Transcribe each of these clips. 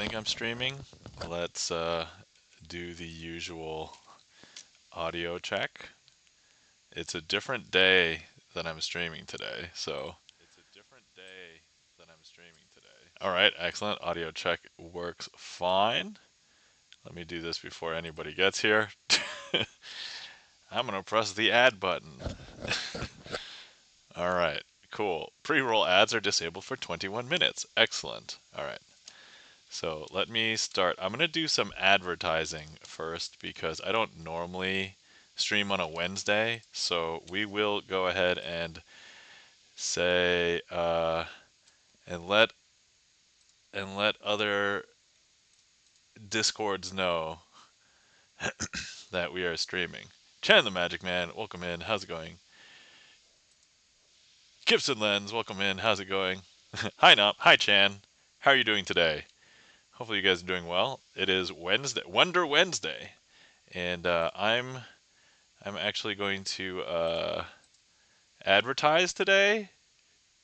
think I'm streaming. Let's do the usual audio check. It's a different day that I'm streaming today, so. All right, excellent. Audio check works fine. Let me do this before anybody gets here. I'm gonna press the add button. All right, cool. Pre-roll ads are disabled for 21 minutes. Excellent. All right. So let me start. I'm going to do some advertising first because I don't normally stream on a Wednesday. So we will go ahead and say and let other Discords know that we are streaming. Chan the Magic Man, welcome in. How's it going? Gibson Lens, welcome in. How's it going? Hi Nop. Hi Chan. How are you doing today? Hopefully you guys are doing well. It is Wednesday, Wonder Wednesday, and I'm actually going to advertise today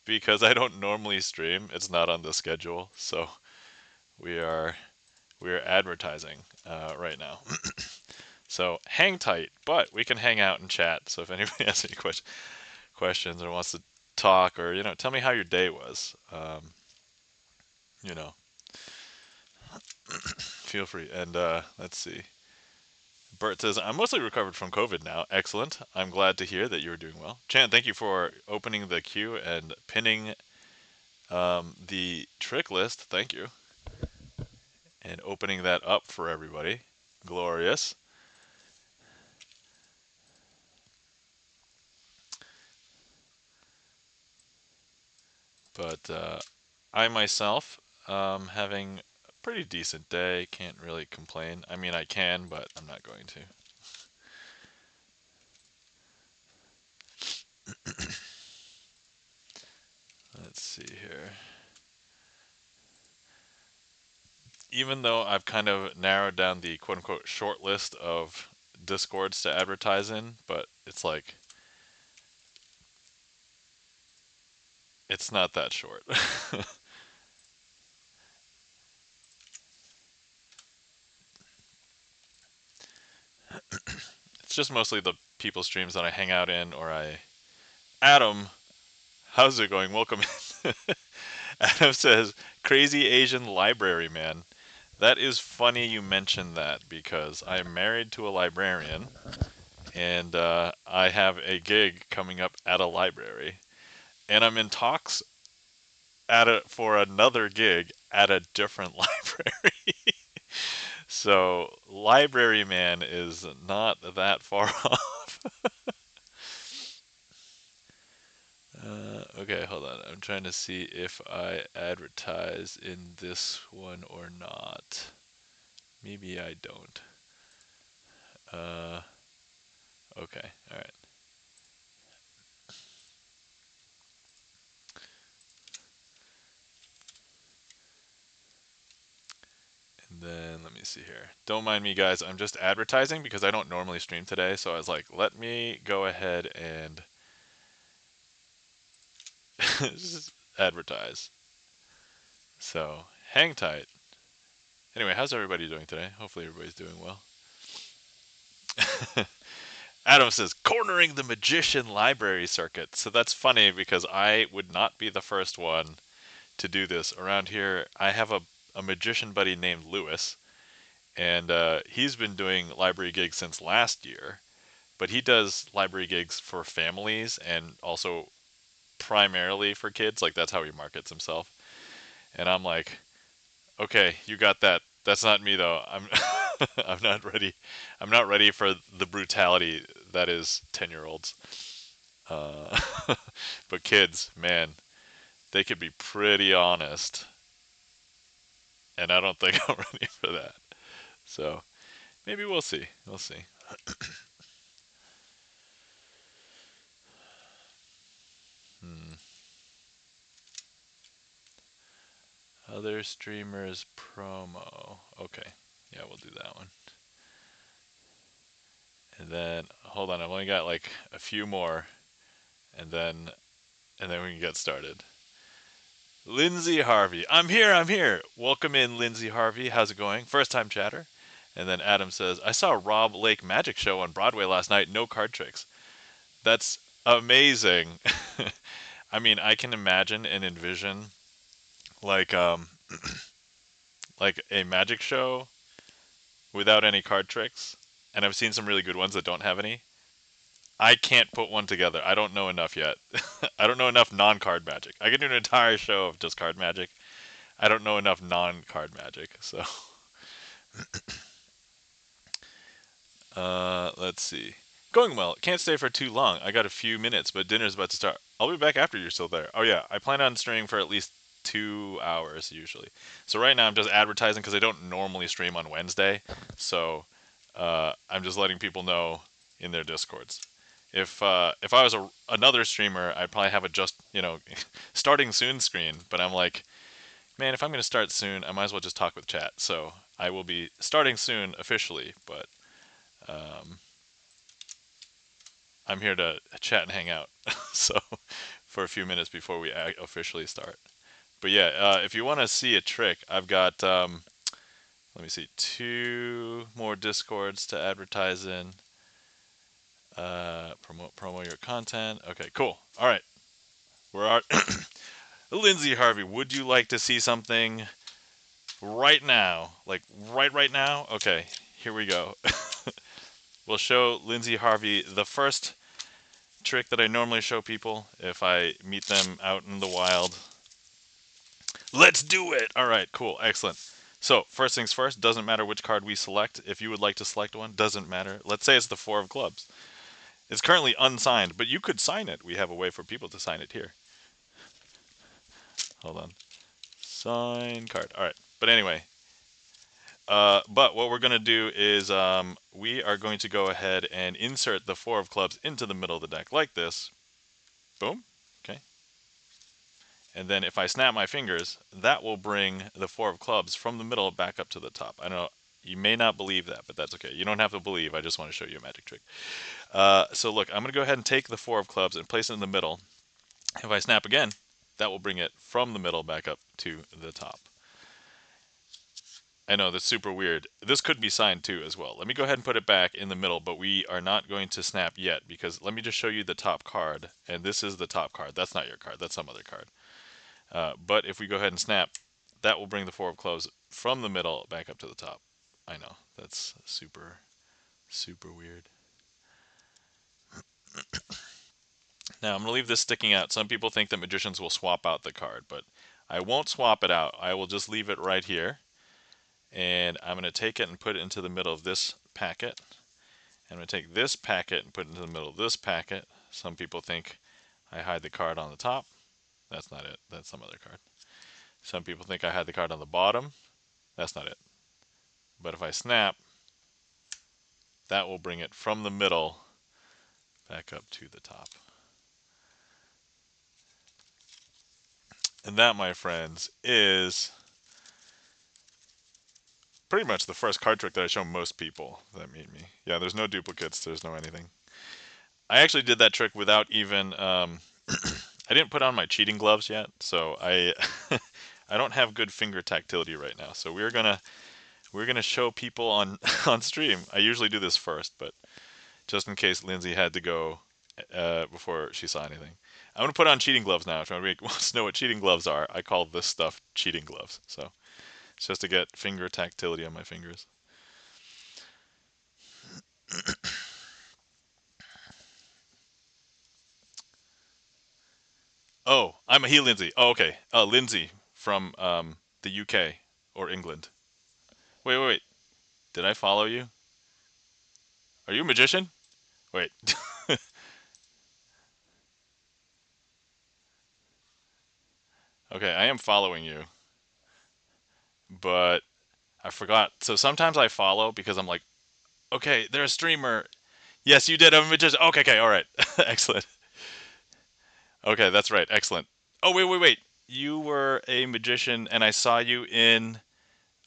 because I don't normally stream. It's not on the schedule, so we are we are advertising right now. So hang tight, but we can hang out and chat. So if anybody has any questions or wants to talk, or tell me how your day was, you know, feel free. And let's see. Bert says, I'm mostly recovered from COVID now. Excellent. I'm glad to hear that you're doing well. Chan, thank you for opening the queue and pinning the trick list. Thank you. And opening that up for everybody. Glorious. But I myself having a pretty decent day. Can't really complain. I mean, I can, but I'm not going to. Let's see here. Even though I've kind of narrowed down the quote unquote short list of Discords to advertise in, but it's like, it's not that short. It's just mostly the people streams that I hang out in, or Adam, how's it going? Welcome in. Adam says, crazy Asian library man. That is funny you mentioned that because I'm married to a librarian and I have a gig coming up at a library. And I'm in talks for another gig at a different library. So, library man is not that far off. Okay, hold on. I'm trying to see if I advertise in this one or not. Maybe I don't. Uh, okay, all right. And then let me see here. Don't mind me, guys. I'm just advertising because I don't normally stream today. So I was like, let me go ahead and just advertise. So hang tight. Anyway, how's everybody doing today? Hopefully everybody's doing well. Adam says, cornering the magician library circuit. So that's funny because I would not be the first one to do this. Around here, I have a magician buddy named Lewis, and he's been doing library gigs since last year. But he does library gigs for families and also primarily for kids. Like, that's how he markets himself. And I'm like, okay, you got that. That's not me though. I'm I'm not ready. I'm not ready for the brutality that is 10-year-olds. Uh, but kids, man, they could be pretty honest, and I don't think I'm ready for that. So maybe we'll see. We'll see. Hmm. Other streamers promo. Okay, yeah, we'll do that one. And then hold on, I've only got like a few more, and then we can get started. Lindsay Harvey. I'm here, I'm here. Welcome in, Lindsay Harvey. How's it going? First time chatter. And then Adam says, I saw Rob Lake Magic Show on Broadway last night. No card tricks. That's amazing. I mean, I can imagine and envision like like a magic show without any card tricks. And I've seen some really good ones that don't have any. I can't put one together. I don't know enough yet. I don't know enough non-card magic. I can do an entire show of just card magic. I don't know enough non-card magic. So, let's see. Going well. Can't stay for too long. I got a few minutes, but dinner's about to start. I'll be back after you're still there. Oh yeah, I plan on streaming for at least 2 hours usually. So right now I'm just advertising because I don't normally stream on Wednesday. So I'm just letting people know in their discords. If I was another streamer, I'd probably have a just starting soon screen. But I'm like, man, if I'm going to start soon, I might as well just talk with chat. So I will be starting soon officially, but um, I'm here to chat and hang out. So for a few minutes before we officially start. But yeah, if you want to see a trick, I've got let me see, 2 more discords to advertise in. Promo your content. Okay, cool. All right, we're out. Lindsay Harvey, would you like to see something right now? Like right now? Okay, here we go. We'll show Lindsay Harvey the first trick that I normally show people if I meet them out in the wild. Let's do it! All right, cool, excellent. So, first things first, doesn't matter which card we select. If you would like to select one, doesn't matter. Let's say it's the 4 of clubs. It's currently unsigned, but you could sign it. We have a way for people to sign it here. Hold on. Sign card. All right. But anyway, but what we're going to do is we are going to go ahead and insert the 4 of clubs into the middle of the deck like this. Boom. Okay. And then if I snap my fingers, that will bring the 4 of clubs from the middle back up to the top. I know you may not believe that, but that's okay. You don't have to believe. I just want to show you a magic trick. So look, I'm going to go ahead and take the 4 of clubs and place it in the middle. If I snap again, that will bring it from the middle back up to the top. I know, that's super weird. This could be signed too as well. Let me go ahead and put it back in the middle, but we are not going to snap yet because let me just show you the top card. And this is the top card. That's not your card. That's some other card. But if we go ahead and snap, that will bring the 4 of clubs from the middle back up to the top. I know, that's super, super weird. Now I'm going to leave this sticking out. Some people think that magicians will swap out the card, but I won't swap it out. I will just leave it right here. And I'm going to take it and put it into the middle of this packet. I'm going to take this packet and put it into the middle of this packet. Some people think I hide the card on the top. That's not it. That's some other card. Some people think I hide the card on the bottom. That's not it. But if I snap, that will bring it from the middle back up to the top. And that, my friends, is pretty much the first card trick that I show most people that meet me. Yeah, there's no duplicates. There's no anything. I actually did that trick without even... I didn't put on my cheating gloves yet, so I I don't have good finger tactility right now. So we're gonna show people on on stream. I usually do this first, but just in case Lindsay had to go before she saw anything. I'm going to put on cheating gloves now. If anybody wants to know what cheating gloves are, I call this stuff cheating gloves. So it's just to get finger tactility on my fingers. Oh, I'm a Lindsay. Oh, okay. Lindsay from the UK or England. Wait. Did I follow you? Are you a magician? Wait. Okay, I am following you, but I forgot. So sometimes I follow because I'm like, okay, they're a streamer. Yes, you did. I'm a magician. Okay, all right. Excellent. Okay, that's right. Excellent. Oh, wait. You were a magician, and I saw you in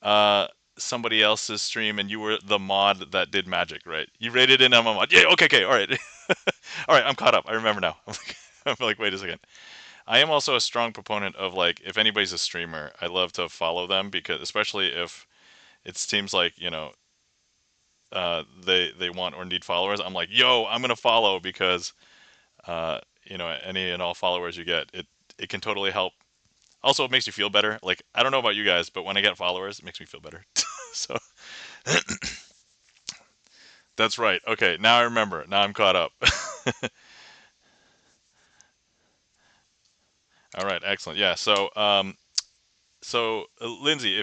uh, somebody else's stream, and you were the mod that did magic, right? You rated in. I'm a mod. Yeah. Okay. All right. All right. I'm caught up. I remember now. I'm like, wait a second. I am also a strong proponent of like if anybody's a streamer, I love to follow them because especially if it seems like they want or need followers. I'm like, yo, I'm gonna follow because any and all followers you get, it can totally help. Also, it makes you feel better. Like I don't know about you guys, but when I get followers, it makes me feel better. So that's right. Okay, now I remember. Now I'm caught up. All right, excellent. Yeah. So Lindsay,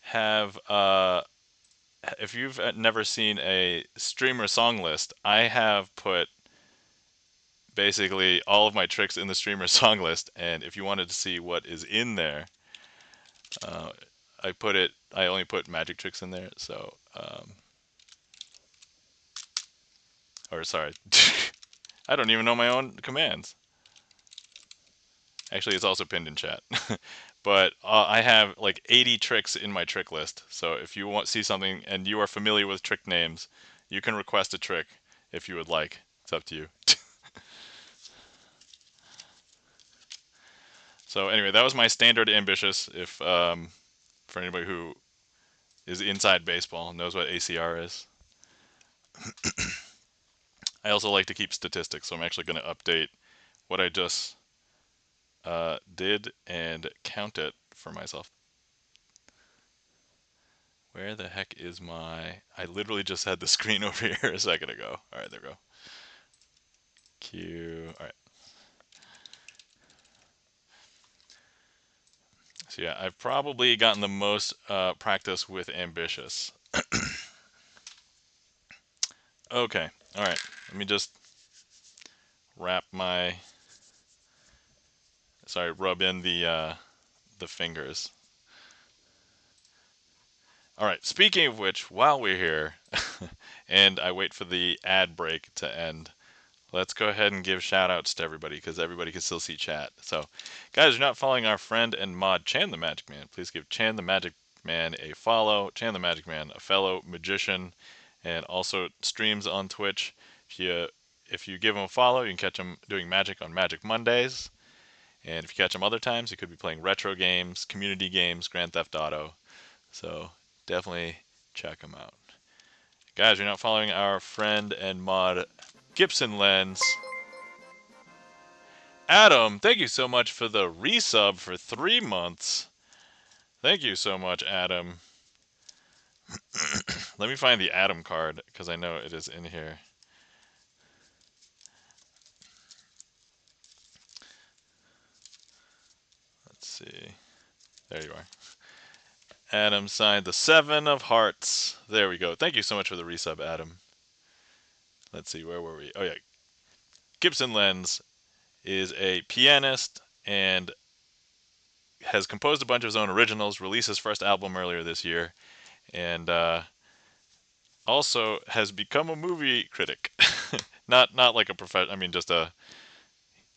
have if you've never seen a streamer song list, I have put basically all of my tricks in the streamer song list, and if you wanted to see what is in there, uh, I only put magic tricks in there. So, or sorry, I don't even know my own commands. Actually, it's also pinned in chat. But I have like 80 tricks in my trick list. So if you want see something and you are familiar with trick names, you can request a trick if you would like. It's up to you. So anyway, that was my standard ambitious. If for anybody who is inside baseball knows what ACR is. I also like to keep statistics, so I'm actually going to update what I just did and count it for myself. Where the heck is my... I literally just had the screen over here a second ago. All right, there we go. Q. All right. So yeah, I've probably gotten the most practice with ambitious. Okay. All right. Let me just wrap my... Sorry, rub in the fingers. All right. Speaking of which, while we're here, and I wait for the ad break to end, let's go ahead and give shout outs to everybody because everybody can still see chat. So, guys, if you're not following our friend and mod Chan the Magic Man, please give Chan the Magic Man a follow. Chan the Magic Man, a fellow magician, and also streams on Twitch. If you give him a follow, you can catch him doing magic on Magic Mondays. And if you catch him other times, he could be playing retro games, community games, Grand Theft Auto. So definitely check him out. Guys, you're not following our friend and mod Gibson Lens. Adam, thank you so much for the resub for 3 months. Thank you so much, Adam. Let me find the Adam card because I know it is in here. Let's see. There you are. Adam signed the 7 of Hearts. There we go. Thank you so much for the resub, Adam. Let's see, where were we? Oh, yeah. Gibson Lens is a pianist and has composed a bunch of his own originals, released his first album earlier this year, and also has become a movie critic. Not like a professional. I mean, just a...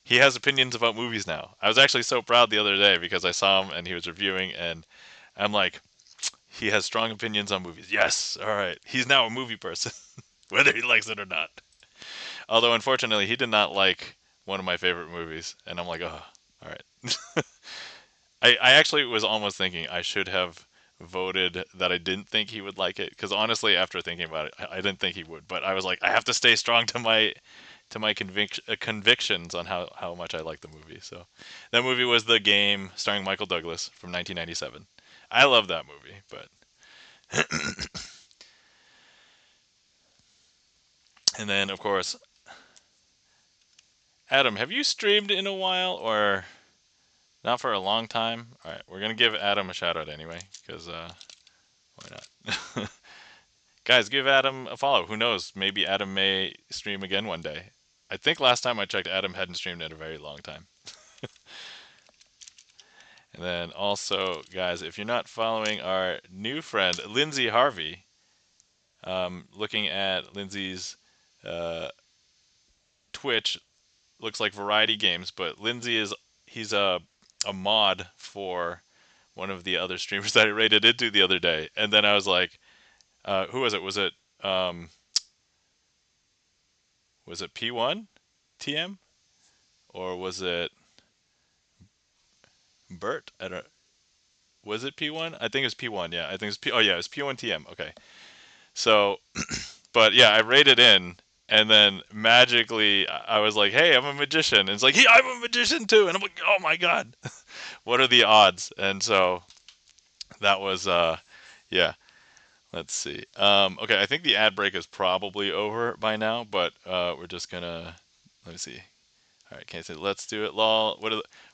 He has opinions about movies now. I was actually so proud the other day because I saw him and he was reviewing, and I'm like, he has strong opinions on movies. Yes, all right. He's now a movie person, whether he likes it or not. Although, unfortunately, he did not like one of my favorite movies, and I'm like, oh, all right. I actually was almost thinking I should have voted that I didn't think he would like it because honestly, after thinking about it, I didn't think he would. But I was like, I have to stay strong to my convictions on how much I like the movie. So that movie was The Game, starring Michael Douglas from 1997. I love that movie, but and then of course, Adam, have you streamed in a while or not for a long time? All right, we're gonna give Adam a shout out anyway because why not? Guys, give Adam a follow. Who knows? Maybe Adam may stream again one day. I think last time I checked, Adam hadn't streamed in a very long time. And then also, guys, if you're not following our new friend, Lindsay Harvey, looking at Lindsay's Twitch, looks like Variety Games, but he's a mod for one of the other streamers that I rated into the other day. And then I was like, who was it? Um, was it P1 TM? or was it Bert? I don't. Was it P1? I think it was P1. Yeah, I think it was P. Oh yeah, it was P1 TM. Okay. So, but yeah, I rated in, and then magically I was like, "Hey, I'm a magician." And it's like, "Hey, I'm a magician too." And I'm like, "Oh my god, what are the odds?" And so that was yeah. Let's see. Okay, I think the ad break is probably over by now, but we're just gonna let me see. All right, can I say let's do it, lol?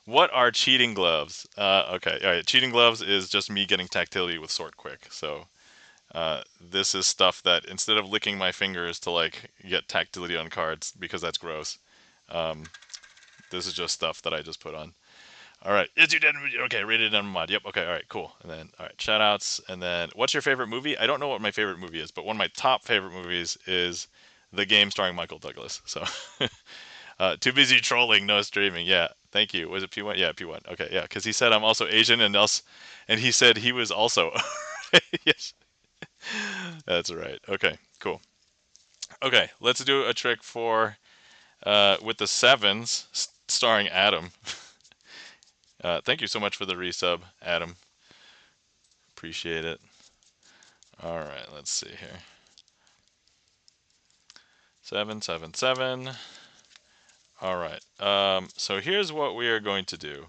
What are cheating gloves? Okay, all right. Cheating gloves is just me getting tactility with sort quick. So this is stuff that instead of licking my fingers to like get tactility on cards because that's gross. Um, this is just stuff that I just put on. All right, is you dead? Okay, rated on mod. Yep. Okay. All right. Cool. And then all right, shout outs. And then what's your favorite movie? I don't know what my favorite movie is, but one of my top favorite movies is the game starring Michael Douglas. So too busy trolling, no streaming. Yeah. Thank you. Was it P1? Yeah, P1. Okay. Yeah, because he said I'm also Asian and else, and he said he was also. Yes. That's right. Okay, cool. Okay, let's do a trick for with the sevens starring Adam. Thank you so much for the resub, Adam. Appreciate it. All right, let's see here. 777. All right. So here's what we are going to do.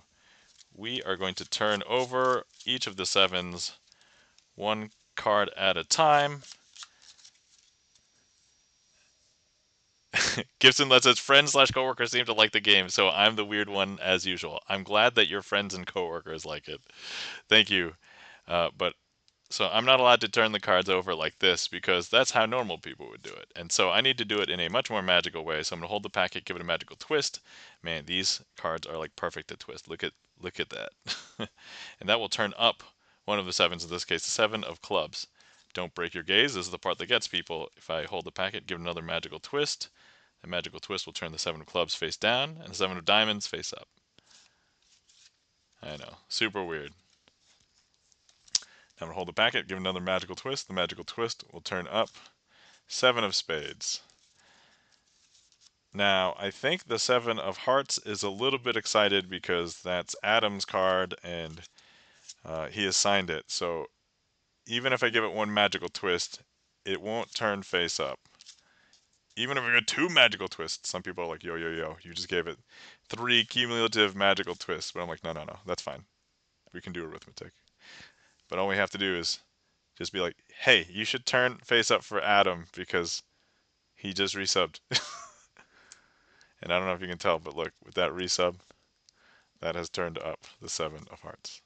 We are going to turn over each of the sevens one card at a time. Gibson lets us friends slash coworkers seem to like the game, so I'm the weird one as usual. I'm glad that your friends and coworkers like it. Thank you. But so I'm not allowed to turn the cards over like this because that's how normal people would do it. And so I need to do it in a much more magical way. So I'm gonna hold the packet, give it a magical twist. Man, these cards are like perfect to twist. Look at that. And that will turn up one of the sevens, in this case, the seven of clubs. Don't break your gaze. This is the part that gets people. If I hold the packet, give it another magical twist. The magical twist will turn the seven of clubs face down and the seven of diamonds face up. I know, super weird. Now I'm going to hold the packet, give another magical twist. The magical twist will turn up seven of spades. Now, I think the seven of hearts is a little bit excited because that's Adam's card and he has signed it. So even if I give it one magical twist, it won't turn face up. Even if I get two magical twists, some people are like, yo, yo, yo, you just gave it three cumulative magical twists. But I'm like, no, no, no, that's fine. We can do arithmetic. But all we have to do is just be like, hey, you should turn face up for Adam because he just resubbed. And I don't know if you can tell, but look, with that resub, that has turned up the seven of hearts.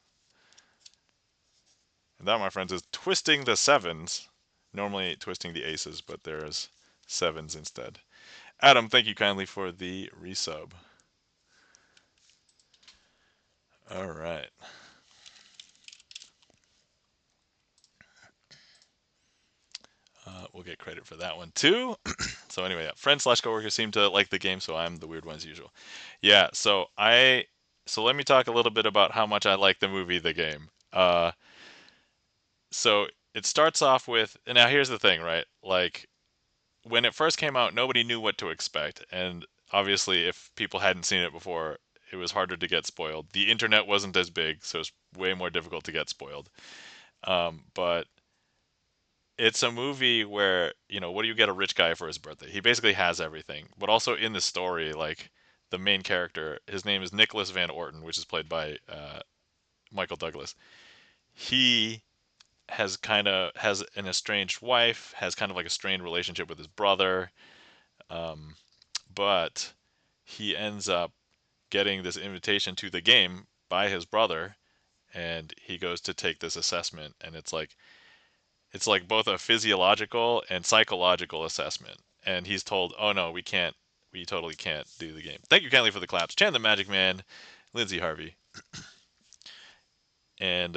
And that, my friends, is twisting the sevens. Normally twisting the aces, but there's sevens instead. Adam, thank you kindly for the resub. All right. We'll get credit for that one too. So anyway, yeah, friends slash coworkers seem to like the game, so I'm the weird one as usual. Yeah, so let me talk a little bit about how much I like the movie, The Game. So it starts off with, and now here's the thing, right? Like when it first came out, nobody knew what to expect, and obviously, if people hadn't seen it before, it was harder to get spoiled. The internet wasn't as big, so it's way more difficult to get spoiled. But it's a movie where, what do you get a rich guy for his birthday? He basically has everything. But also in the story, like the main character, his name is Nicholas Van Orton, which is played by Michael Douglas. He has an estranged wife, has kind of like a strained relationship with his brother, um, but he ends up getting this invitation to the game by his brother, and he goes to take this assessment, and it's like both a physiological and psychological assessment. And he's told, "Oh no, we totally can't do the game." Thank you kindly for the claps, Chan the Magic Man, Lindsay Harvey, and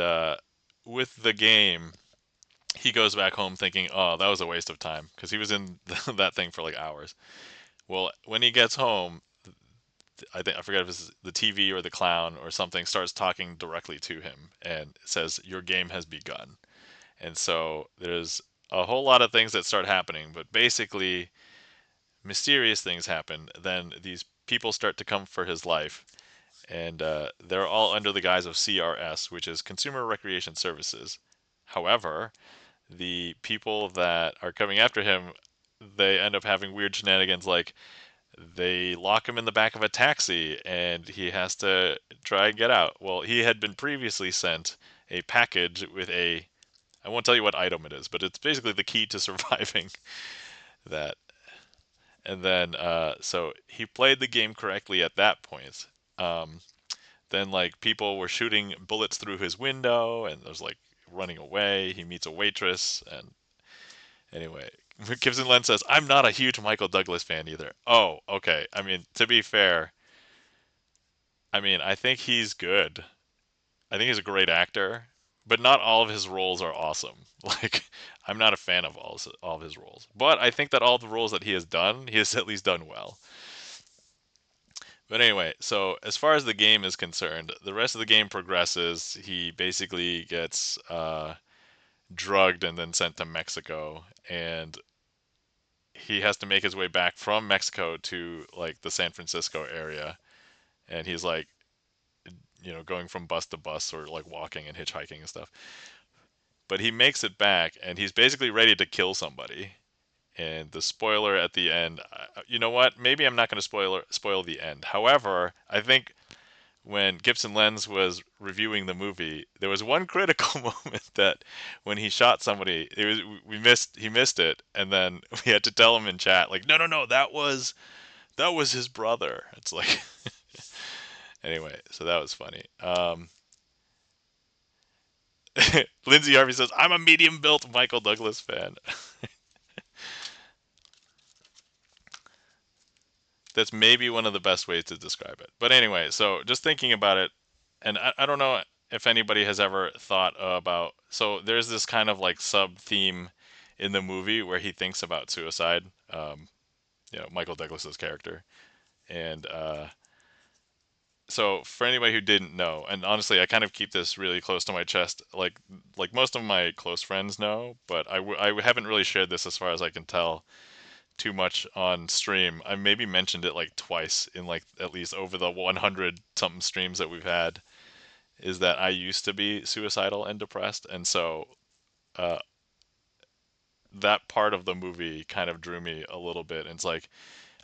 with the game, he goes back home thinking, "Oh, that was a waste of time," because he was in that thing for like hours. Well, when he gets home, I forget if it's the TV or the clown or something starts talking directly to him and says, "Your game has begun." And so there's a whole lot of things that start happening, but basically mysterious things happen. Then these people start to come for his life, and they're all under the guise of CRS, which is Consumer Recreation Services. However, the people that are coming after him, they end up having weird shenanigans, like they lock him in the back of a taxi and he has to try and get out. Well, he had been previously sent a package with a, I won't tell you what item it is, but it's basically the key to surviving that. And then, so he played the game correctly at that point. Um, then, like, people were shooting bullets through his window, and there's like running away. He meets a waitress, and anyway, Gibson Len says, "I'm not a huge Michael Douglas fan either." Oh, okay. I mean, to be fair, I mean, I think he's good. I think he's a great actor, but not all of his roles are awesome. Like, I'm not a fan of all of his roles, but I think that all the roles that he has done, he has at least done well. But anyway, so as far as the game is concerned, the rest of the game progresses. He basically gets drugged and then sent to Mexico, and he has to make his way back from Mexico to like the San Francisco area, and he's like, going from bus to bus or like walking and hitchhiking and stuff. But he makes it back, and he's basically ready to kill somebody. And the spoiler at the end, you know what? Maybe I'm not going to spoil the end. However, I think when Gibson Lens was reviewing the movie, there was one critical moment that when he shot somebody, he missed it, and then we had to tell him in chat like, no, that was his brother. It's like anyway, so that was funny. Lindsay Harvey says, "I'm a medium built Michael Douglas fan." That's maybe one of the best ways to describe it. But anyway, so just thinking about it, and I don't know if anybody has ever thought about. So there's this kind of like sub theme in the movie where he thinks about suicide. Michael Douglas's character, and so for anybody who didn't know, and honestly, I kind of keep this really close to my chest. Like most of my close friends know, but I haven't really shared this as far as I can tell too much on stream. I maybe mentioned it like twice in like at least over the 100 something streams that we've had. Is that I used to be suicidal and depressed, and so uh, that part of the movie kind of drew me a little bit. And it's like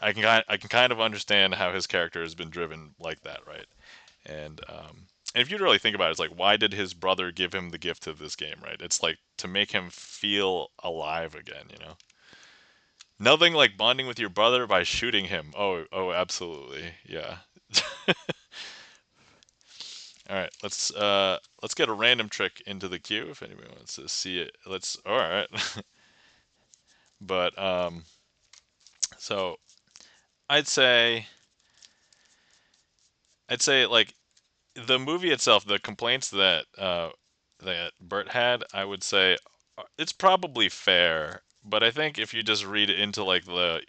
I can kind of understand how his character has been driven like that, right? And if you really think about it, it's like why did his brother give him the gift of this game, right? It's like to make him feel alive again. Nothing like bonding with your brother by shooting him. Oh, absolutely. Yeah. All right, let's get a random trick into the queue if anybody wants to see it. All right. But so I'd say like the movie itself, the complaints that Bert had, I would say it's probably fair, but I think if you just read into like the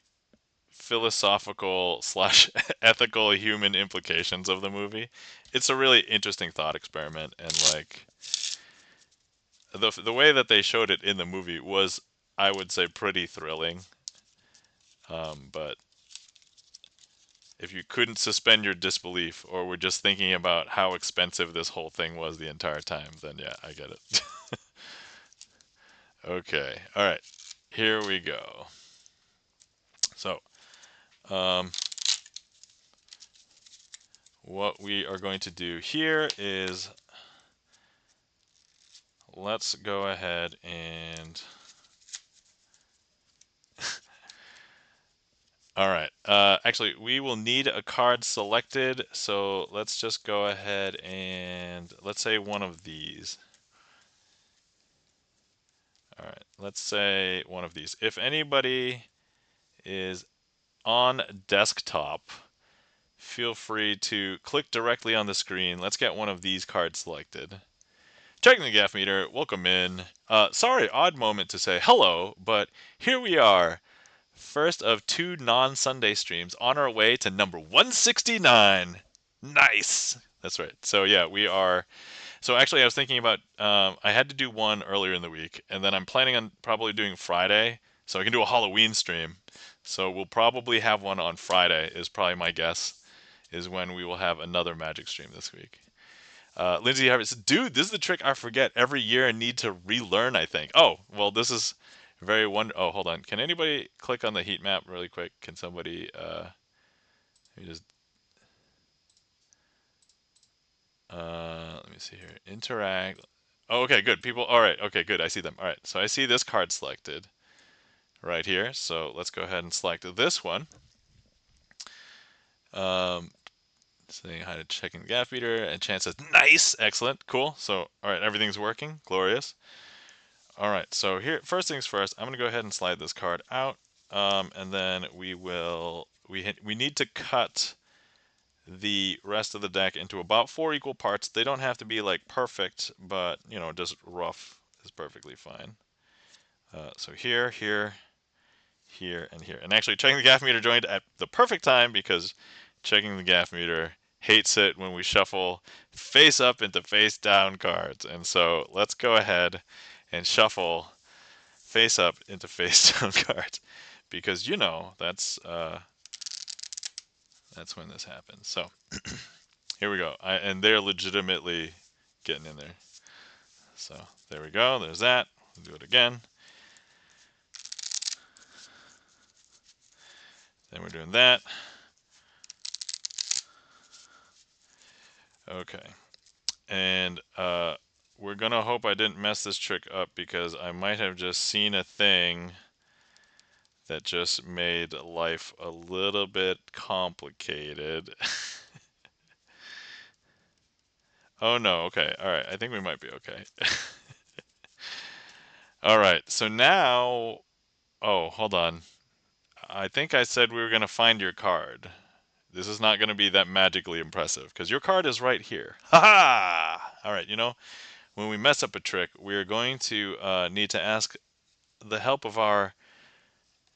philosophical slash ethical human implications of the movie, it's a really interesting thought experiment. And like the way that they showed it in the movie was, I would say, pretty thrilling. But if you couldn't suspend your disbelief or were just thinking about how expensive this whole thing was the entire time, then yeah, I get it. Okay, all right, here we go. So, um, what we are going to do here is let's go ahead and all right. Actually, we will need a card selected, so let's just go ahead and let's say one of these. All right, let's say one of these. If anybody is on desktop, feel free to click directly on the screen. Let's get one of these cards selected. Checking the gaff meter, welcome in. Sorry, odd moment to say hello, but here we are. First of two non-Sunday streams on our way to number 169. Nice. That's right. So yeah, we are. So actually, I was thinking about. I had to do one earlier in the week, and then I'm planning on probably doing Friday. So I can do a Halloween stream. So we'll probably have one on Friday, is probably my guess, is when we will have another Magic stream this week. Lindsay Harvey says, dude, this is the trick I forget every year and need to relearn, I think. Oh, well, this is very Oh, hold on. Can anybody click on the heat map really quick? Can somebody, let me just, let me see here. Interact. Oh, okay, good. People, all right. Okay, good. I see them. All right. So I see this card selected right here. So let's go ahead and select this one. Saying hi to checking the gap meter, and Chance says, nice, excellent, cool. So, all right, everything's working, glorious. All right, so here, first things first, I'm gonna go ahead and slide this card out, and then we need to cut the rest of the deck into about 4 equal parts. They don't have to be like perfect, but you know, just rough is perfectly fine. So here, here, here, and here. And actually, checking the gaff meter joined at the perfect time because checking the gaff meter hates it when we shuffle face up into face down cards. And so let's go ahead and shuffle face up into face down cards because you know that's when this happens. So here we go. And they're legitimately getting in there. So there we go. There's that. We'll do it again. Then we're doing that. Okay. And we're gonna hope I didn't mess this trick up because I might have just seen a thing that just made life a little bit complicated. Oh no, okay, alright, I think we might be okay. Alright, so now, oh, hold on. I think I said we were gonna find your card. This is not gonna be that magically impressive because your card is right here. Ha ha! Alright, you know, when we mess up a trick, we're going to need to ask the help of our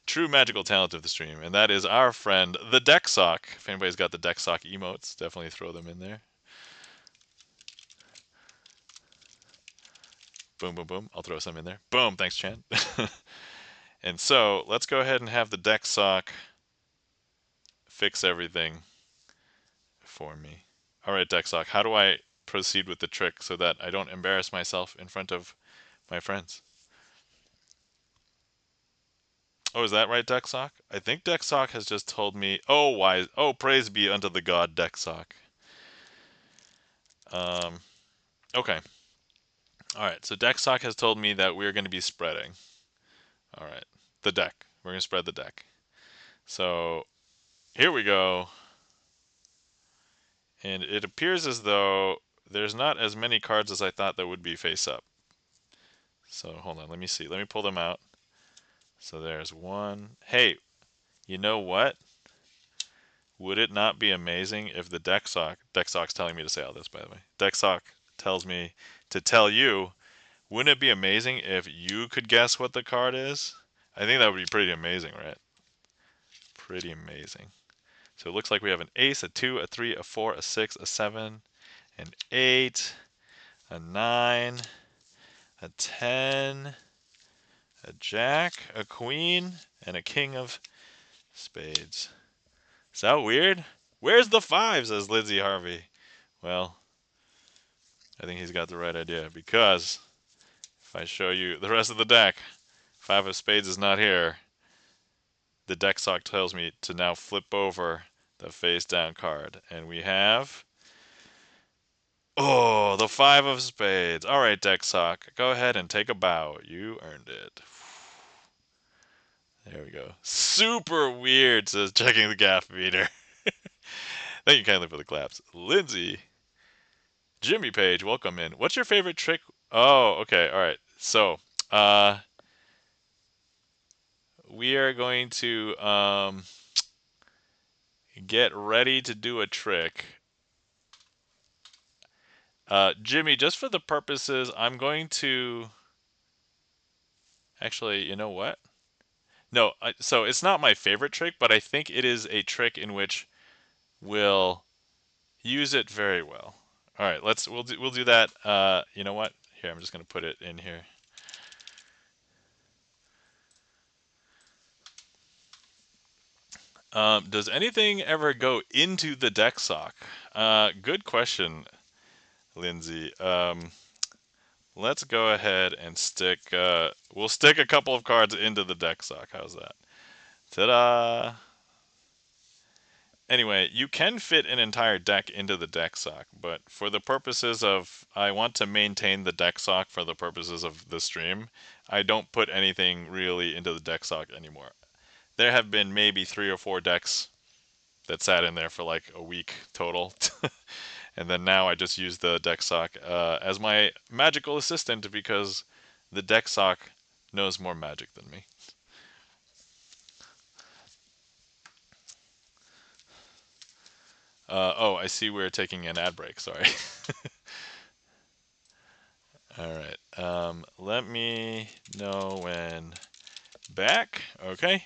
true magical talent of the stream, and that is our friend, the Deck Sock. If anybody's got the Deck Sock emotes, definitely throw them in there. Boom, boom, boom. I'll throw some in there. Boom, thanks, Chan. And so, let's go ahead and have the Deck Sock fix everything for me. Alright, Deck Sock, how do I proceed with the trick so that I don't embarrass myself in front of my friends? Oh, is that right, Dexsock? I think Dexsock has just told me, oh, wise, oh, praise be unto the god Dexsock. Okay. All right, so Dexsock has told me that we're going to be spreading. All right, the deck. We're going to spread the deck. So here we go. And it appears as though there's not as many cards as I thought that would be face up. So hold on, let me see. Let me pull them out. So there's one. Hey, you know what? Would it not be amazing if the Dexsock's telling me to say all this, by the way. Dexsock tells me to tell you, wouldn't it be amazing if you could guess what the card is? I think that would be pretty amazing, right? Pretty amazing. So it looks like we have an ace, a 2, a 3, a 4, a 6, a 7, an 8, a 9, a 10, a jack, a queen, and a king of spades. Is that weird? Where's the 5? Says Lindsay Harvey. Well, I think he's got the right idea because if I show you the rest of the deck, 5 of spades is not here. The deck sock tells me to now flip over the face down card. And we have, oh, the 5 of spades. All right, deck sock, go ahead and take a bow. You earned it. There we go. Super weird, says checking the gaff meter. Thank you kindly for the claps. Lindsay, Jimmy Page, welcome in. What's your favorite trick? Oh, okay, all right. So, we are going to get ready to do a trick. Jimmy, just for the purposes, I'm going to... Actually, you know what? No, so it's not my favorite trick, but I think it is a trick in which we'll use it very well. All right, we'll do that. You know what? Here, I'm just going to put it in here. Does anything ever go into the deck sock? Good question, Lindsay. Let's go ahead and stick. We'll stick a couple of cards into the deck sock. How's that? Ta-da! Anyway, you can fit an entire deck into the deck sock, but for the purposes of, I want to maintain the deck sock for the purposes of the stream, I don't put anything really into the deck sock anymore. There have been maybe 3 or 4 decks that sat in there for like a week total. And then now I just use the deck sock as my magical assistant because the deck sock knows more magic than me. Oh, I see we're taking an ad break. Sorry. All right. Let me know when back. Okay.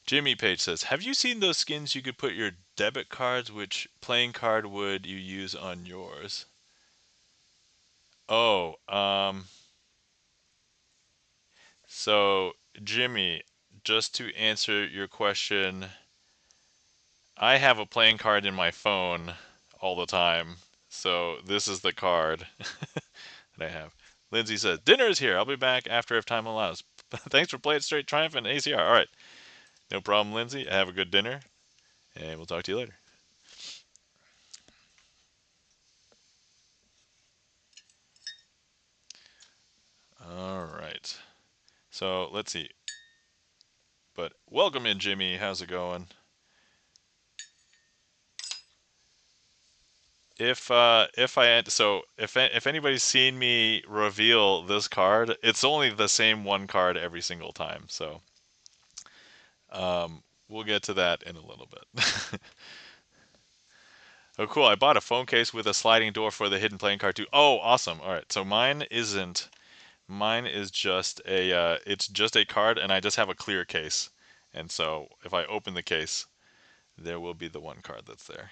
Jimmy Page says, "Have you seen those skins you could put your debit cards? Which playing card would you use on yours?" Oh, so Jimmy, just to answer your question, I have a playing card in my phone all the time. So this is the card that I have. Lindsay says, "Dinner is here. I'll be back after if time allows." Thanks for playing straight triumph and ACR. All right. No problem, Lindsay. Have a good dinner, and we'll talk to you later. All right. So let's see. But welcome in, Jimmy. How's it going? If anybody's seen me reveal this card, it's only the same one card every single time. So we'll get to that in a little bit. Oh, cool! I bought a phone case with a sliding door for the hidden playing card too. Oh, awesome! All right, so mine isn't. Mine is just a. It's just a card, and I just have a clear case. And so if I open the case, there will be the one card that's there.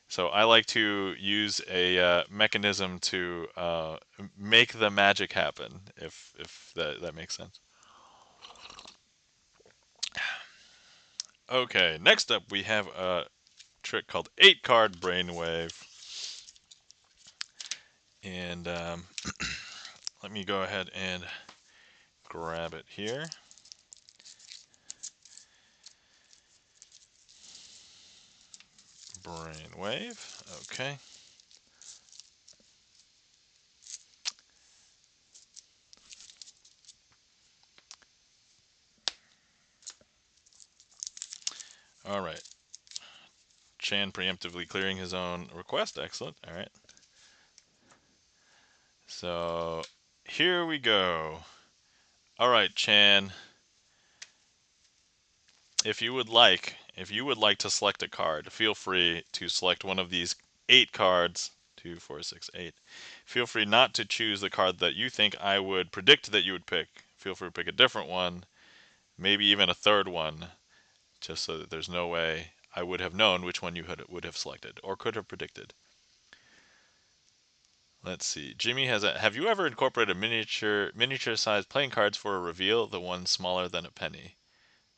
So I like to use a mechanism to make the magic happen, if that makes sense. Okay, next up we have a trick called 8-card brainwave, and let me go ahead and grab it here. Brainwave, okay. All right. Chan preemptively clearing his own request. Excellent. All right. So here we go. All right, Chan. If you would like to select a card, feel free to select one of these 8 cards. 2, 4, 6, 8. Feel free not to choose the card that you think I would predict that you would pick. Feel free to pick a different one, maybe even a third one, just so that there's no way I would have known which one you would have selected or could have predicted. Let's see. Jimmy has a. Have you ever incorporated miniature sized playing cards for a reveal? The one smaller than a penny.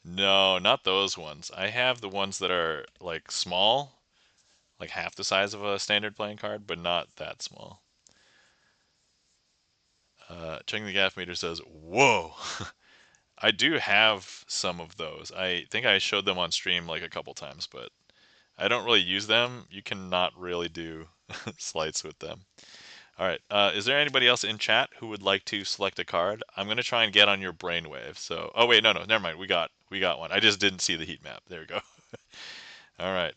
No, not those ones. I have the ones that are like small, like half the size of a standard playing card, but not that small. Checking the gaff meter says, "Whoa." I do have some of those. I think I showed them on stream like a couple times, but I don't really use them. You cannot really do slides with them. All right. Is there anybody else in chat who would like to select a card? I'm gonna try and get on your brainwave. So, oh wait, no, never mind. We got one. I just didn't see the heat map. There we go. All right.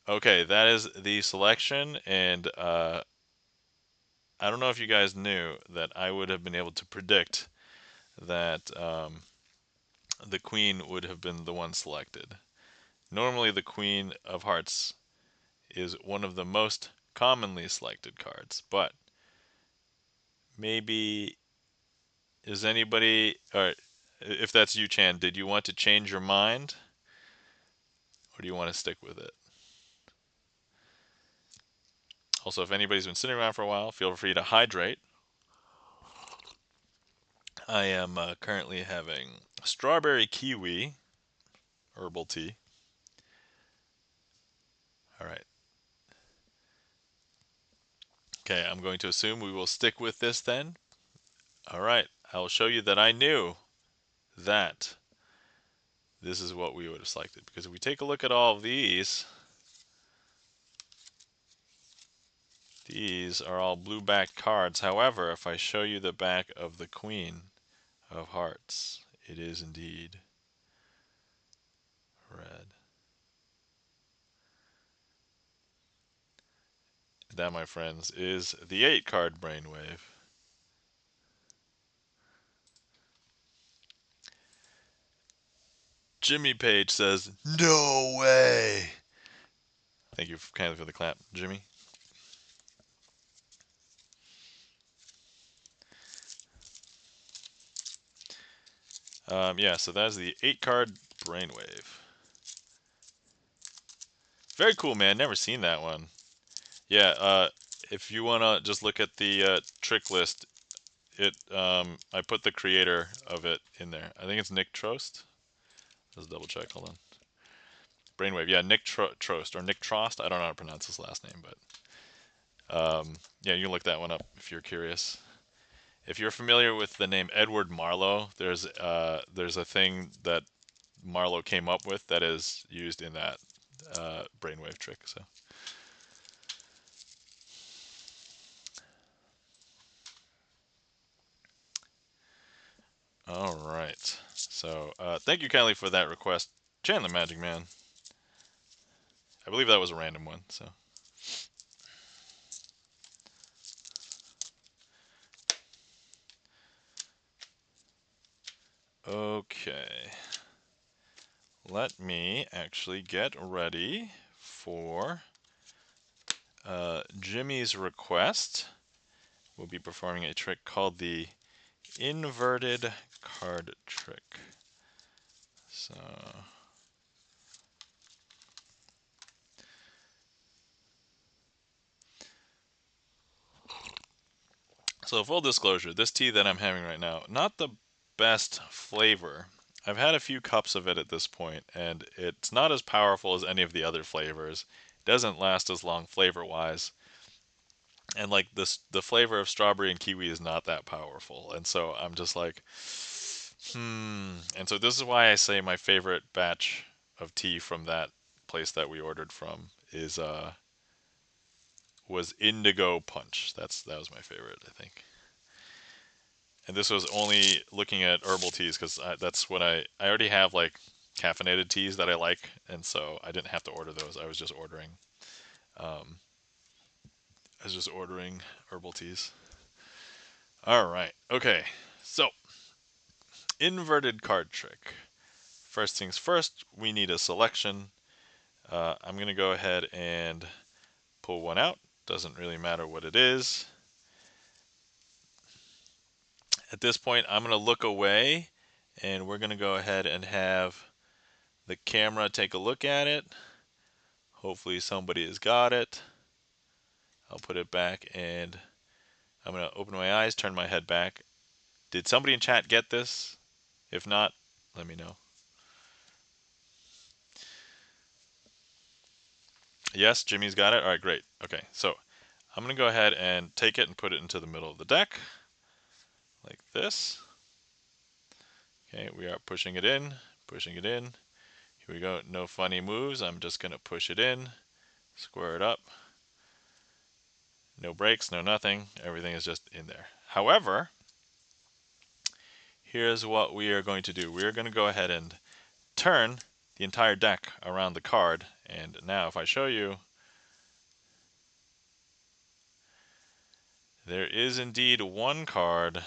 Okay, that is the selection, and I don't know if you guys knew that I would have been able to predict that the queen would have been the one selected. Normally, the Queen of Hearts is one of the most commonly selected cards, but maybe is anybody, or if that's you, Chan, did you want to change your mind, or do you want to stick with it? Also, if anybody's been sitting around for a while, feel free to hydrate. I am currently having strawberry kiwi, herbal tea. All right. Okay, I'm going to assume we will stick with this then. All right, I'll show you that I knew that this is what we would have selected. Because if we take a look at all of these are all blue back cards. However, if I show you the back of the Queen of Hearts, it is indeed red. That, my friends, is the 8-card Brainwave. Jimmy Page says, "No way!" Thank you kindly for the clap, Jimmy. Yeah, so that's the 8-card Brainwave. Very cool, man. Never seen that one. Yeah, if you want to just look at the trick list, I put the creator of it in there. I think it's Nick Trost. Let's double check. Hold on. Brainwave. Yeah, Nick Trost or Nick Trost. I don't know how to pronounce his last name, but yeah, you can look that one up if you're curious. If you're familiar with the name Edward Marlowe, there's a thing that Marlowe came up with that is used in that brainwave trick. So. All right. So thank you kindly for that request, Chandler Magic Man. I believe that was a random one. So. Okay. Let me actually get ready for Jimmy's request. We'll be performing a trick called the inverted card trick. So full disclosure, this tea that I'm having right now, not the best flavor. I've had a few cups of it at this point, and it's not as powerful as any of the other flavors. It doesn't last as long flavor-wise. And like this, the flavor of strawberry and kiwi is not that powerful. And so I'm just like, And so this is why I say my favorite batch of tea from that place that we ordered from is was Indigo Punch. That was my favorite, I think. And this was only looking at herbal teas because that's what I already have like caffeinated teas that I like, and so I didn't have to order those. I was just ordering herbal teas. All right. Okay. So, inverted card trick. First things first, we need a selection. I'm going to go ahead and pull one out. Doesn't really matter what it is. At this point, I'm going to look away, and we're going to go ahead and have the camera take a look at it. Hopefully somebody has got it. I'll put it back, and I'm going to open my eyes, turn my head back. Did somebody in chat get this? If not, let me know. Yes, Jimmy's got it. All right, great. Okay, so I'm going to go ahead and take it and put it into the middle of the deck, like this. Okay, we are pushing it in, pushing it in. Here we go. No funny moves. I'm just going to push it in, square it up. No breaks, no nothing. Everything is just in there. However, here's what we are going to do. We are going to go ahead and turn the entire deck around the card. And now if I show you, there is indeed one card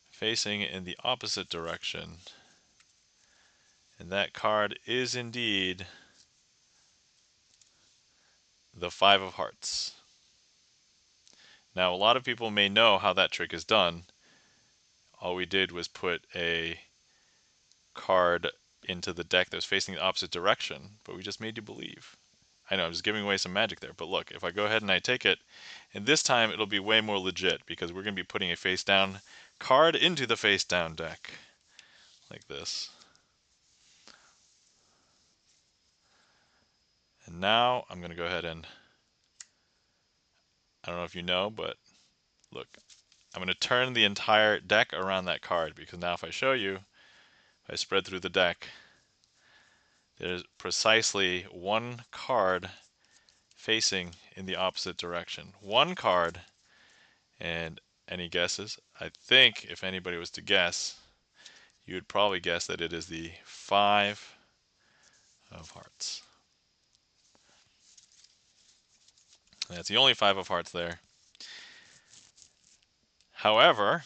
facing in the opposite direction. And that card is indeed the 5 of Hearts. Now, a lot of people may know how that trick is done. All we did was put a card into the deck that was facing the opposite direction, but we just made you believe. I know, I'm just giving away some magic there, but look, if I go ahead and I take it, and this time it'll be way more legit, because we're going to be putting a face-down card into the face-down deck, like this. And now I'm going to go ahead and, I don't know if you know, but look, I'm going to turn the entire deck around that card, because now if I show you, if I spread through the deck, there's precisely one card facing in the opposite direction. One card, and any guesses? I think if anybody was to guess, you would probably guess that it is the 5 of hearts. And that's the only 5 of hearts there. However,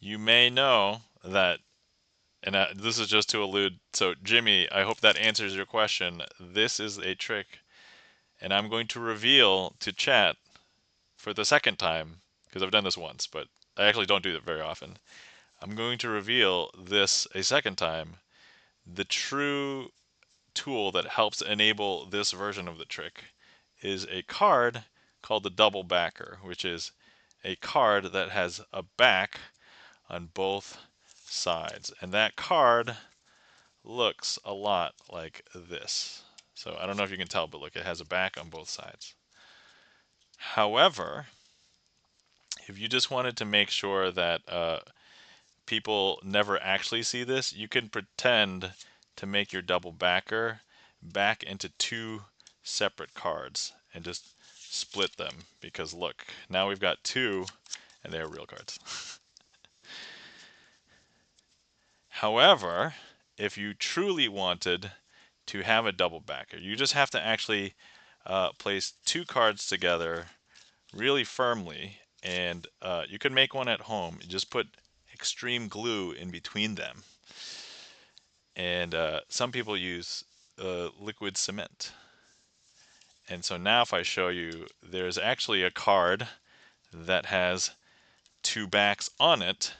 you may know that, and this is just to allude, so Jimmy, I hope that answers your question. This is a trick, and I'm going to reveal to chat for the second time, because I've done this once, but I actually don't do it very often. I'm going to reveal this a second time. The true tool that helps enable this version of the trick is a card called the double backer, which is a card that has a back on both sides. And that card looks a lot like this. So I don't know if you can tell, but look, it has a back on both sides. However, if you just wanted to make sure that people never actually see this, you can pretend to make your double backer back into 2 separate cards and just split them, because look, now we've got 2 and they're real cards. However, if you truly wanted to have a double backer, you just have to actually place 2 cards together really firmly, and you can make one at home. You just put extreme glue in between them. And some people use liquid cement. And so now if I show you, there's actually a card that has 2 backs on it.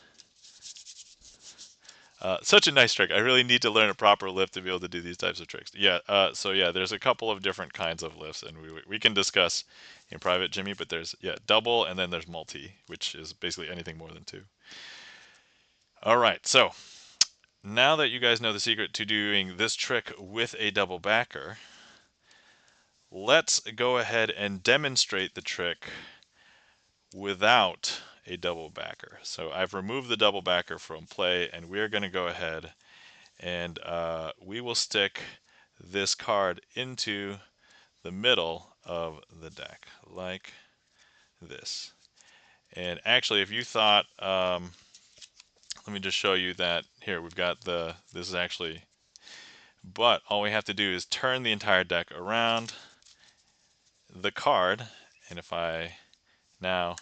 Such a nice trick. I really need to learn a proper lift to be able to do these types of tricks. Yeah, so yeah, there's a couple of different kinds of lifts, and we can discuss in private, Jimmy, but there's, yeah, double, and then there's multi, which is basically anything more than 2. All right, so now that you guys know the secret to doing this trick with a double backer, let's go ahead and demonstrate the trick without a double backer. So I've removed the double backer from play, and we're going to go ahead and we will stick this card into the middle of the deck like this. And actually, if you thought, let me just show you that here we've got this is actually, but all we have to do is turn the entire deck around the card, and if I now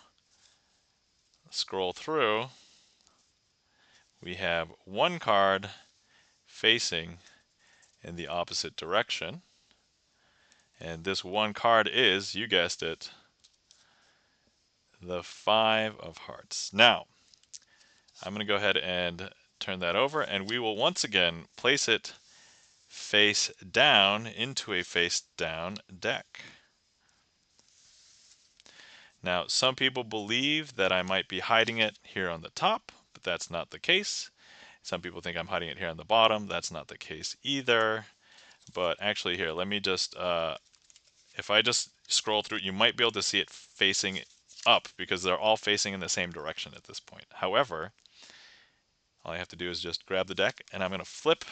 scroll through, we have one card facing in the opposite direction, and this one card is, you guessed it, the 5 of hearts. Now, I'm going to go ahead and turn that over, and we will once again place it face down into a face down deck. Now, some people believe that I might be hiding it here on the top, but that's not the case. Some people think I'm hiding it here on the bottom. That's not the case either. But actually here, let me just, if I just scroll through, you might be able to see it facing up, because they're all facing in the same direction at this point. However, all I have to do is just grab the deck, and I'm going to flip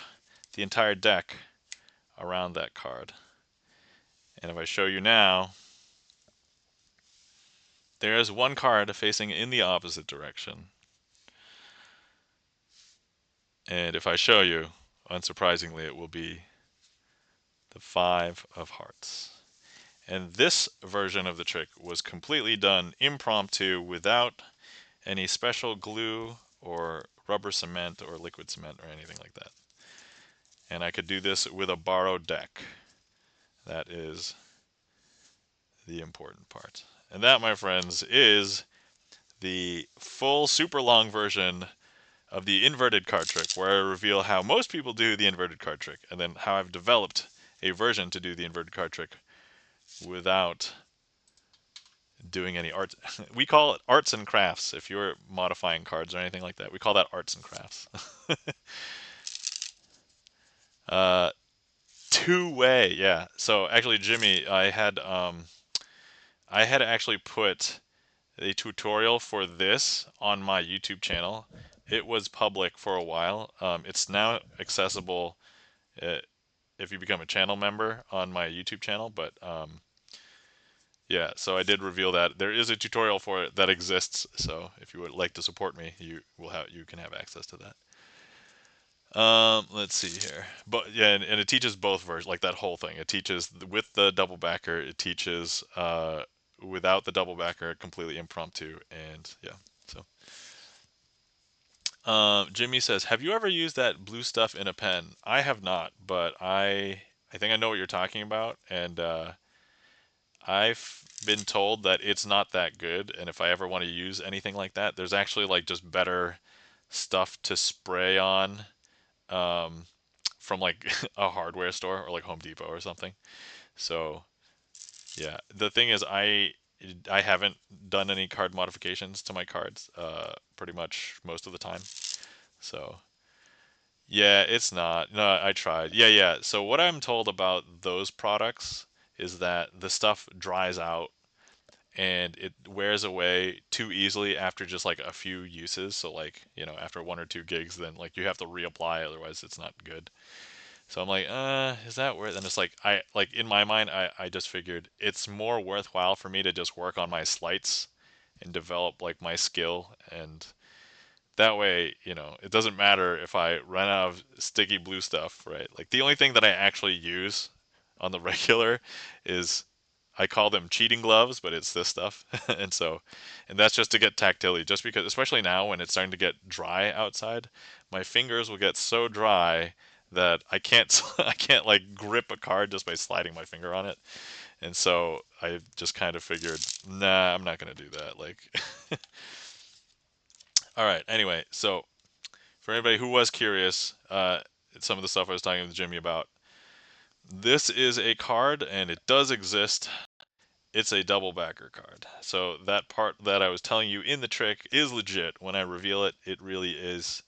the entire deck around that card. And if I show you now, there is one card facing in the opposite direction. And if I show you, unsurprisingly, it will be the 5 of hearts. And this version of the trick was completely done impromptu, without any special glue or rubber cement or liquid cement or anything like that. And I could do this with a borrowed deck. That is the important part. And that, my friends, is the full super long version of the inverted card trick, where I reveal how most people do the inverted card trick, and then how I've developed a version to do the inverted card trick without doing any art. We call it arts and crafts. If you're modifying cards or anything like that, we call that arts and crafts. Two-way, yeah. So actually, Jimmy, I had actually put a tutorial for this on my YouTube channel. It was public for a while. It's now accessible uh, if you become a channel member on my YouTube channel. But yeah, so I did reveal that there is a tutorial for it that exists. So if you would like to support me, you can have access to that. Let's see here. But yeah, and it teaches both versions, like that whole thing. It teaches with the double backer. It teaches without the double backer, completely impromptu, and yeah. So, Jimmy says, "Have you ever used that blue stuff in a pen?" I have not, but I think I know what you're talking about, and I've been told that it's not that good. And if I ever want to use anything like that, there's actually like just better stuff to spray on. Um, from like a hardware store or like Home Depot or something. So yeah, the thing is, I haven't done any card modifications to my cards, pretty much most of the time. So yeah, it's not. No, I tried. Yeah, yeah. So what I'm told about those products is that the stuff dries out and it wears away too easily after just like a few uses. So like, after 1 or 2 gigs, then like you have to reapply, otherwise it's not good. So I'm like, is that worth? And it's like I like in my mind, I just figured it's more worthwhile for me to just work on my slights and develop like my skill, and that way, it doesn't matter if I run out of sticky blue stuff, right? Like the only thing that I actually use on the regular is I call them cheating gloves, but it's this stuff. And that's just to get tactility, just because, especially now when it's starting to get dry outside, my fingers will get so dry that I can't, I can't like grip a card just by sliding my finger on it. And so I just kind of figured, nah, I'm not going to do that. Like, all right. Anyway, so for anybody who was curious, some of the stuff I was talking with Jimmy about, this is a card and it does exist. It's a double backer card. So that part that I was telling you in the trick is legit. When I reveal it, it really is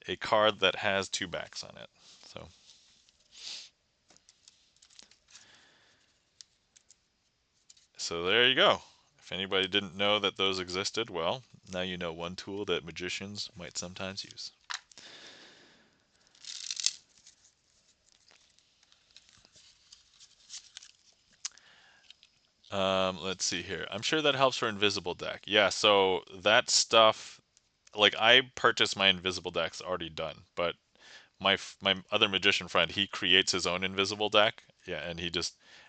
a card that has 2 backs on it. So there you go. If anybody didn't know that those existed, well, now you know one tool that magicians might sometimes use. Let's see here. I'm sure that helps for invisible deck. Yeah, so that stuff, like I purchased my invisible decks already done, but my other magician friend, he creates his own invisible deck. Yeah, and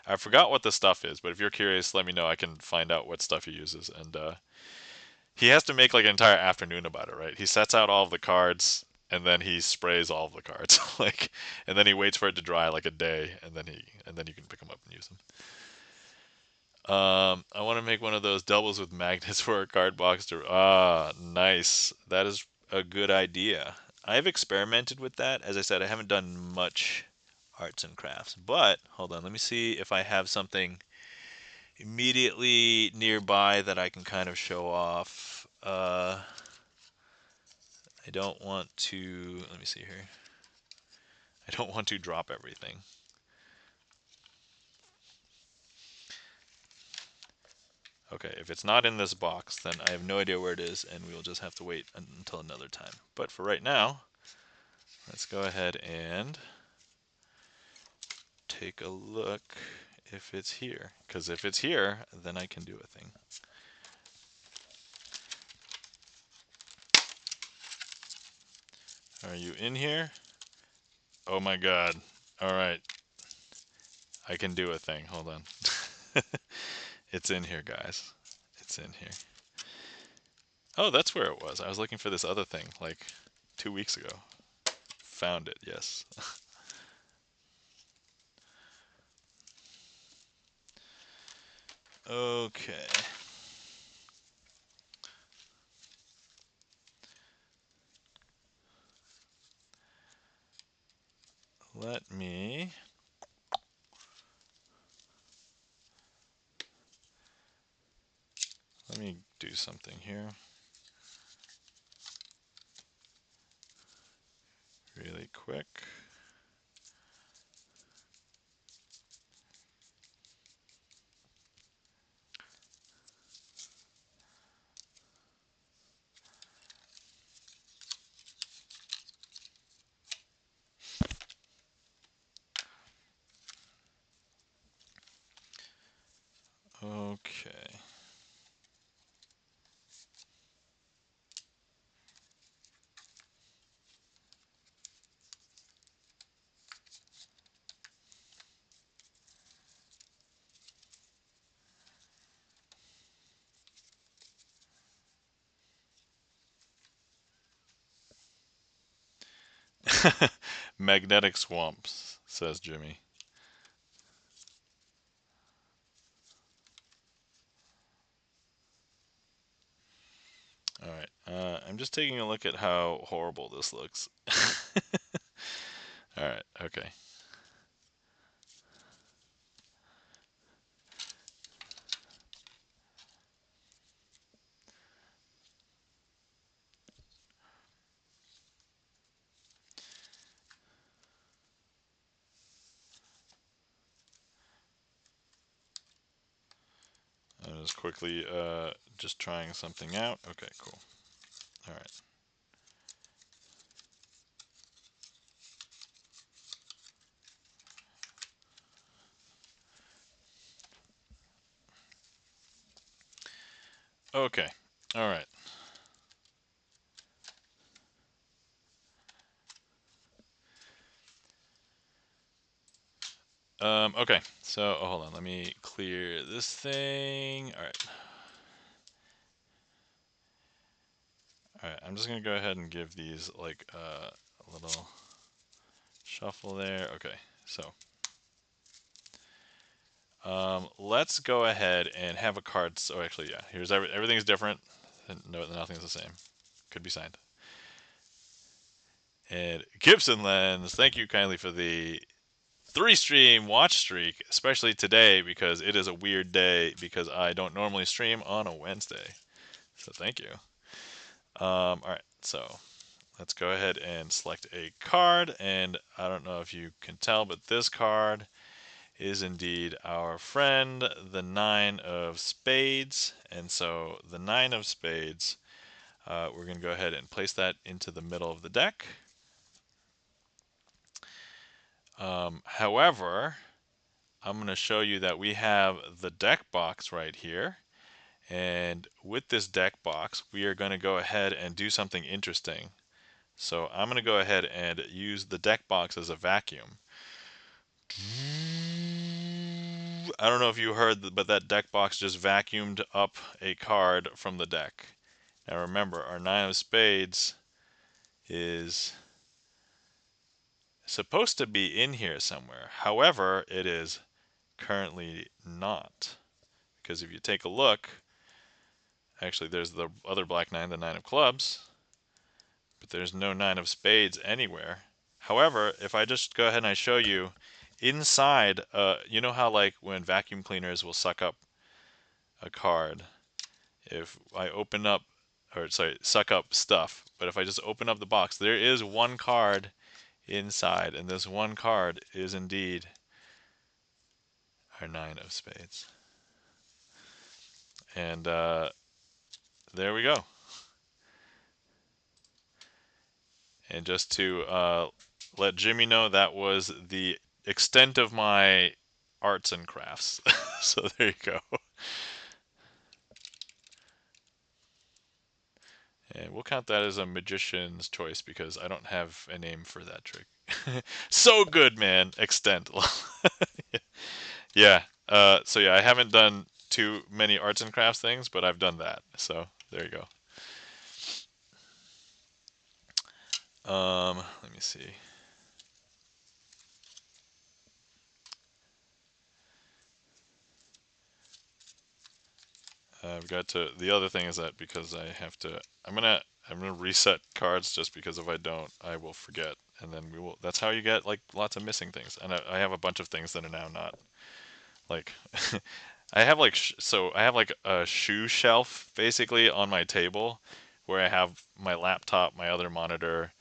I forgot what the stuff is, but if you're curious, let me know. I can find out what stuff he uses. And he has to make like an entire afternoon about it, right? He sets out all of the cards and then he sprays all of the cards, like, and then he waits for it to dry like a day, and then you can pick them up and use them. I want to make one of those doubles with magnets for a card box. Nice. That is a good idea. I've experimented with that. As I said, I haven't done much arts and crafts, but hold on, let me see if I have something immediately nearby that I can kind of show off. I don't want to, let me see here. I don't want to drop everything. Okay, if it's not in this box, then I have no idea where it is, and we will just have to wait until another time. But for right now, let's go ahead and take a look if it's here. Because if it's here, then I can do a thing. Are you in here? Oh my god. Alright. I can do a thing. Hold on. It's in here, guys. It's in here. Oh, that's where it was. I was looking for this other thing like 2 weeks ago. Found it, yes. Okay. Let me do something here. Really quick. Magnetic swamps, says Jimmy. All right. I'm just taking a look at how horrible this looks. All right. Okay. I'm just quickly just trying something out. Okay, cool. All right. Okay. All right. Okay. So, oh, hold on. Let me clear this thing. All right. All right. I'm just gonna go ahead and give these like a little shuffle there. Okay. So, let's go ahead and have a card. So actually, yeah. Here's everything's different. No, nothing's the same. Could be signed. And Gibson Lens, thank you kindly for the 3 stream watch streak, especially today because it is a weird day because I don't normally stream on a Wednesday. So thank you. All right, so let's go ahead and select a card. And I don't know if you can tell, but this card is indeed our friend, the 9 of Spades. And so the 9 of Spades, we're going to go ahead and place that into the middle of the deck. However, I'm going to show you that we have the deck box right here. And with this deck box, we are going to go ahead and do something interesting. So I'm going to go ahead and use the deck box as a vacuum. I don't know if you heard, but that deck box just vacuumed up a card from the deck. Now remember, our 9 of Spades is supposed to be in here somewhere. However, it is currently not. Because if you take a look, actually there's the other black 9, the 9 of Clubs, but there's no 9 of Spades anywhere. However, if I just go ahead and I show you inside, you know how like when vacuum cleaners will suck up a card, if I open up, or sorry, suck up stuff, but if I just open up the box, there is one card inside, and this one card is indeed our 9 of Spades. And there we go. And just to let Jimmy know, that was the extent of my arts and crafts. So there you go. And we'll count that as a magician's choice because I don't have a name for that trick. So good, man. Extent. Yeah. So yeah, I haven't done too many arts and crafts things, but I've done that. So there you go. Let me see. I've got to. The other thing is that because I have to, I'm gonna reset cards just because if I don't, I will forget, and then we will. That's how you get like lots of missing things. And I have a bunch of things that are now not like. I have like so I have like a shoe shelf basically on my table, where I have my laptop, my other monitor,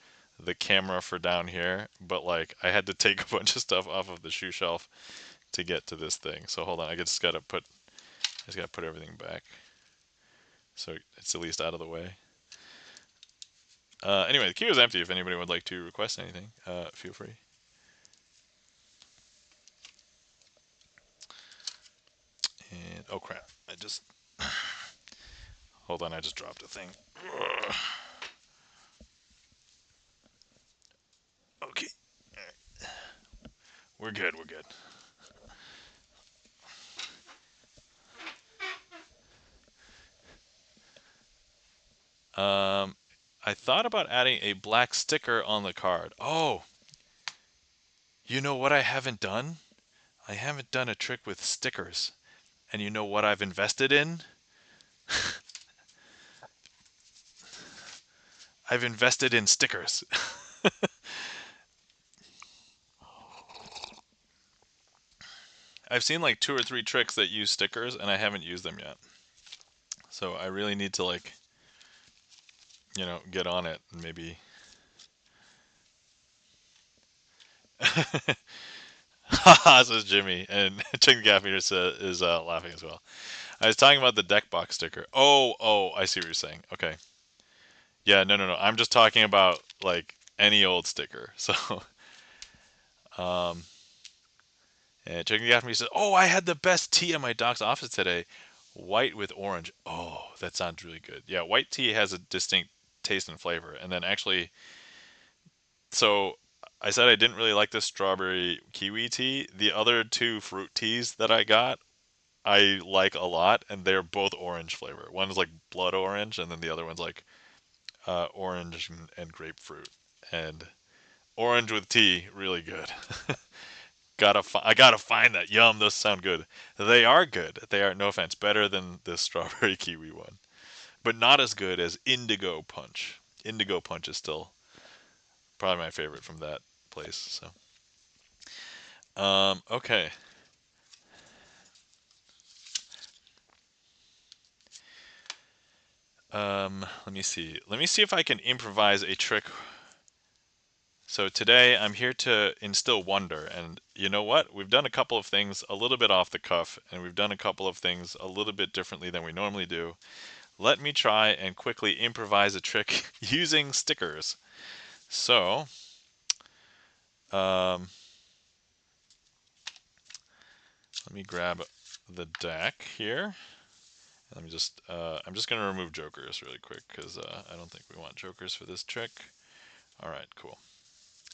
the camera for down here. But like I had to take a bunch of stuff off of the shoe shelf to get to this thing. So hold on, I just gotta put everything back so it's at least out of the way. Anyway, the queue is empty. If anybody would like to request anything, feel free. And oh crap, I just hold on. I just dropped a thing. Ugh. Okay, we're good. We're good. Um, I thought about adding a black sticker on the card. Oh, you know what I haven't done? I haven't done a trick with stickers. And you know what I've invested in? I've invested in stickers. I've seen like 2 or 3 tricks that use stickers and I haven't used them yet. So I really need to like, get on it and maybe. Haha, says Jimmy, and Chicken Gaffeter is laughing as well. I was talking about the deck box sticker. Oh, I see what you're saying. Okay. Yeah, no. I'm just talking about like any old sticker. So, um, and Chicken Gaffeter says, "Oh, I had the best tea at my doc's office today. White with orange. Oh, that sounds really good. Yeah, white tea has a distinct taste and flavor. And then actually, so I said I didn't really like the strawberry kiwi tea. The other 2 fruit teas that I got, I like a lot, and they're both orange flavor. One's like blood orange, and then the other one's like orange and grapefruit. And orange with tea, really good. I gotta find that. Yum, those sound good. They are good. They are, no offense, better than the strawberry kiwi one, but not as good as Indigo Punch. Indigo Punch is still probably my favorite from that place. So, okay. Let me see. Let me see if I can improvise a trick. So today I'm here to instill wonder, and you know what? We've done a couple of things a little bit off the cuff, and we've done a couple of things a little bit differently than we normally do. Let me try and quickly improvise a trick using stickers. So, um, let me grab the deck here. Let me just, I'm just going to remove jokers really quick because I don't think we want jokers for this trick. All right, cool.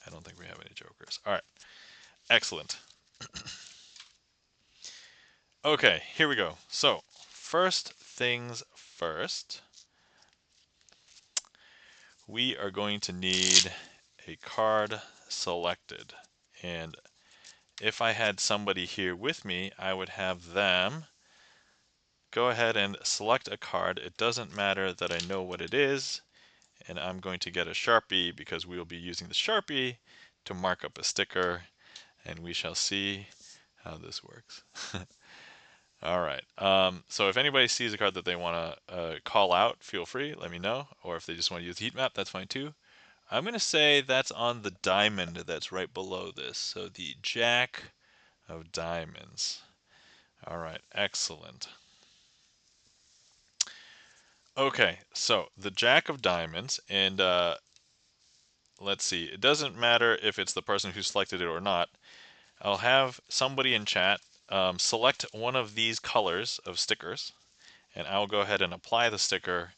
I don't think we have any jokers. All right, excellent. Okay, here we go. So, first things first, we are going to need a card selected. And if I had somebody here with me, I would have them go ahead and select a card. It doesn't matter that I know what it is, and I'm going to get a Sharpie because we will be using the Sharpie to mark up a sticker, and we shall see how this works. All right. So if anybody sees a card that they want to call out, feel free, let me know. Or if they just want to use heat map, that's fine too. I'm going to say that's on the diamond that's right below this. So the Jack of Diamonds. All right, excellent. Okay, so the Jack of Diamonds, and let's see, it doesn't matter if it's the person who selected it or not. I'll have somebody in chat select one of these colors of stickers, and I'll go ahead and apply the sticker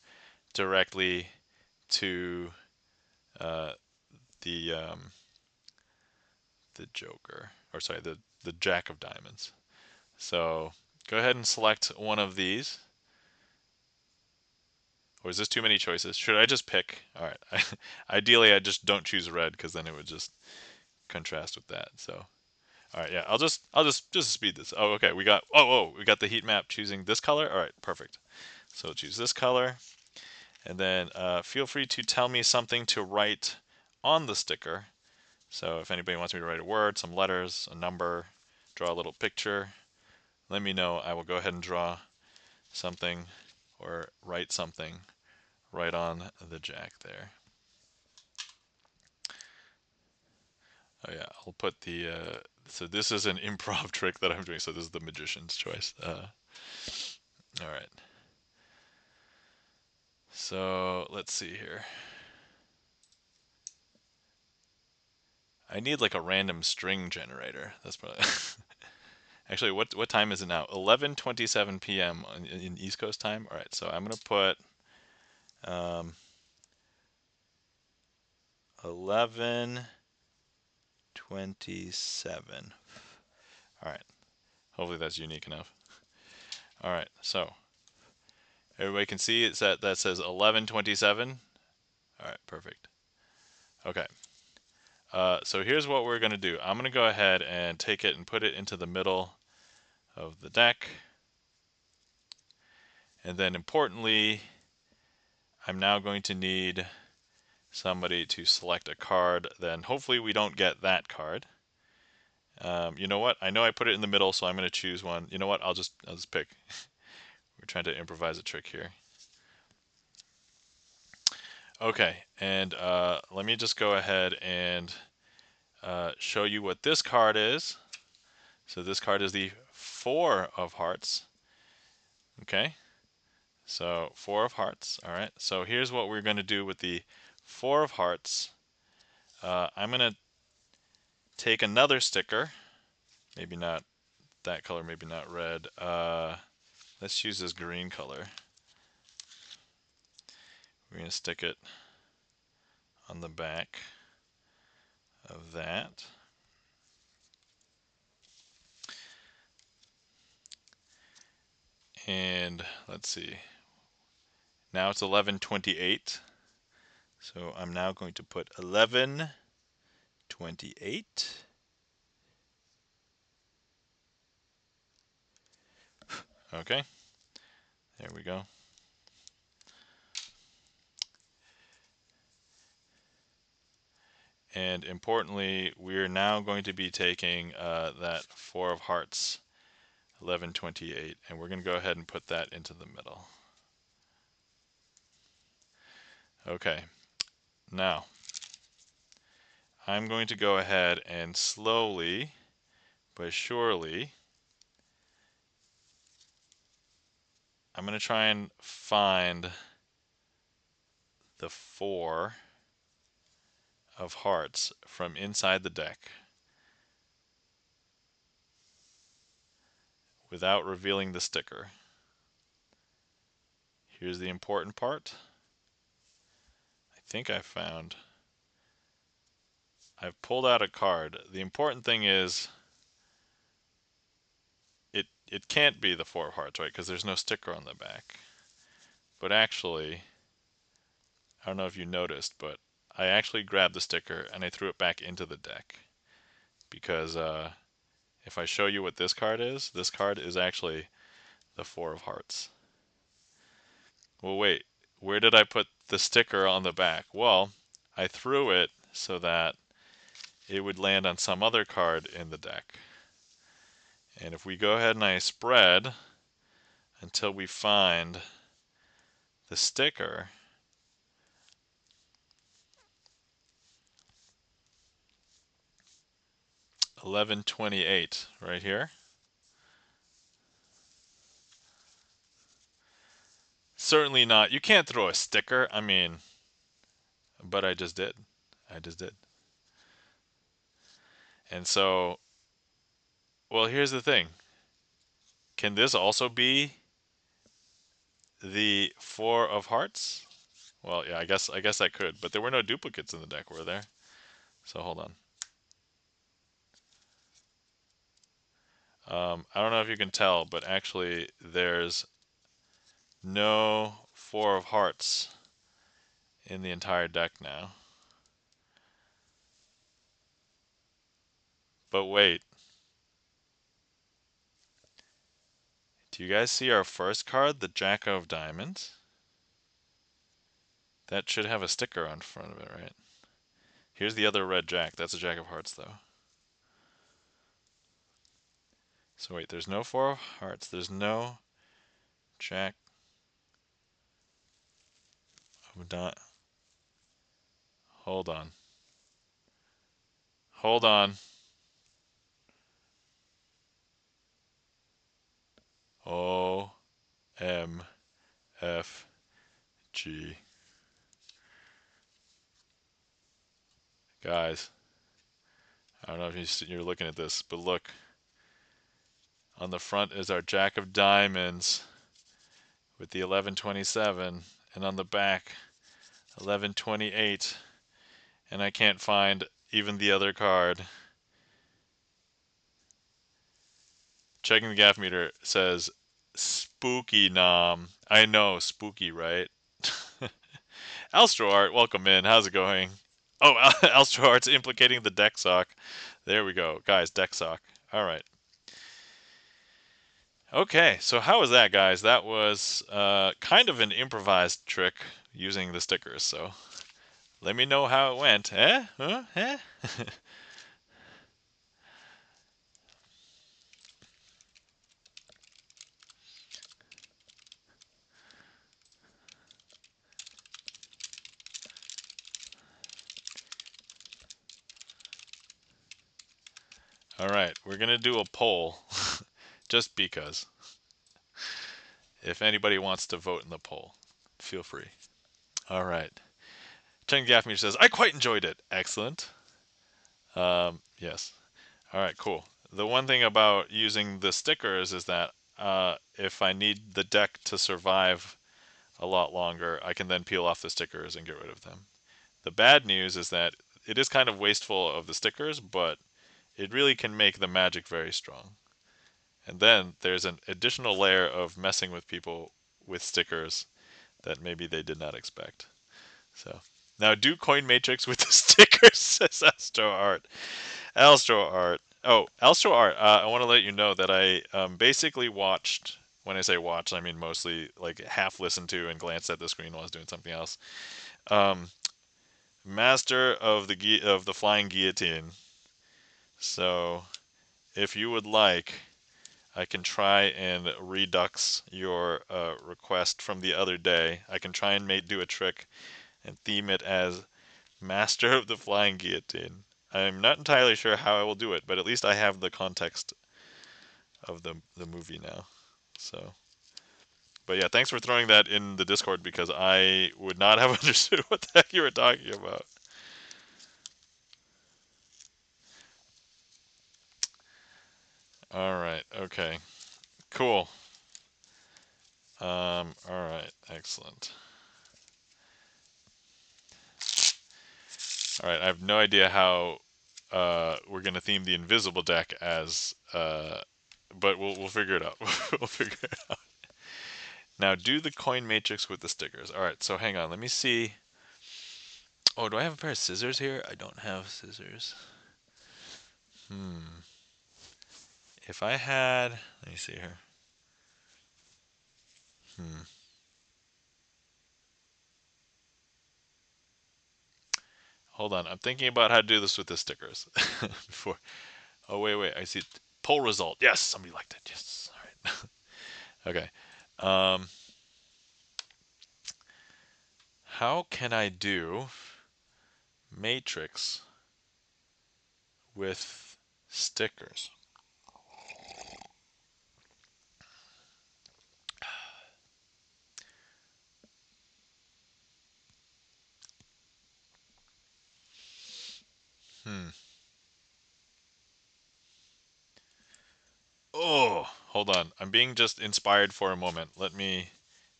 directly to uh, the Joker, or sorry, the Jack of Diamonds. So go ahead and select one of these. Or is this too many choices? Should I just pick? All right. Ideally, I just don't choose red because then it would just contrast with that. So, all right, yeah, I'll just speed this. Oh, okay, we got the heat map choosing this color. All right, perfect. So choose this color, and then feel free to tell me something to write on the sticker. So if anybody wants me to write a word, some letters, a number, draw a little picture, let me know. I will go ahead and draw something or write something right on the Jack there. Oh yeah, I'll put the, so this is an improv trick that I'm doing, so this is the magician's choice. All right. So let's see here. I need like a random string generator. That's probably, actually, what time is it now? 11:27 p.m. in East Coast time. All right, so I'm gonna put 11:27. All right. Hopefully that's unique enough. All right, so everybody can see it's that says 11:27. All right, perfect. Okay. So here's what we're going to do. I'm going to go ahead and take it and put it into the middle of the deck. And then importantly, I'm now going to need somebody to select a card. Then hopefully we don't get that card. You know what? I know I put it in the middle, so I'm going to choose one. You know what? I'll just pick. We're trying to improvise a trick here. Okay, and let me just go ahead and show you what this card is. So this card is the Four of Hearts. Okay, so Four of Hearts. All right, so here's what we're going to do with the Four of Hearts. I'm going to take another sticker. Maybe not that color, maybe not red. Let's use this green color. We're going to stick it on the back of that. And let's see. Now it's 11:28. So I'm now going to put 11:28. Okay. There we go. And importantly, we're now going to be taking that Four of Hearts, 11:28, and we're going to go ahead and put that into the middle. Okay. Now, I'm going to go ahead and slowly but surely, I'm going to try and find the Four of Hearts from inside the deck without revealing the sticker. Here's the important part. I think I've pulled out a card. The important thing is it can't be the Four of Hearts, right? Because there's no sticker on the back. But actually, I don't know if you noticed, but I actually grabbed the sticker and I threw it back into the deck. Because if I show you what this card is actually the Four of Hearts. Well, wait, where did I put the sticker on the back? Well, I threw it so that it would land on some other card in the deck. And if we go ahead and I spread until we find the sticker, $11.28 right here. Certainly not. You can't throw a sticker. I mean, but I just did. I just did. And so, well, here's the thing. Can this also be the Four of Hearts? Well, yeah, I guess I could, but there were no duplicates in the deck, were there? So hold on. I don't know if you can tell, but actually there's no Four of Hearts in the entire deck now. But wait. Do you guys see our first card, the Jack of Diamonds? That should have a sticker on front of it, right? Here's the other red jack. That's a Jack of Hearts, though. So wait, there's no Four of Hearts. There's no Jack of Diamonds. Hold on. Hold on. O M F G. Guys, I don't know if you're looking at this, but look. On the front is our Jack of Diamonds with the 1127, and on the back 1128, and I can't find even the other card. Checking the gaff meter says spooky nom. I know, spooky, right? Alstro Art, welcome in. How's it going? Oh, Alstro Art's implicating the deck sock. There we go, guys. Deck sock. All right. Okay, so how was that, guys? That was kind of an improvised trick using the stickers. So let me know how it went. Eh? Huh? Eh? All right, we're gonna do a poll, just because. If anybody wants to vote in the poll, feel free. All right. Chen Gaffney says, I quite enjoyed it. Excellent. Yes. All right, cool. The one thing about using the stickers is that if I need the deck to survive a lot longer, I can then peel off the stickers and get rid of them. The bad news is that it is kind of wasteful of the stickers, but it really can make the magic very strong. And then there's an additional layer of messing with people with stickers that maybe they did not expect. So now do coin matrix with the stickers, says Astro Art. Astro Art. Oh, Astro Art. I want to let you know that I basically watched. When I say watched, I mean mostly like half listened to and glanced at the screen while I was doing something else. Um, Master of the Flying Guillotine. So if you would like, I can try and redux your request from the other day. I can try and do a trick and theme it as Master of the Flying Guillotine. I'm not entirely sure how I will do it, but at least I have the context of the movie now. So, but yeah, thanks for throwing that in the Discord because I would not have understood what the heck you were talking about. All right, okay, cool. All right, excellent. All right, I have no idea how we're gonna theme the invisible deck as, but we'll figure it out. We'll figure it out. Now do the coin matrix with the stickers. All right, so hang on, let me see. Oh, do I have a pair of scissors here? I don't have scissors. Hmm. If I had, let me see here. Hmm. Hold on, I'm thinking about how to do this with the stickers before. Oh wait, I see poll result. Yes, somebody liked it. Yes. All right. Okay. Um, how can I do matrix with stickers? Hmm. Oh, hold on. I'm being just inspired for a moment. Let me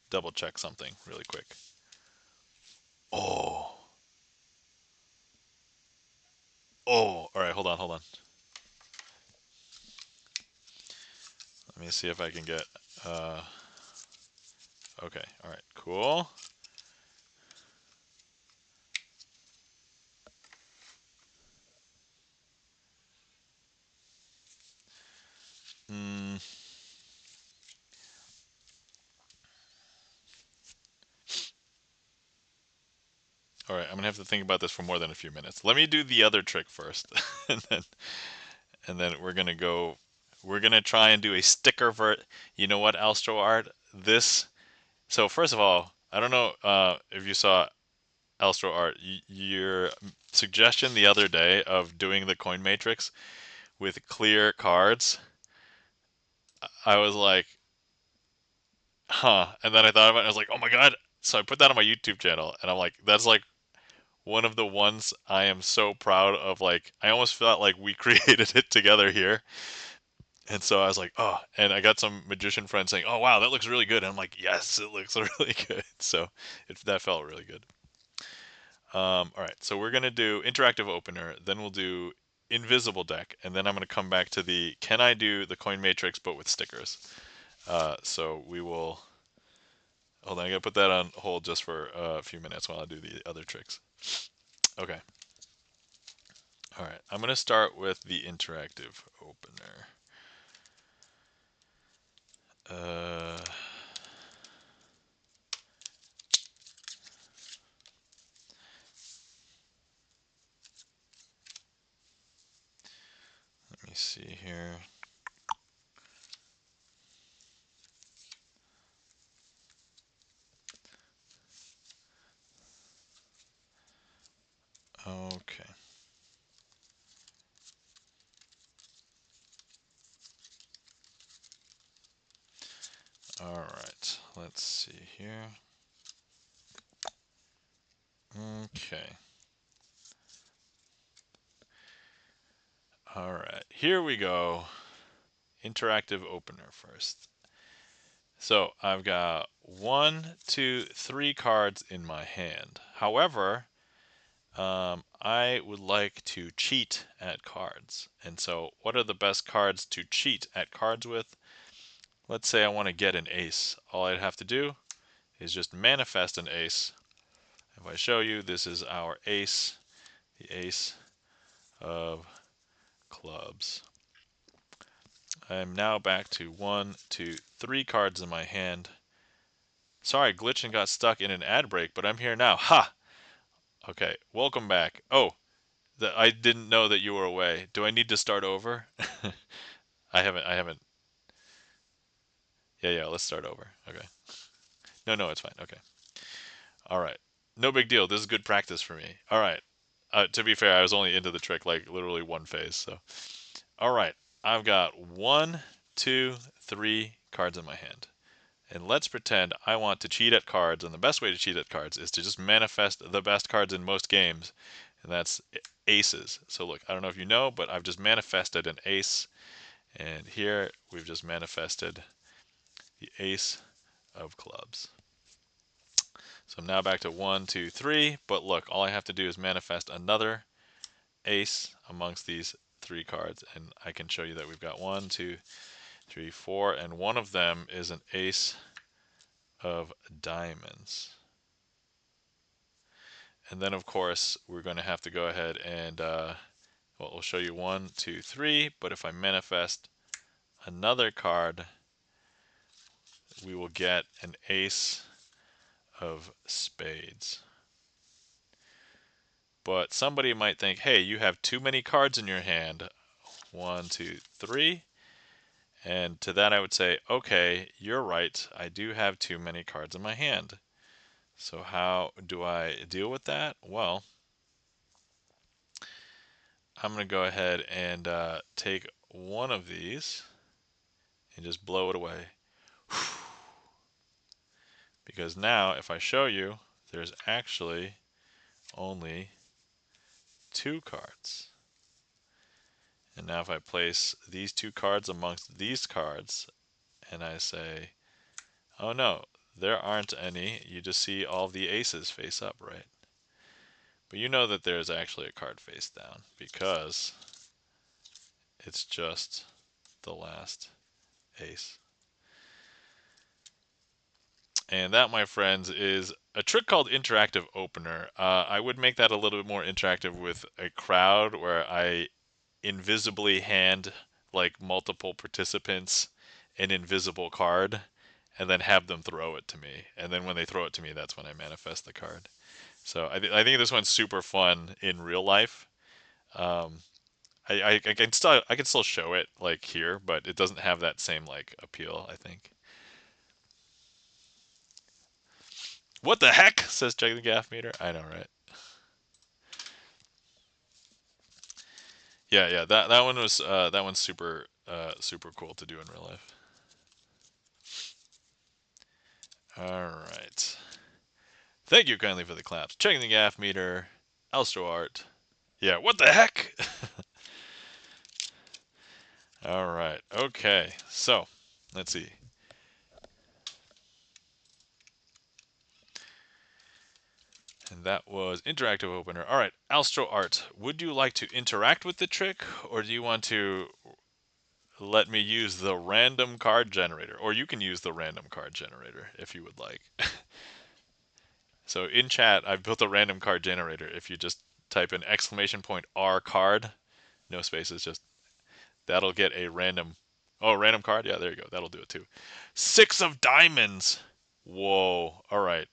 double check something really quick. Oh. Oh. All right, hold on. Let me see if I can get uh okay. All right. Cool. Hmm. All right, I'm gonna have to think about this for more than a few minutes. Let me do the other trick first, and then we're gonna go. We're gonna try and do a sticker vert. You know what, Alstro Art? This. So first of all, I don't know if you saw Alstro Art. Your suggestion the other day of doing the coin matrix with clear cards. I was like, huh. And then I thought about it. And I was like, oh my god. So I put that on my YouTube channel, and I'm like, that's like one of the ones I am so proud of. Like, I almost felt like we created it together here. And so I was like, oh, and I got some magician friends saying, oh, wow, that looks really good. And I'm like, yes, it looks really good. So that felt really good. All right, so we're going to do interactive opener, then we'll do invisible deck, and then I'm going to come back to the can I do the coin matrix but with stickers. So we will. Hold on, I gotta put that on hold just for a few minutes while I do the other tricks. Okay. All right. I'm gonna start with the interactive opener. Uh, Let me see here. Okay. All right. Let's see here. Okay. All right. Here we go. Interactive opener first. So I've got 1, 2, 3 cards in my hand. However, I would like to cheat at cards. And so, what are the best cards to cheat at cards with? Let's say I want to get an ace. All I'd have to do is just manifest an ace. If I show you, this is our ace, the ace of clubs. I am now back to 1, 2, 3 cards in my hand. Sorry, glitched and got stuck in an ad break, but I'm here now. Ha! Okay, welcome back. Oh, I didn't know that you were away. Do I need to start over? I haven't. Yeah, let's start over. Okay. No, it's fine. Okay. All right. No big deal. This is good practice for me. All right. To be fair, I was only into the trick like literally one phase. So, all right. I've got 1, 2, 3 cards in my hand. And let's pretend I want to cheat at cards. And the best way to cheat at cards is to just manifest the best cards in most games. And that's aces. So look, I don't know if you know, but I've just manifested an ace. And here we've just manifested the ace of clubs. So I'm now back to 1, 2, 3. But look, all I have to do is manifest another ace amongst these 3 cards. And I can show you that we've got 1, 2, 3, 4. And one of them is an ace of diamonds. And then, of course, we're going to have to go ahead and, well, we'll show you 1, 2, 3. But if I manifest another card, we will get an ace of spades. But somebody might think, hey, you have too many cards in your hand. 1, 2, 3. And to that I would say, okay, you're right. I do have too many cards in my hand. So how do I deal with that? Well, I'm going to go ahead and take one of these and just blow it away. Because now, if I show you, there's actually only 2 cards. And now if I place these 2 cards amongst these cards, and I say, oh no, there aren't any, you just see all the aces face up, right? But you know that there's actually a card face down, because it's just the last ace. And that, my friends, is a trick called interactive opener. I would make that a little bit more interactive with a crowd where I invisibly hand like multiple participants an invisible card and then have them throw it to me. And then when they throw it to me, that's when I manifest the card. So I think this one's super fun in real life. Um, I can still show it like here, but it doesn't have that same like appeal, I think. What the heck? Says check the gaff meter. I know, right? Yeah. That one's super cool to do in real life. All right. Thank you kindly for the claps. Checking the gaff meter. Elstro art. Yeah. What the heck? All right. Okay. So let's see. And that was interactive opener. All right, Alstro Art. Would you like to interact with the trick, or do you want to let me use the random card generator, or you can use the random card generator if you would like. So in chat, I've built a random card generator. If you just type in !R card, no spaces, just that'll get a random. Oh, random card? Yeah, there you go. That'll do it too. 6 of diamonds. Whoa. All right.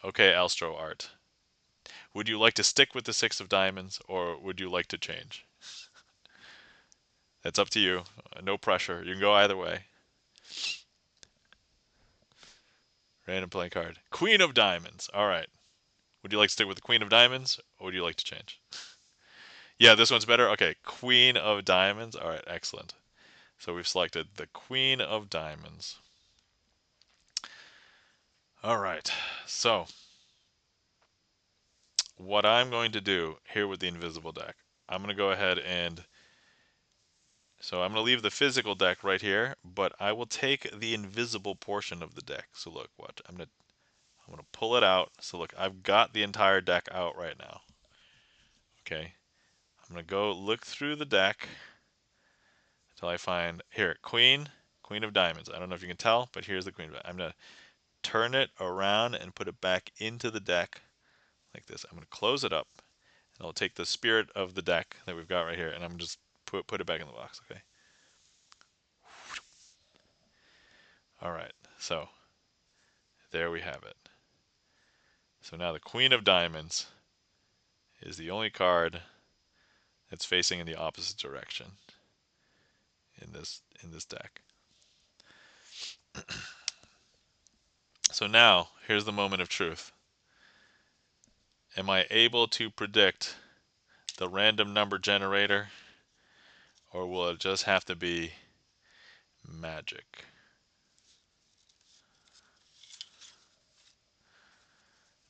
Okay, Alstro Art. Would you like to stick with the 6 of diamonds, or would you like to change? That's up to you. No pressure. You can go either way. Random playing card. Queen of diamonds. All right. Would you like to stick with the Queen of diamonds, or would you like to change? Yeah, this one's better. Okay, Queen of diamonds. All right, excellent. So we've selected the Queen of diamonds. All right. So what I'm going to do here with the invisible deck, I'm going to go ahead and so I'm going to leave the physical deck right here, but I will take the invisible portion of the deck. So look, what I'm going to pull it out. So look, I've got the entire deck out right now. Okay. I'm going to go look through the deck until I find here, Queen of diamonds. I don't know if you can tell, but here's the Queen of diamonds. I'm going to turn it around and put it back into the deck like this. I'm going to close it up, and I'll take the spirit of the deck that we've got right here, and I'm just put it back in the box. Okay. All right. So there we have it. So now the Queen of diamonds is the only card that's facing in the opposite direction in this deck. So now here's the moment of truth. Am I able to predict the random number generator, or will it just have to be magic?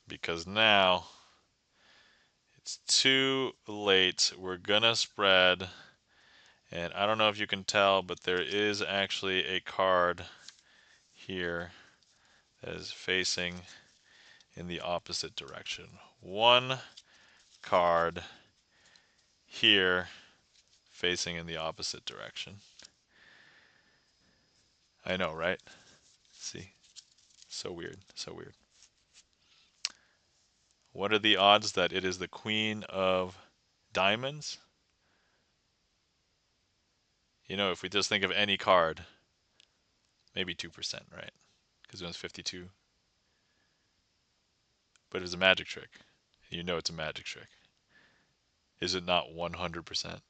Because now it's too late. We're gonna spread, and I don't know if you can tell, but there is actually a card here that is facing in the opposite direction. One card here facing in the opposite direction. I know, right? See? So weird, so weird. What are the odds that it is the Queen of diamonds? You know, if we just think of any card, maybe 2%, right? Because it was 52. But it's a magic trick. You know it's a magic trick. Is it not 100%?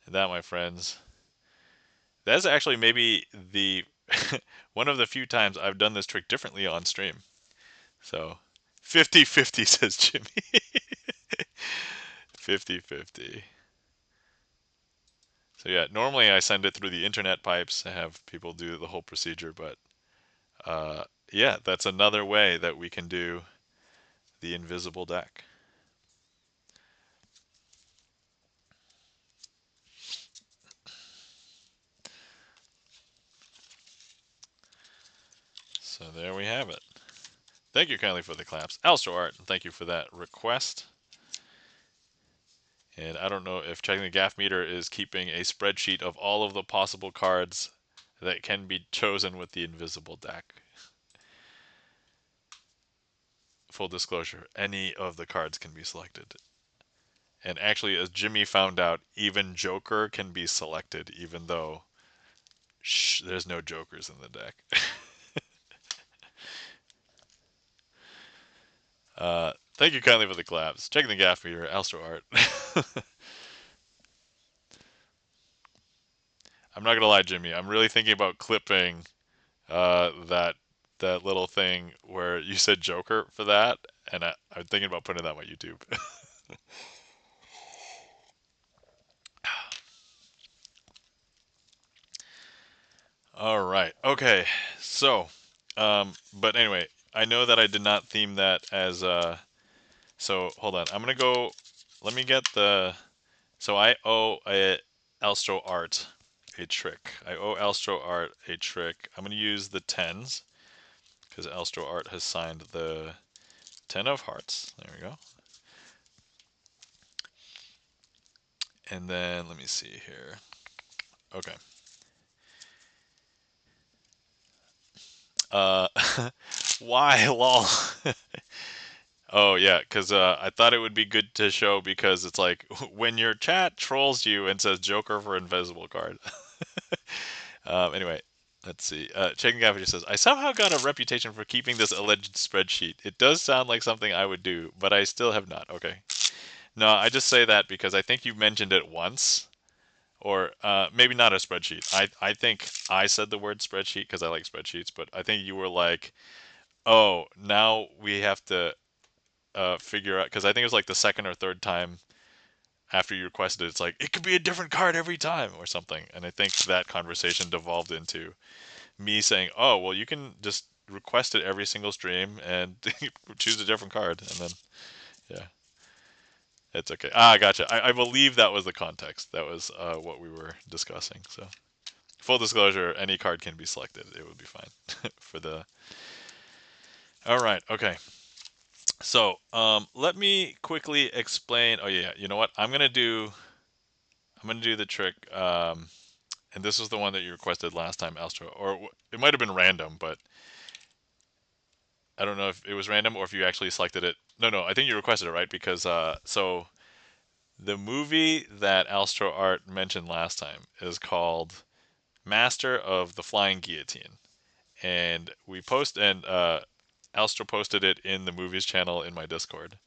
And that, my friends, that's actually maybe the one of the few times I've done this trick differently on stream. So 50-50 says Jimmy. 50-50. So yeah, normally I send it through the internet pipes. I have people do the whole procedure, but yeah, that's another way that we can do the invisible deck. So there we have it. Thank you kindly for the claps. Alstro Art, thank you for that request. And I don't know if checking the gaff meter is keeping a spreadsheet of all of the possible cards that can be chosen with the invisible deck. Full disclosure, any of the cards can be selected. And actually, as Jimmy found out, even Joker can be selected, even though there's no Jokers in the deck. Thank you kindly for the claps. Checking the gaff meter, Alstro Art. I'm not gonna lie, Jimmy. I'm really thinking about clipping that little thing where you said Joker for that, and I'm thinking about putting that on my YouTube. All right. Okay. So, but anyway, I know that I did not theme that as so hold on. I'm gonna go. Let me get the. So I owe Alstro Art a trick. I owe Alstro Art a trick. I'm gonna use the tens because Alstro Art has signed the 10 of hearts. There we go. And then let me see here. Okay. Uh, why lol? Oh yeah, because I thought it would be good to show because it's like when your chat trolls you and says Joker for invisible card. Anyway, let's see. Chicken Gaffer says, I somehow got a reputation for keeping this alleged spreadsheet. It does sound like something I would do, but I still have not. Okay. No, I just say that because I think you mentioned it once, or maybe not a spreadsheet. I think I said the word spreadsheet because I like spreadsheets, but I think you were like, oh, now we have to figure out, because I think it was like the second or third time after you requested it, it's like, it could be a different card every time or something. And I think that conversation devolved into me saying, "Oh, well, you can just request it every single stream and choose a different card," and then yeah, it's okay. Ah, gotcha. I believe that was the context. That was what we were discussing. So full disclosure, any card can be selected. It would be fine for the. All right. Okay. So let me quickly explain. Oh yeah. You know what? I'm gonna do the trick. And this was the one that you requested last time, Astro, or it might have been random, but I don't know if it was random or if you actually selected it. No, no, I think you requested it, right? Because so the movie that Alstro Art mentioned last time is called Master of the Flying Guillotine, and we post and Alstro posted it in the movies channel in my Discord,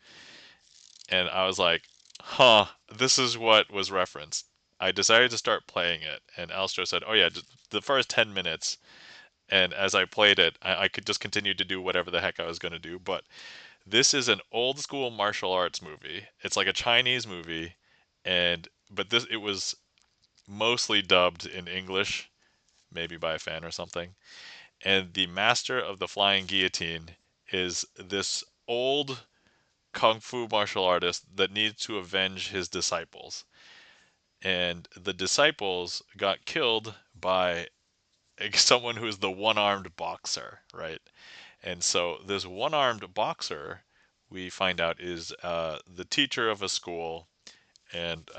and I was like, "Huh, this is what was referenced." I decided to start playing it, and Alstro said, "Oh yeah, just the first 10 minutes." And as I played it, I could just continue to do whatever the heck I was going to do, but this is an old school martial arts movie. It's like a Chinese movie, and but this it was mostly dubbed in English, maybe by a fan or something. And the master of the flying guillotine is this old kung fu martial artist that needs to avenge his disciples. And the disciples got killed by someone who is the one-armed boxer, right? And so this one-armed boxer, we find out, is the teacher of a school. And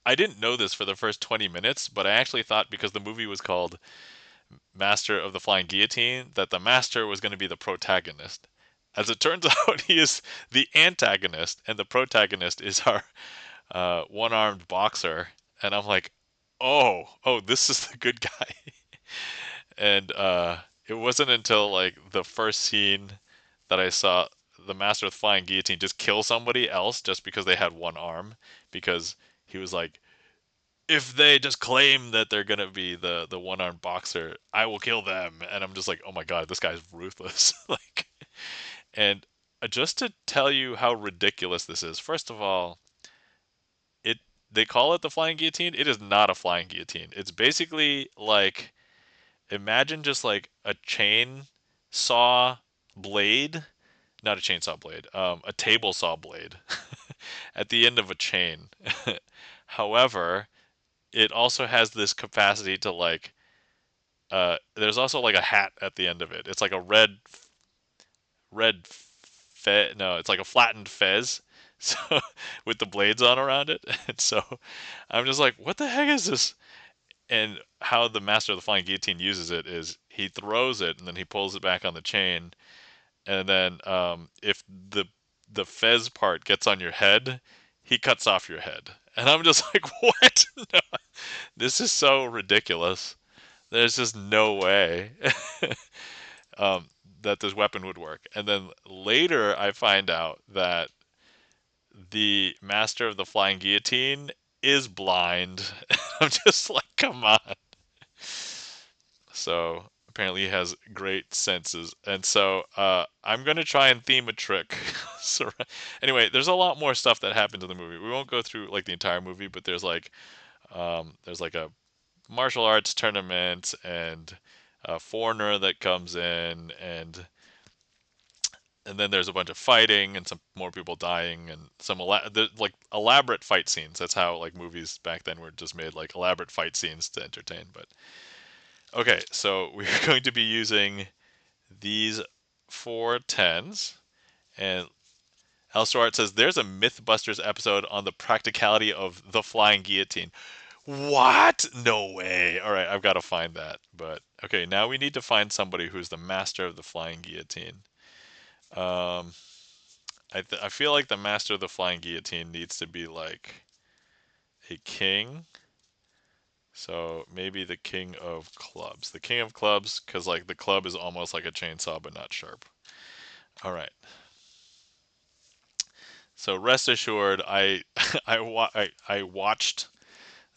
I didn't know this for the first 20 minutes, but I actually thought because the movie was called Master of the Flying Guillotine, that the master was going to be the protagonist. As it turns out, he is the antagonist, and the protagonist is our one-armed boxer. And I'm like, oh, this is the good guy. And it wasn't until like the first scene that I saw the Master of the Flying Guillotine just kill somebody else just because they had one arm, because he was like, if they just claim that they're gonna be the one armed boxer, I will kill them. And I'm just like, oh my god, this guy's ruthless. Like, and just to tell you how ridiculous this is, first of all, it they call it the Flying Guillotine. It is not a flying guillotine. It's basically like, imagine just like a chain saw blade, not a chainsaw blade, a table saw blade at the end of a chain. However, it also has this capacity to like, there's also like a hat at the end of it. It's like a red fez. No, it's like a flattened fez. So with the blades on around it. And so I'm just like, what the heck is this? And how the master of the flying guillotine uses it is he throws it and then he pulls it back on the chain, and then if the fez part gets on your head, he cuts off your head. And I'm just like, what? No, this is so ridiculous. There's just no way um, that this weapon would work. And then later, I find out that the master of the flying guillotine is blind. I'm just like, come on. So apparently he has great senses, and so I'm gonna try and theme a trick. So anyway, there's a lot more stuff that happens in the movie. We won't go through like the entire movie, but there's like a martial arts tournament and a foreigner that comes in, and then there's a bunch of fighting and some more people dying and some like elaborate fight scenes. That's how like movies back then were just made, like elaborate fight scenes to entertain. But okay, so we're going to be using these four tens, and Elstro says there's a Mythbusters episode on the practicality of the flying guillotine. What? No way. All right, I've got to find that. But okay, now we need to find somebody who's the master of the flying guillotine. Um, I feel like the master of the flying guillotine needs to be like a king. So maybe the king of clubs. The king of clubs, because like the club is almost like a chainsaw but not sharp. All right. So rest assured, I watched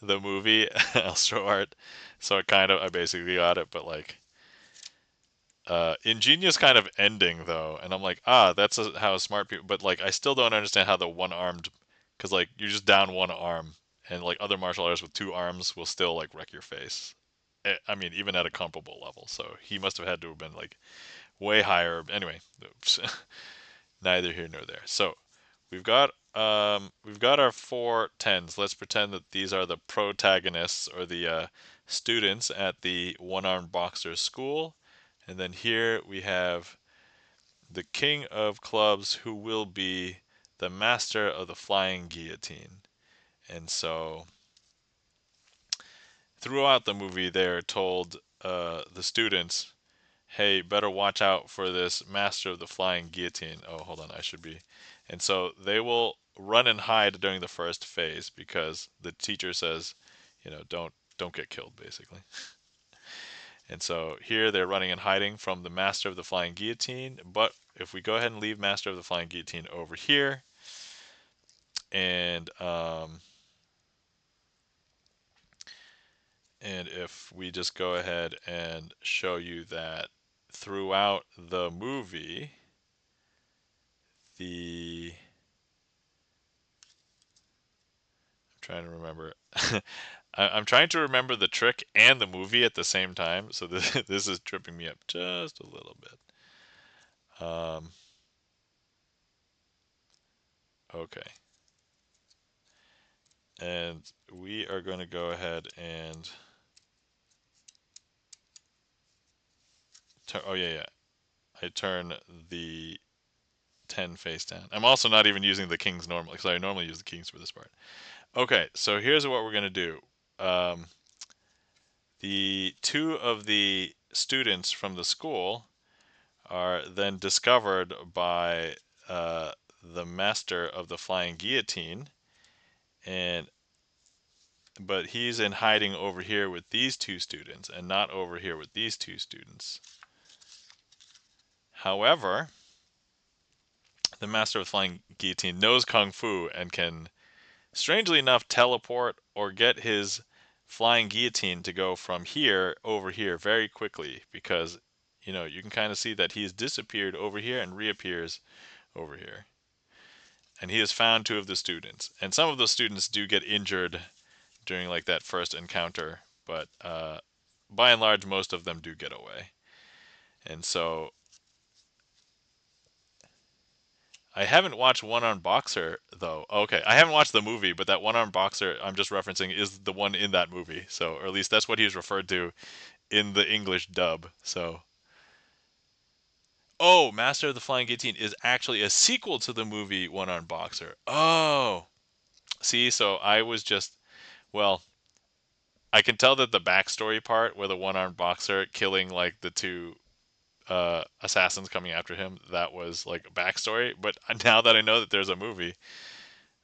the movie Elstro Art, so I basically got it. But like ingenious kind of ending though, and I'm like, that's how smart people. But like, I still don't understand how the one armed, because like you're just down one arm, and like other martial artists with two arms will still like wreck your face. I mean, even at a comparable level. So he must have had to have been like way higher. Anyway, oops. Neither here nor there. So we've got our four tens. Let's pretend that these are the protagonists or the students at the one-armed boxer school. And then here we have the king of clubs who will be the master of the flying guillotine. And so throughout the movie, they're told, the students, hey, better watch out for this master of the flying guillotine. Oh, hold on, I should be. And so they will run and hide during the first phase because the teacher says, don't get killed, basically. And so here they're running and hiding from the master of the flying guillotine. But if we go ahead and leave master of the flying guillotine over here, and if we just go ahead and show you that throughout the movie, I'm trying to remember. I'm trying to remember the trick and the movie at the same time, so this is tripping me up just a little bit. Okay, and we are going to go ahead and turn. Oh yeah. I turn the 10 face down. I'm also not even using the kings normally, because I normally use the kings for this part. Okay, so here's what we're going to do. Um, the two of the students from the school are then discovered by the master of the flying guillotine, and but he's in hiding over here with these two students and not over here with these two students. However, the master of the flying guillotine knows kung fu and can, strangely enough, teleport or get his flying guillotine to go from here over here very quickly, because you can kind of see that he's disappeared over here and reappears over here. And he has found two of the students, and some of the students do get injured during like that first encounter, but by and large most of them do get away. And so I haven't watched One Armed Boxer though. Okay, I haven't watched the movie, but that One Armed Boxer I'm just referencing is the one in that movie. So, or at least that's what he's referred to in the English dub. So, oh, Master of the Flying Guillotine is actually a sequel to the movie One Armed Boxer. Oh, see, so I was just, well, I can tell that the backstory part where the one armed boxer killing like the two assassins coming after him, that was like a backstory. But now that I know that there's a movie,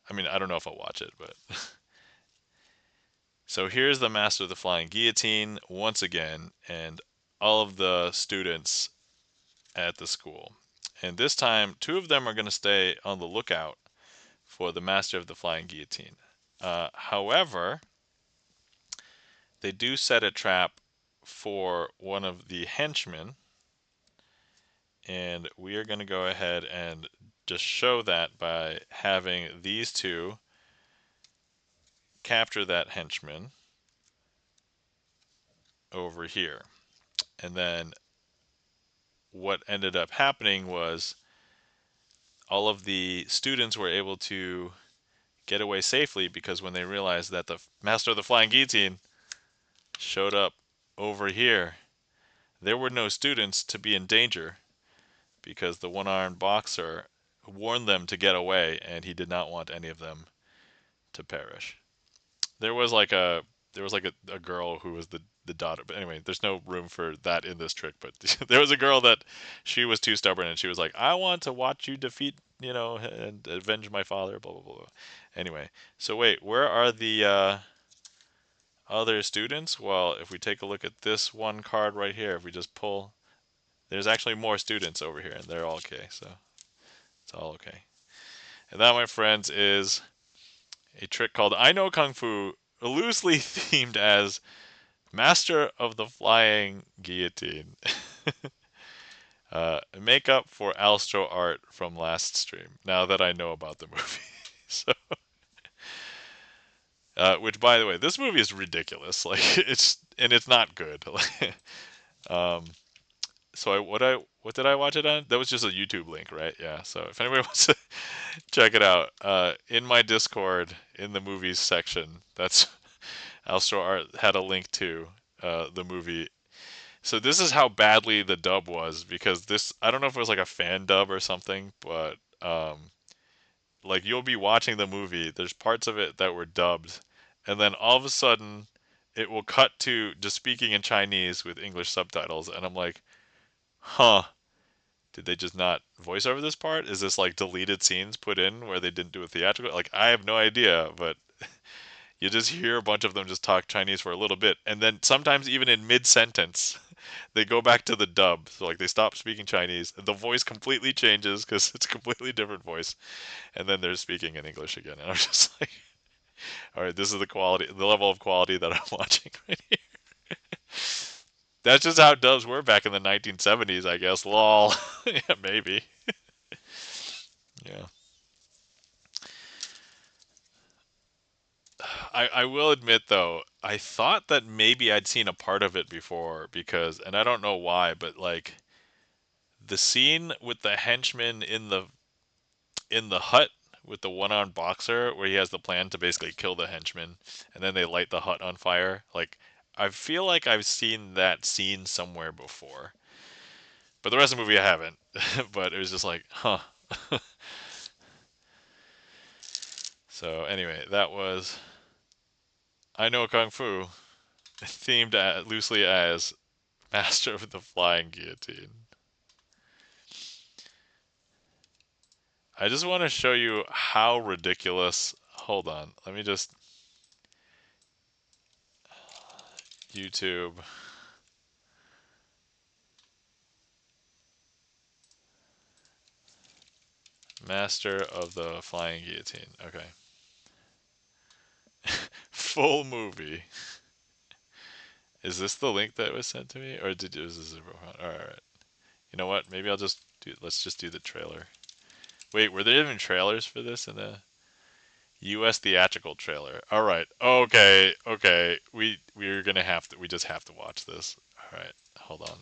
I mean, I don't know if I'll watch it, but so here's the Master of the Flying Guillotine once again, and all of the students at the school. And this time, two of them are going to stay on the lookout for the Master of the Flying Guillotine. However, they do set a trap for one of the henchmen, and we are going to go ahead and just show that by having these two capture that henchman over here. And then what ended up happening was all of the students were able to get away safely, because when they realized that the master of the flying guillotine showed up over here, there were no students to be in danger, because the one-armed boxer warned them to get away, and he did not want any of them to perish. There was like a a girl who was the daughter, but anyway, there's no room for that in this trick. But there was a girl that she was too stubborn, and she was like, "I want to watch you defeat, and avenge my father." Blah blah blah. Anyway, so wait, where are the other students? Well, if we take a look at this one card right here, if we just pull, there's actually more students over here, and they're all okay. So it's all okay. And that, my friends, is a trick called I Know Kung Fu, loosely themed as Master of the Flying Guillotine. Make up for Alstro art from last stream, now that I know about the movie. So, which, by the way, this movie is ridiculous. Like, it's not good. um, so what did I watch it on? That was just a YouTube link, right? Yeah. So if anybody wants to check it out, in my Discord, in the movies section, that's Alstro art had a link to the movie. So this is how badly the dub was, because this, I don't know if it was like a fan dub or something, but like you'll be watching the movie, there's parts of it that were dubbed, and then all of a sudden it will cut to just speaking in Chinese with English subtitles, and I'm like, huh, did they just not voice over this part? Is this like deleted scenes put in where they didn't do a theatrical? Like, I have no idea, but you just hear a bunch of them just talk Chinese for a little bit, and then sometimes even in mid sentence, they go back to the dub. So like they stop speaking Chinese, the voice completely changes because it's a completely different voice, and then they're speaking in English again. And I'm just like, all right, this is the quality, the level of quality that I'm watching right here. That's just how dubs were back in the 1970s, I guess. Lol. Yeah, maybe. Yeah. I will admit though, I thought that maybe I'd seen a part of it before because, and I don't know why, but like the scene with the henchman in the hut with the one-armed boxer where he has the plan to basically kill the henchman and then they light the hut on fire. Like, I feel like I've seen that scene somewhere before. But the rest of the movie I haven't. But it was just like, huh. So anyway, that was I Know Kung Fu, themed loosely as Master of the Flying Guillotine. I just want to show you how ridiculous. Hold on, let me just YouTube. Master of the Flying Guillotine. Okay. Full movie. Is this the link that was sent to me, or did was this a? All right. You know what? Maybe I'll just do. Let's just do the trailer. Wait, were there even trailers for this in the U.S. theatrical trailer? All right. Okay. Okay. We're gonna have to. We just have to watch this. All right. Hold on.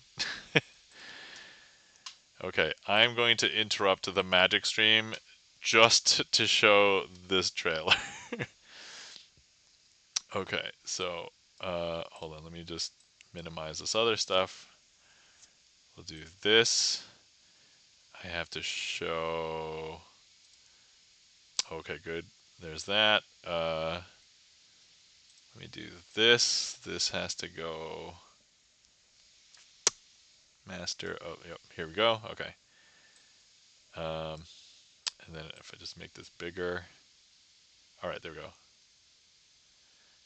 Okay. I'm going to interrupt the magic stream just to show this trailer. Okay. So, hold on. Let me just minimize this other stuff. We'll do this. I have to show. Okay, good. There's that. Let me do this. This has to go master. Oh, yep. Here we go. Okay. Um, and then if I just make this bigger. All right, there we go.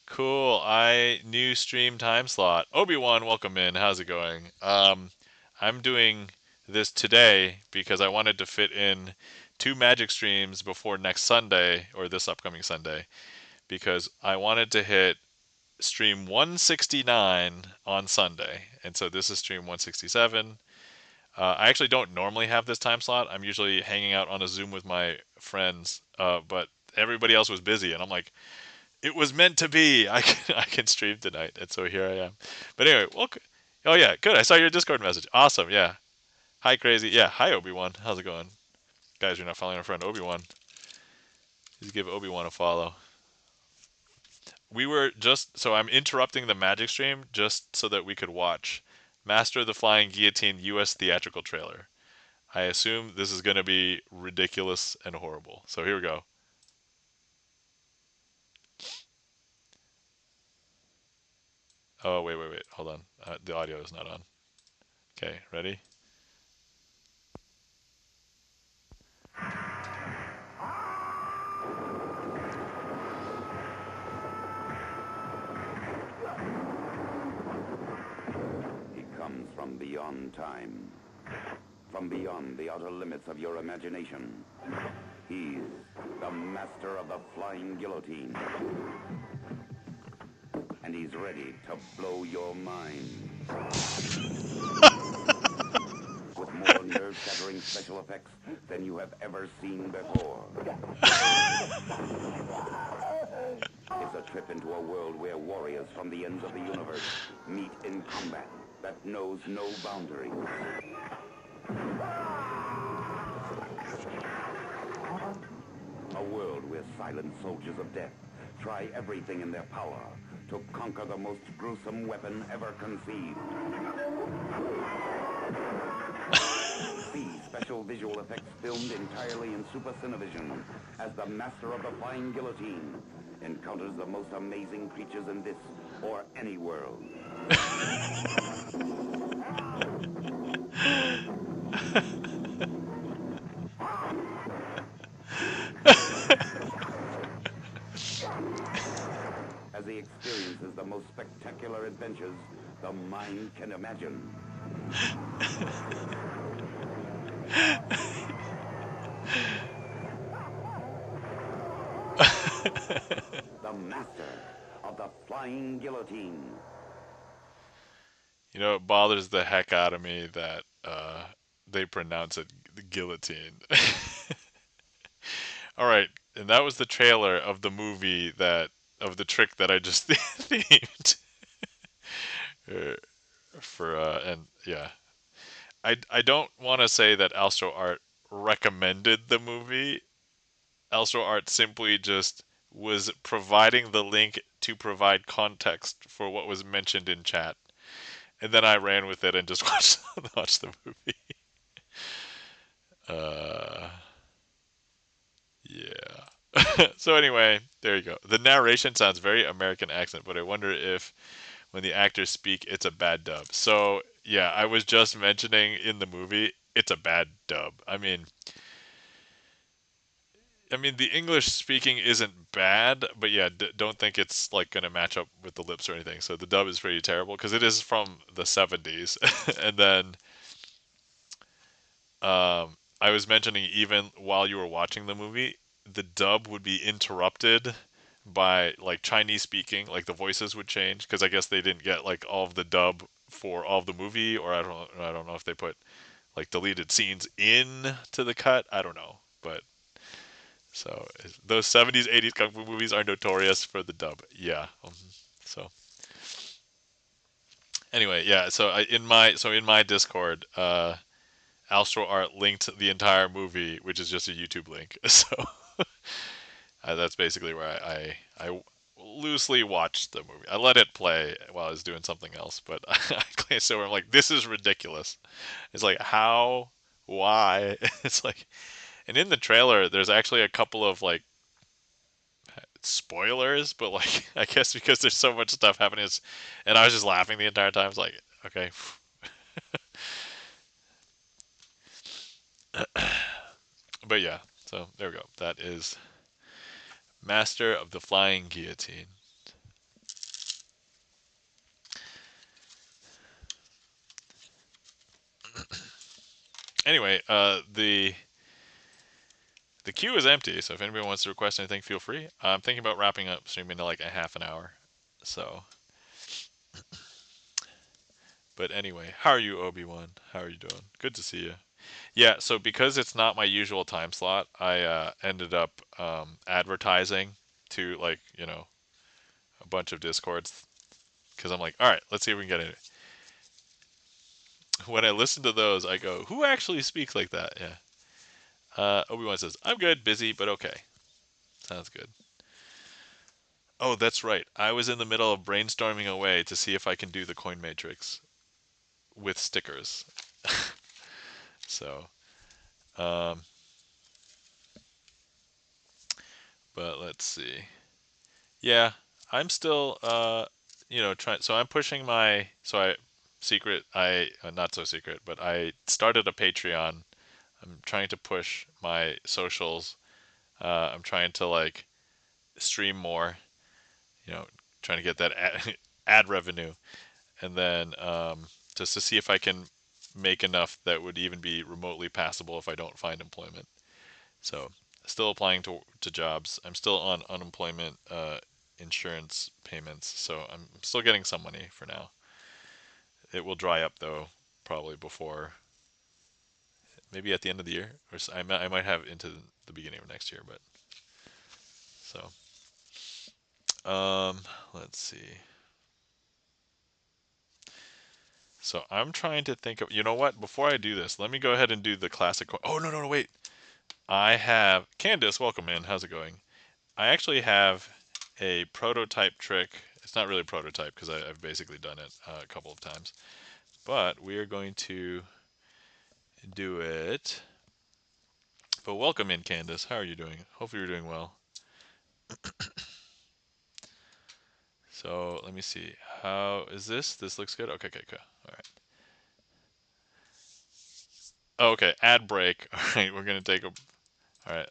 Cool. I new stream time slot. Obi-Wan, welcome in. How's it going? I'm doing this today because I wanted to fit in 2 magic streams before next Sunday or this upcoming Sunday because I wanted to hit stream 169 on Sunday. And so this is stream 167. I actually don't normally have this time slot. I'm usually hanging out on a Zoom with my friends, but everybody else was busy, and I'm like, it was meant to be. I can stream tonight, and so here I am. But anyway, welcome. Oh yeah, good. I saw your Discord message. Awesome. Yeah. Hi, crazy. Yeah. Hi, Obi-Wan. How's it going, guys? You're not following our friend Obi-Wan. Please give Obi-Wan a follow. We were just so I'm interrupting the magic stream just so that we could watch Master of the Flying Guillotine U.S. theatrical trailer. I assume this is going to be ridiculous and horrible. So here we go. Oh, wait. Hold on. The audio is not on. Okay, ready? He comes from beyond time, from beyond the outer limits of your imagination. He's the master of the Flying Guillotine. And he's ready to blow your mind. With more nerve-shattering special effects than you have ever seen before. It's a trip into a world where warriors from the ends of the universe meet in combat that knows no boundaries. A world where silent soldiers of death try everything in their power to conquer the most gruesome weapon ever conceived. See special visual effects filmed entirely in Super Cinevision as the master of the Flying Guillotine encounters the most amazing creatures in this or any world. As he experiences the most spectacular adventures the mind can imagine. The master of the Flying Guillotine. You know, it bothers the heck out of me that they pronounce it guillotine. All right, and that was the trailer of the movie that of the trick that I just themed uh, for and yeah. I don't want to say that Astro Art recommended the movie. Astro Art simply just was providing the link to provide context for what was mentioned in chat. And then I ran with it and just watched the movie. Uh, yeah. So anyway, there you go. The narration sounds very American accent, but I wonder if when the actors speak, it's a bad dub. So yeah, I was just mentioning in the movie, it's a bad dub. I mean, the English speaking isn't bad, but yeah, don't think it's like gonna match up with the lips or anything. So the dub is pretty terrible because it is from the 70s, and then I was mentioning even while you were watching the movie, the dub would be interrupted by like Chinese speaking, like the voices would change because I guess they didn't get like all of the dub for all of the movie, or I don't know if they put like deleted scenes in to the cut. I don't know, but so those 70s, 80s kung fu movies are notorious for the dub. Yeah. So anyway, yeah. So in my Discord, Astro Art linked the entire movie, which is just a YouTube link. So that's basically where I loosely watched the movie. I let it play while I was doing something else, but I glanced over. I'm like, this is ridiculous. It's like how, why? It's like, and in the trailer, there's actually a couple of like spoilers, but like I guess because there's so much stuff happening, and I was just laughing the entire time. It's like, okay, but yeah. So there we go. That is Master of the Flying Guillotine. Anyway, the queue is empty, so if anybody wants to request anything, feel free. I'm thinking about wrapping up streaming to like a half an hour. So, but anyway, how are you, Obi-Wan? How are you doing? Good to see you. Yeah, so because it's not my usual time slot, I ended up advertising to like, a bunch of Discords because I'm like, all right, let's see if we can get it. When I listen to those, I go, who actually speaks like that? Yeah. Obi-Wan says, I'm good, busy, but okay. Sounds good. Oh, that's right. I was in the middle of brainstorming a way to see if I can do the coin matrix with stickers. So, Um, but let's see. Yeah, I'm still trying. So I'm pushing my so I secret I not so secret, but I started a Patreon. I'm trying to push my socials. I'm trying to like stream more. You know, trying to get that ad revenue, and then just to see if I can make enough that would even be remotely passable if I don't find employment. So, still applying to jobs. I'm still on unemployment insurance payments, so I'm still getting some money for now. It will dry up though, probably before maybe at the end of the year, or I might have into the beginning of next year. But so, um, let's see. So I'm trying to think of. You know what? Before I do this, let me go ahead and do the classic. Oh no, no, no! Wait. I have Candace. Welcome, man. How's it going? I actually have a prototype trick. It's not really a prototype because I've basically done it a couple of times. But we are going to do it. But welcome in, Candace. How are you doing? Hopefully you're doing well. So let me see. How is this? This looks good. Okay, okay, okay. All right. Oh, okay. Ad break. All right. We're gonna take a. All right.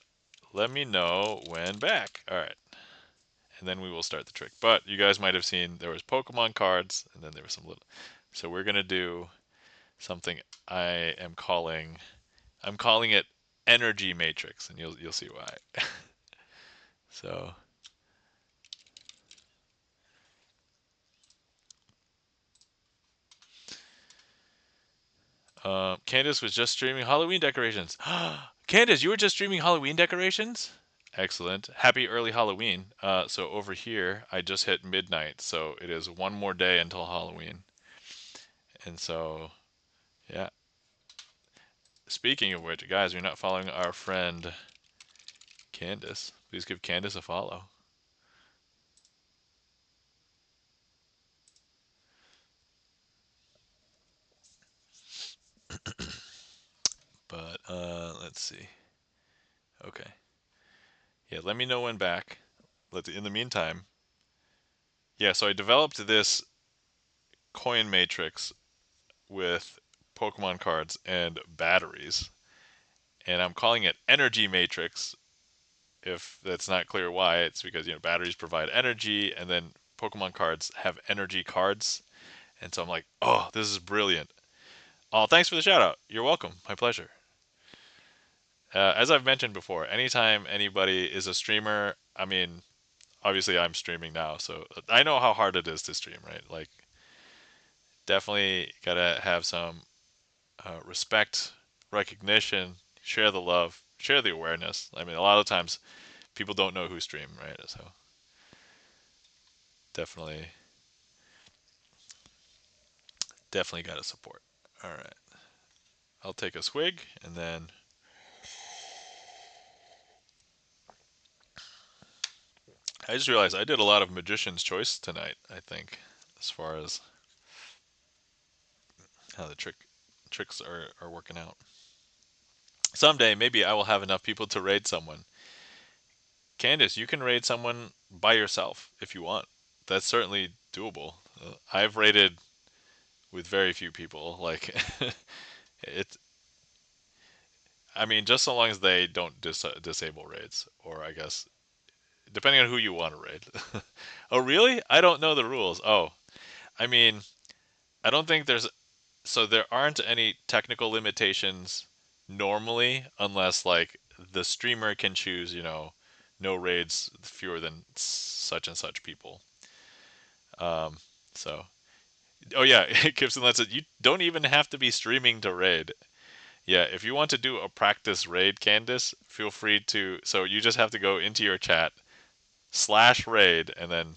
Let me know when back. All right. And then we will start the trick. But you guys might have seen there was Pokemon cards, and then there was some little. So we're gonna do something I am calling. I'm calling it Energy Matrix, and you'll see why. So, Candace was just streaming Halloween decorations. Candace, you were just streaming Halloween decorations? Excellent. Happy early Halloween. So over here, I just hit midnight, so it is one more day until Halloween. And so, yeah. Speaking of which, guys, you're not following our friend Candace. Please give Candace a follow. But let's see. Okay. Yeah, let me know when back. In the meantime, yeah. So I developed this coin matrix with Pokemon cards and batteries, and I'm calling it Energy Matrix. If that's not clear why, it's because batteries provide energy, and then Pokemon cards have energy cards, and so I'm like, oh, this is brilliant. Oh, thanks for the shout out. You're welcome. My pleasure. As I've mentioned before, anytime anybody is a streamer, I mean, obviously I'm streaming now, so I know how hard it is to stream, right? Like, definitely gotta have some respect, recognition, share the love, share the awareness. I mean, a lot of times people don't know who stream, right? So definitely, definitely gotta support. All right, I'll take a swig and then I just realized I did a lot of Magician's Choice tonight. I think, as far as how the tricks are working out. Someday, maybe I will have enough people to raid someone. Candace, you can raid someone by yourself if you want. That's certainly doable. I've raided with very few people. Like, it. I mean, just so long as they don't disable raids, or I guess depending on who you want to raid. Oh, really? I don't know the rules. Oh, I mean, I don't think there aren't any technical limitations normally, unless like the streamer can choose, no raids fewer than such and such people. Um, so, oh yeah, Gibson lets it. You don't even have to be streaming to raid. Yeah, if you want to do a practice raid, Candice, feel free to. So you just have to go into your chat /raid, and then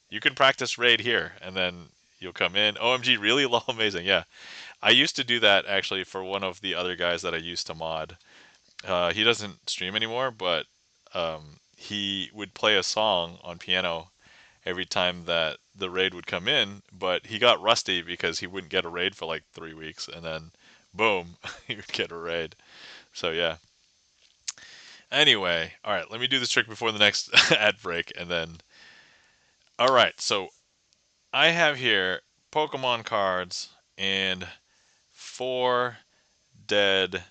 you can practice raid here, and then you'll come in. OMG, really? Lol, amazing. Yeah, I used to do that actually for one of the other guys that I used to mod. He doesn't stream anymore, but he would play a song on piano every time that the raid would come in, but he got rusty because he wouldn't get a raid for like 3 weeks, and then Boom, you get a raid. So yeah. Anyway, all right, let me do this trick before the next ad break, and then. All right, so I have here Pokemon cards and four dead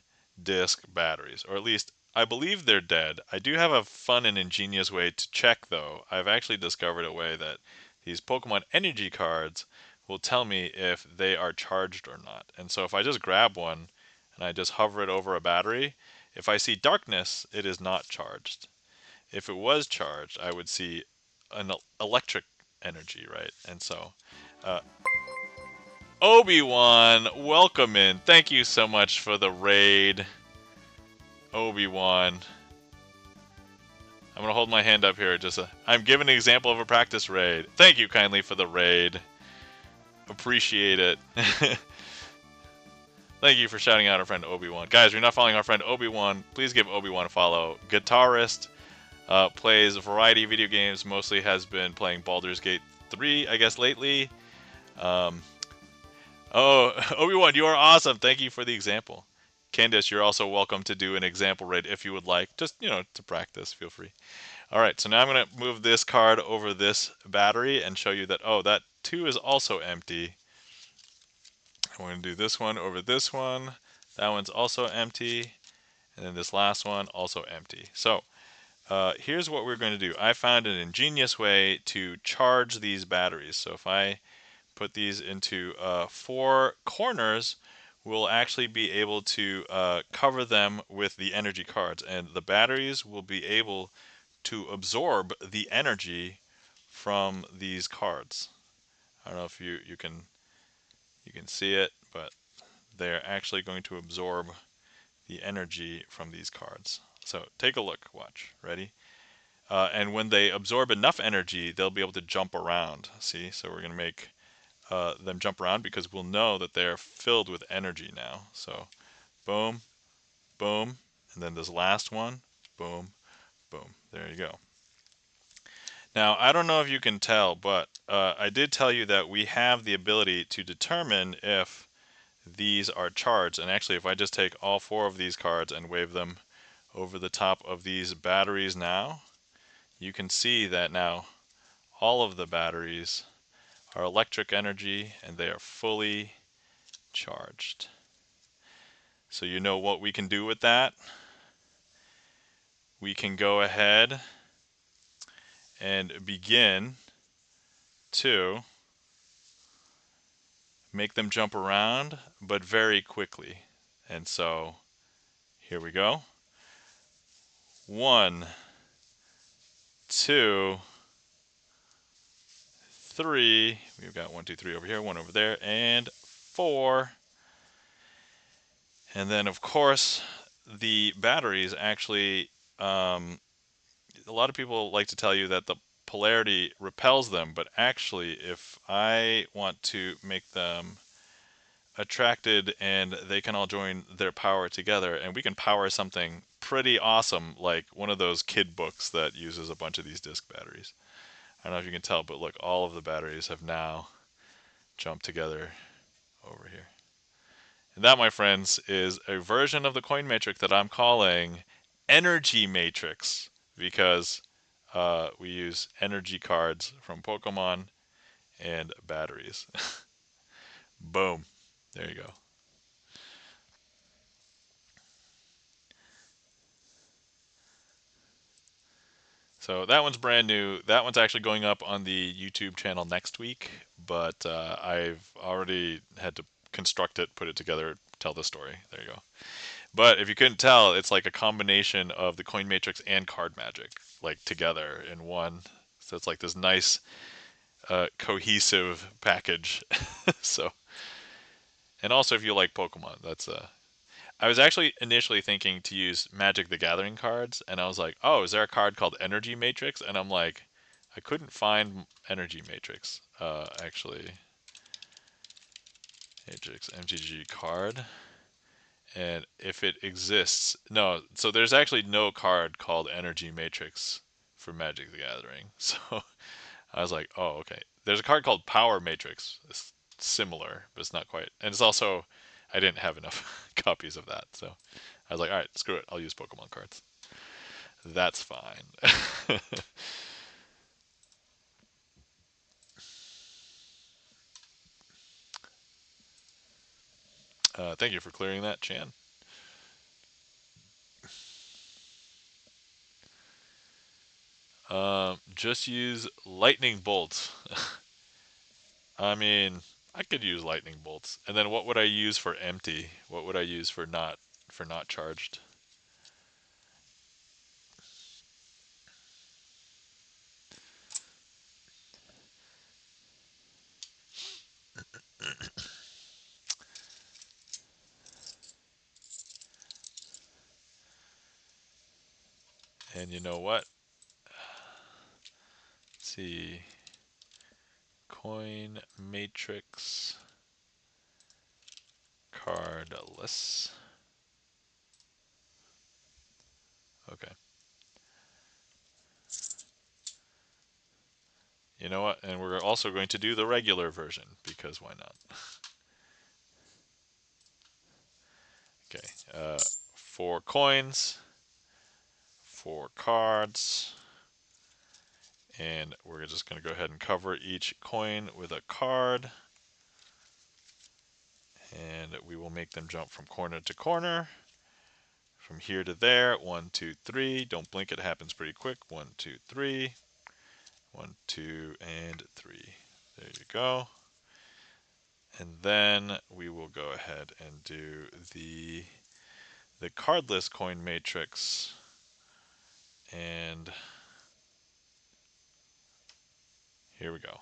disc batteries, or at least I believe they're dead. I do have a fun and ingenious way to check, though. I've actually discovered a way that these Pokemon energy cards will tell me if they are charged or not. And so if I just grab one and I just hover it over a battery, if I see darkness, it is not charged. If it was charged, I would see an electric energy, right? And so, uh, Obi-Wan, welcome in. Thank you so much for the raid, Obi-Wan. I'm gonna hold my hand up here. I'm giving an example of a practice raid. Thank you kindly for the raid. Appreciate it. Thank you for shouting out our friend Obi-Wan. Guys, if you're not following our friend Obi-Wan, please give Obi-Wan a follow. Guitarist, plays a variety of video games. Mostly has been playing Baldur's Gate 3, I guess, lately. Um, oh, Obi-Wan, you are awesome. Thank you for the example. Candace, you're also welcome to do an example raid if you would like. Just, to practice, feel free. All right, so now I'm going to move this card over this battery and show you that, that 2 is also empty. I'm going to do this one over this one. That one's also empty. And then this last one, also empty. So here's what we're going to do. I found an ingenious way to charge these batteries. So if I put these into 4 corners, we'll actually be able to cover them with the energy cards. And the batteries will be able to absorb the energy from these cards. I don't know if you can see it, but they're actually going to absorb the energy from these cards. So take a look, watch, ready? And when they absorb enough energy, they'll be able to jump around. See, so we're going to make them jump around because we'll know that they're filled with energy now. So boom, boom, and then this last one, boom, boom. There you go. Now, I don't know if you can tell, but I did tell you that we have the ability to determine if these are charged. And actually, if I just take all 4 of these cards and wave them over the top of these batteries now, you can see that now all of the batteries are electric energy and they are fully charged. So you know what we can do with that? We can go ahead and begin to make them jump around, but very quickly. And so here we go. 1, 2, 3. We've got 1, 2, 3 over here, 1 over there, and 4. And then, of course, the batteries actually, a lot of people like to tell you that the polarity repels them, but actually, if I want to make them attracted and they can all join their power together, and we can power something pretty awesome, like one of those kid books that uses a bunch of these disc batteries. I don't know if you can tell, but look, all of the batteries have now jumped together over here. And that, my friends, is a version of the coin matrix that I'm calling Energy Matrix, because we use energy cards from Pokemon and batteries. Boom. There you go. So that one's brand new. That one's actually going up on the YouTube channel next week, but I've already had to construct it, put it together, tell the story. There you go. But if you couldn't tell, it's like a combination of the coin matrix and card magic, like together in one. So it's like this nice cohesive package. So, and also if you like Pokemon, that's I was actually initially thinking to use Magic the Gathering cards, and I was like, oh, is there a card called Energy Matrix? And I'm like, I couldn't find Energy Matrix. Actually, Matrix MTG card. And if it exists, no, so there's actually no card called Energy Matrix for Magic the Gathering. So I was like, oh, okay. There's a card called Power Matrix. It's similar, but it's not quite. And it's also I didn't have enough copies of that, so I was like, all right, screw it. I'll use Pokemon cards. That's fine. Thank you for clearing that, Chan. Just use lightning bolts. I mean, I could use lightning bolts. And then what would I use for empty? What would I use for not charged? And you know what? Let's see. Coin matrix cardless. Okay. You know what? And we're also going to do the regular version because why not? Okay. 4 coins, 4 cards, and we're just going to go ahead and cover each coin with a card, and we will make them jump from corner to corner, from here to there. 1, 2, 3. Don't blink; it happens pretty quick. 1, 2, 3. 1, 2, and 3. There you go. And then we will go ahead and do the cardless coin matrix, and here we go.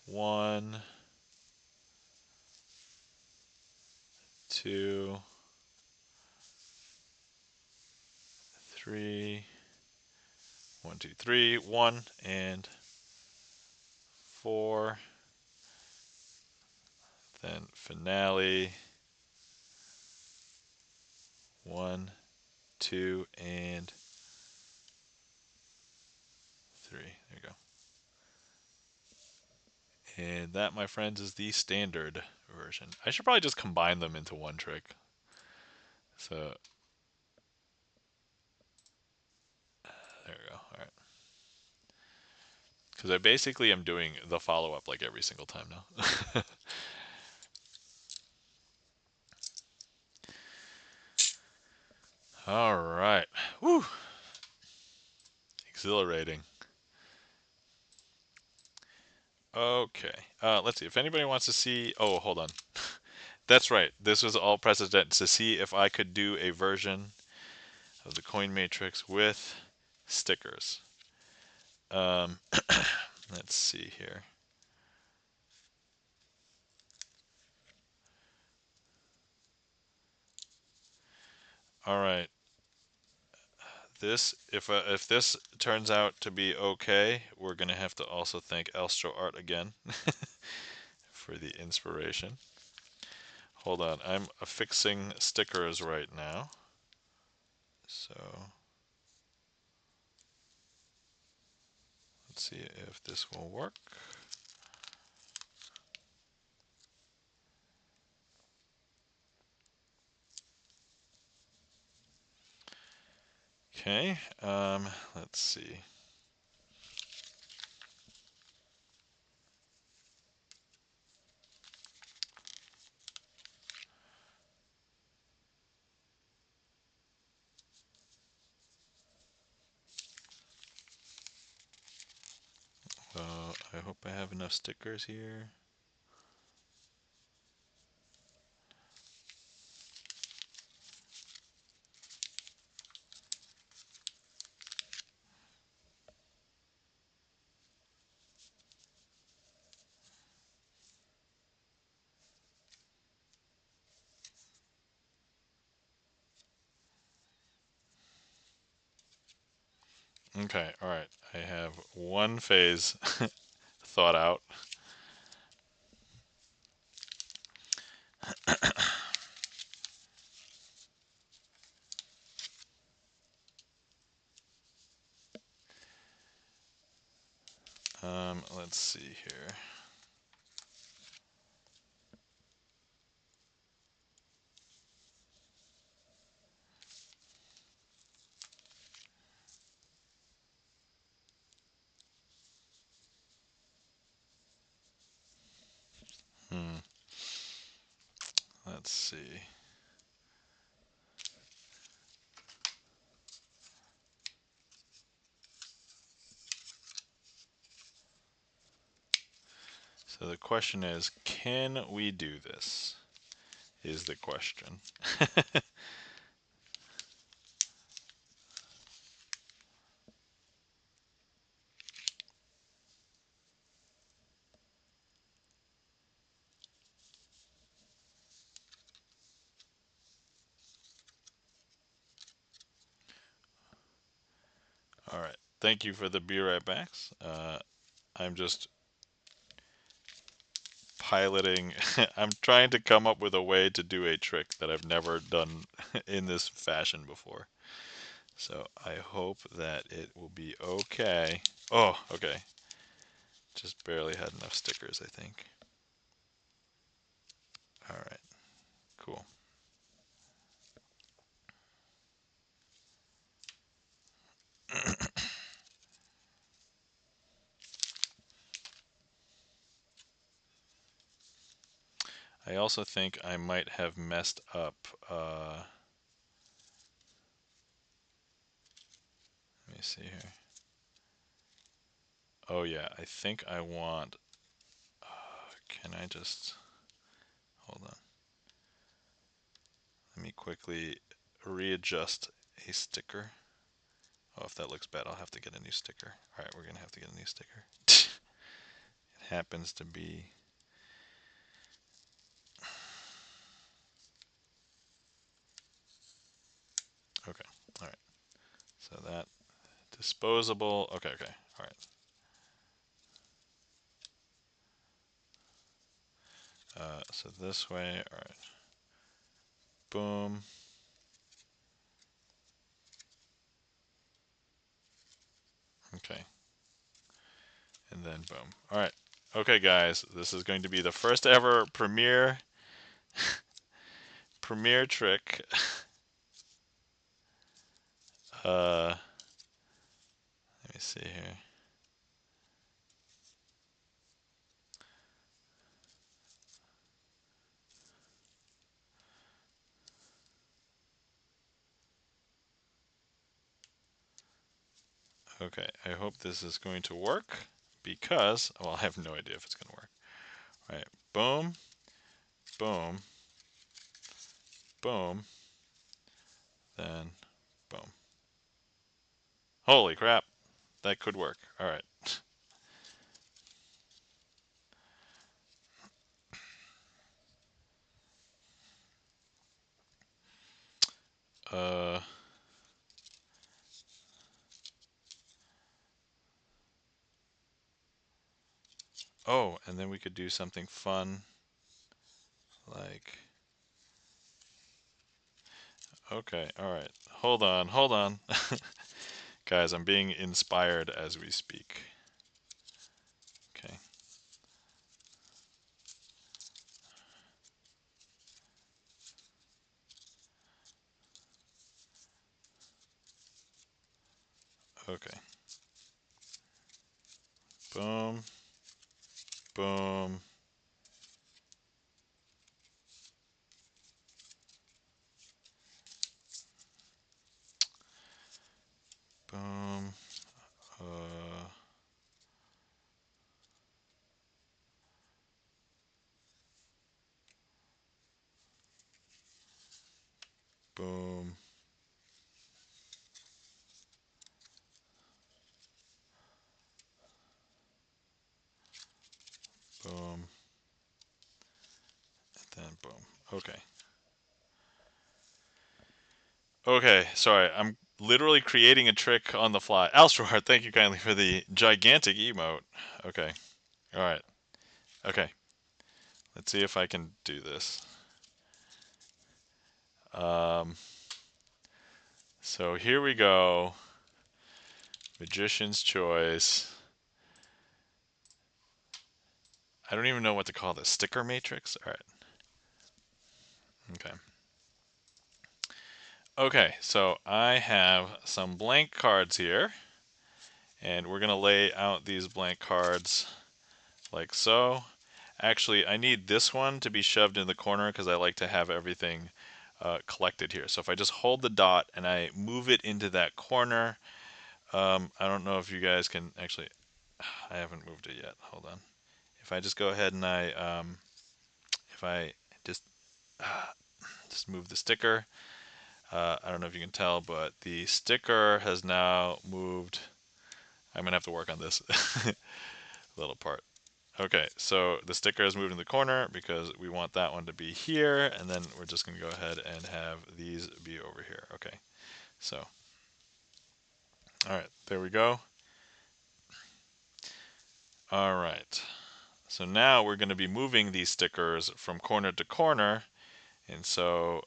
1, 2, 3. 1, 2, 3. 1 and 4. Then finale. 1, 2, and 3. There you go. And that, my friends, is the standard version. I should probably just combine them into one trick. So there we go. All right. Because I basically am doing the follow-up like every single time now. All right. Woo! Exhilarating. Okay. Let's see. If anybody wants to see... Oh, hold on. That's right. This was all precedent to see if I could do a version of the coin matrix with stickers. Let's see here. All right. If this turns out to be okay, we're gonna have to also thank Elstro Art again for the inspiration. Hold on, I'm affixing stickers right now. So let's see if this will work. Okay, let's see. I hope I have enough stickers here. Okay, all right. I have one phase thought out. Let's see here. let's see. So the question is, can we do this? Is the question. All right. Thank you for the be right backs. I'm just piloting. I'm trying to come up with a way to do a trick that I've never done in this fashion before. So I hope that it will be okay. Oh, okay. Just barely had enough stickers, I think. All right. Cool. I also think I might have messed up. Let me see here. Oh yeah, I think I want. Can I just hold on? Let me quickly readjust a sticker. Oh, if that looks bad, I'll have to get a new sticker. All right, we're gonna have to get a new sticker. It happens to be. Okay. All right. So that disposable. Okay. Okay. All right. So this way. All right. Boom. Okay. And then boom. All right. Okay, guys. This is going to be the first ever premiere trick. Let me see here. Okay, I hope this is going to work because, well, I have no idea if it's going to work. All right, boom, boom, boom, then boom. Holy crap, that could work. All right. Uh, oh, and then we could do something fun like, okay, all right. Hold on. Guys, I'm being inspired as we speak. Okay. Okay. Boom, boom, boom. Uh, boom, boom, and then boom. Okay. Okay, sorry. I'm literally creating a trick on the fly. Alstror, thank you kindly for the gigantic emote. Okay. All right. Okay. Let's see if I can do this. Um, so here we go. Magician's choice. I don't even know what to call this. Sticker matrix? All right. Okay. Okay, so I have some blank cards here, and we're going to lay out these blank cards like so. Actually, I need this one to be shoved in the corner because I like to have everything collected here. So if I just hold the dot and I move it into that corner, I don't know if you guys can actually, I haven't moved it yet. Hold on. If I just go ahead and if I just just move the sticker, I don't know if you can tell, but the sticker has now moved. I'm gonna have to work on this little part. Okay, so the sticker has moved in the corner because we want that one to be here, and then we're just gonna go ahead and have these be over here. Okay, so all right, there we go. All right, so now we're gonna be moving these stickers from corner to corner, and so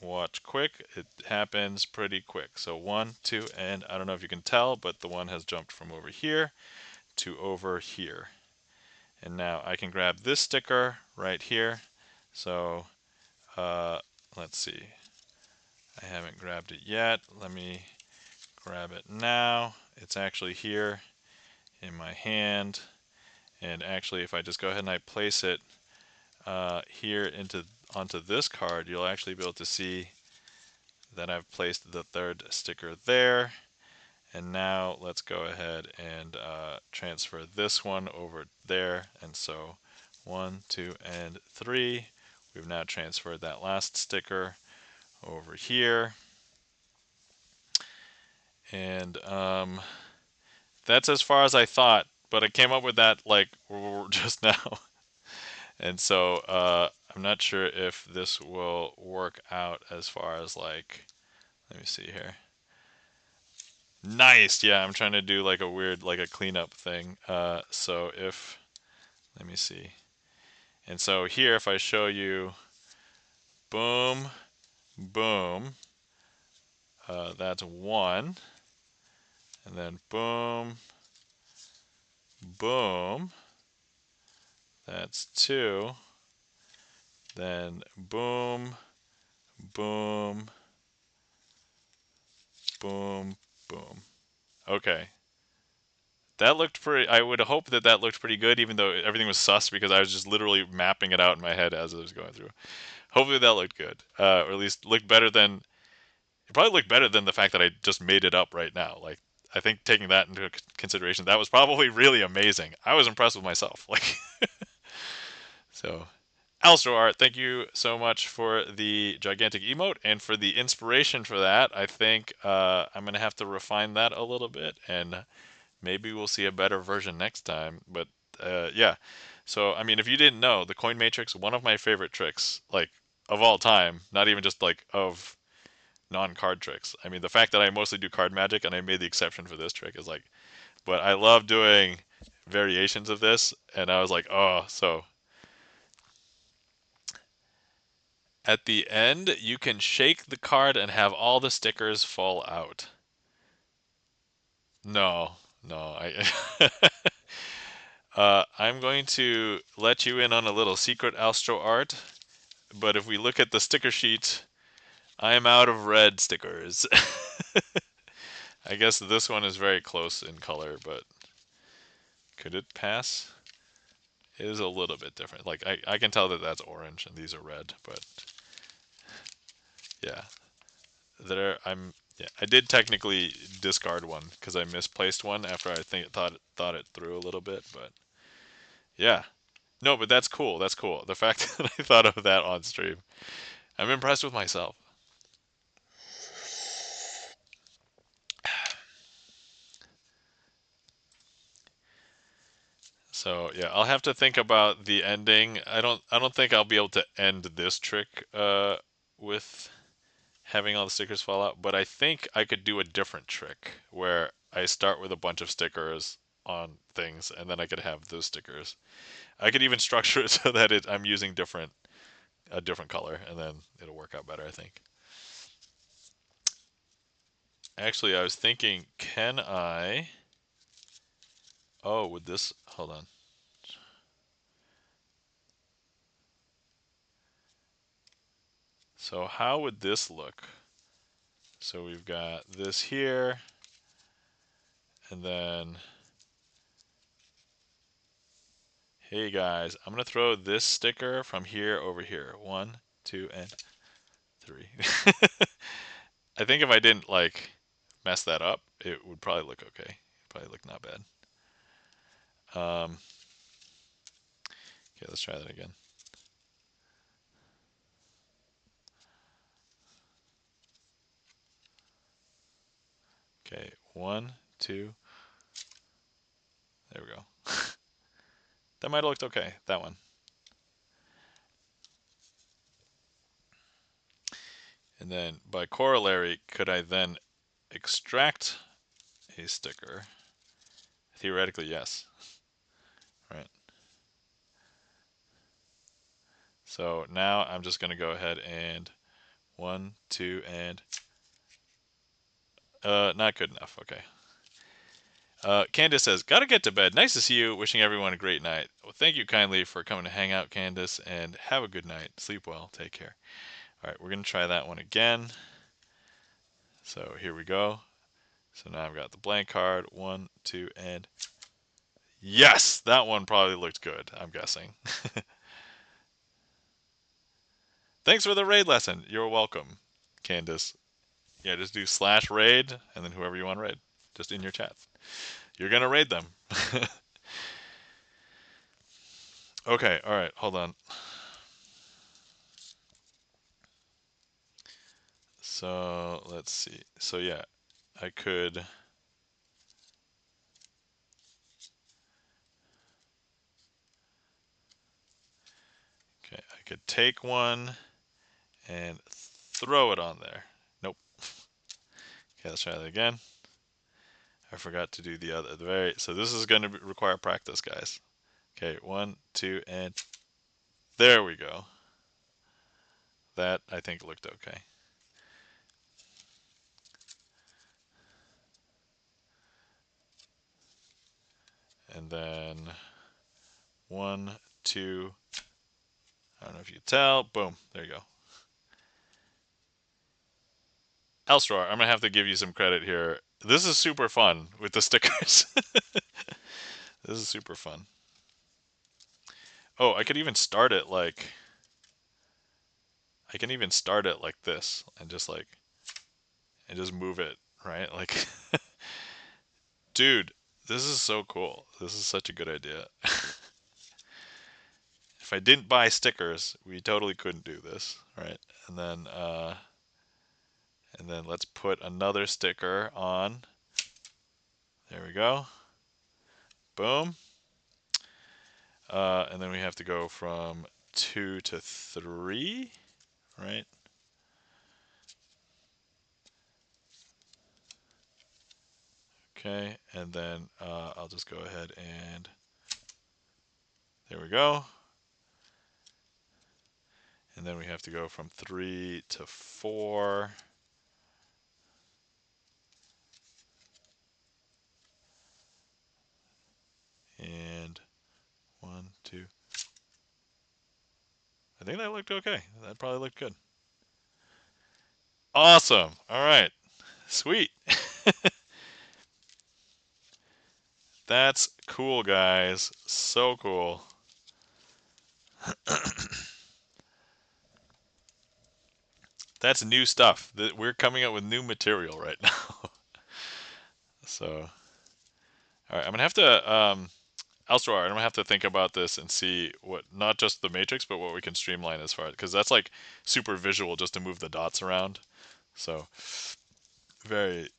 watch quick. It happens pretty quick. So one, two, and I don't know if you can tell, but the one has jumped from over here to over here. And now I can grab this sticker right here. So uh, let's see. I haven't grabbed it yet. Let me grab it now. It's actually here in my hand. And actually, if I just go ahead and I place it here onto this card, you'll actually be able to see that I've placed the third sticker there. And now let's go ahead and transfer this one over there. And so 1, 2, and 3. We've now transferred that last sticker over here. And that's as far as I thought, but I came up with that like just now. And so I'm not sure if this will work out as far as like, let me see here. Nice. Yeah, I'm trying to do like a weird, like a cleanup thing. So if, let me see. And so here, if I show you, boom, boom, that's one. And then boom, boom, that's two. Then boom, boom, boom, boom. Okay. That looked pretty. I would hope that that looked pretty good, even though everything was sus because I was just literally mapping it out in my head as I was going through. Hopefully that looked good, or at least looked better than. It probably looked better than the fact that I just made it up right now. Like I think taking that into consideration, that was probably really amazing. I was impressed with myself. Like so. Alstro Art, thank you so much for the gigantic emote and for the inspiration for that. I think I'm going to have to refine that a little bit and maybe we'll see a better version next time. But yeah, so I mean, if you didn't know, the coin matrix, one of my favorite tricks, like of all time, not even just like of non-card tricks. I mean, the fact that I mostly do card magic and I made the exception for this trick is like, but I love doing variations of this, and I was like, oh, so at the end, you can shake the card and have all the stickers fall out. No, no, I. I'm going to let you in on a little secret Astro art, but if we look at the sticker sheet, I am out of red stickers. I guess this one is very close in color, but could it pass? It is a little bit different. Like I can tell that that's orange and these are red, but yeah, there I'm. Yeah, I did technically discard one because I misplaced one after I thought it through a little bit, but yeah. No, but that's cool. That's cool. The fact that I thought of that on stream, I'm impressed with myself. So yeah, I'll have to think about the ending. I don't think I'll be able to end this trick with having all the stickers fall out, but I think I could do a different trick where I start with a bunch of stickers on things and then I could have those stickers. I could even structure it so that I'm using a different color and then it'll work out better, I think. Actually, I was thinking, can I would this hold on. So how would this look? So we've got this here, and then Hey guys, I'm gonna throw this sticker from here over here. 1, 2, and 3. I think if I didn't like mess that up, it would probably look okay. Probably look not bad. Okay, let's try that again. Okay, 1, 2. There we go. That might have looked okay. That one. And then by corollary, could I then extract a sticker? Theoretically, yes. Right. So now I'm just going to go ahead and 1, 2, and not good enough. Okay. Candace says, "Gotta get to bed. Nice to see you. Wishing everyone a great night." Well, thank you kindly for coming to hang out, Candace, and have a good night. Sleep well. Take care. All right, we're gonna try that one again. So here we go. So now I've got the blank card. 1, 2, and yes, that one probably looked good. I'm guessing. Thanks for the raid lesson. You're welcome, Candace. Yeah, just do /raid and then whoever you want to raid, just in your chat. You're gonna raid them. Okay, all right, hold on. So let's see. So yeah, I could. Okay, I could take one and throw it on there. Nope. Okay, let's try that again. I forgot to do the other. So this is going to require practice, guys. Okay, 1, 2, and there we go. That I think looked okay. And then 1, 2. I don't know if you can tell. Boom. There you go. Elstror, I'm gonna have to give you some credit here. This is super fun with the stickers. This is super fun. Oh, I could even start it like I can even start it like this and just move it, right? Like dude, this is so cool. This is such a good idea. If I didn't buy stickers, we totally couldn't do this, right? And then let's put another sticker on. There we go. Boom. And then we have to go from 2 to 3, right? Okay, and then I'll just go ahead and there we go. And then we have to go from 3 to 4. And 1, 2. I think that looked okay. That probably looked good. Awesome. All right. Sweet. That's cool, guys. So cool. That's new stuff. We're coming up with new material right now. So, all right, I'm gonna have to, Alstrar, I'm gonna have to think about this and see what, not just the matrix, but what we can streamline as far, because that's like super visual just to move the dots around. So, very,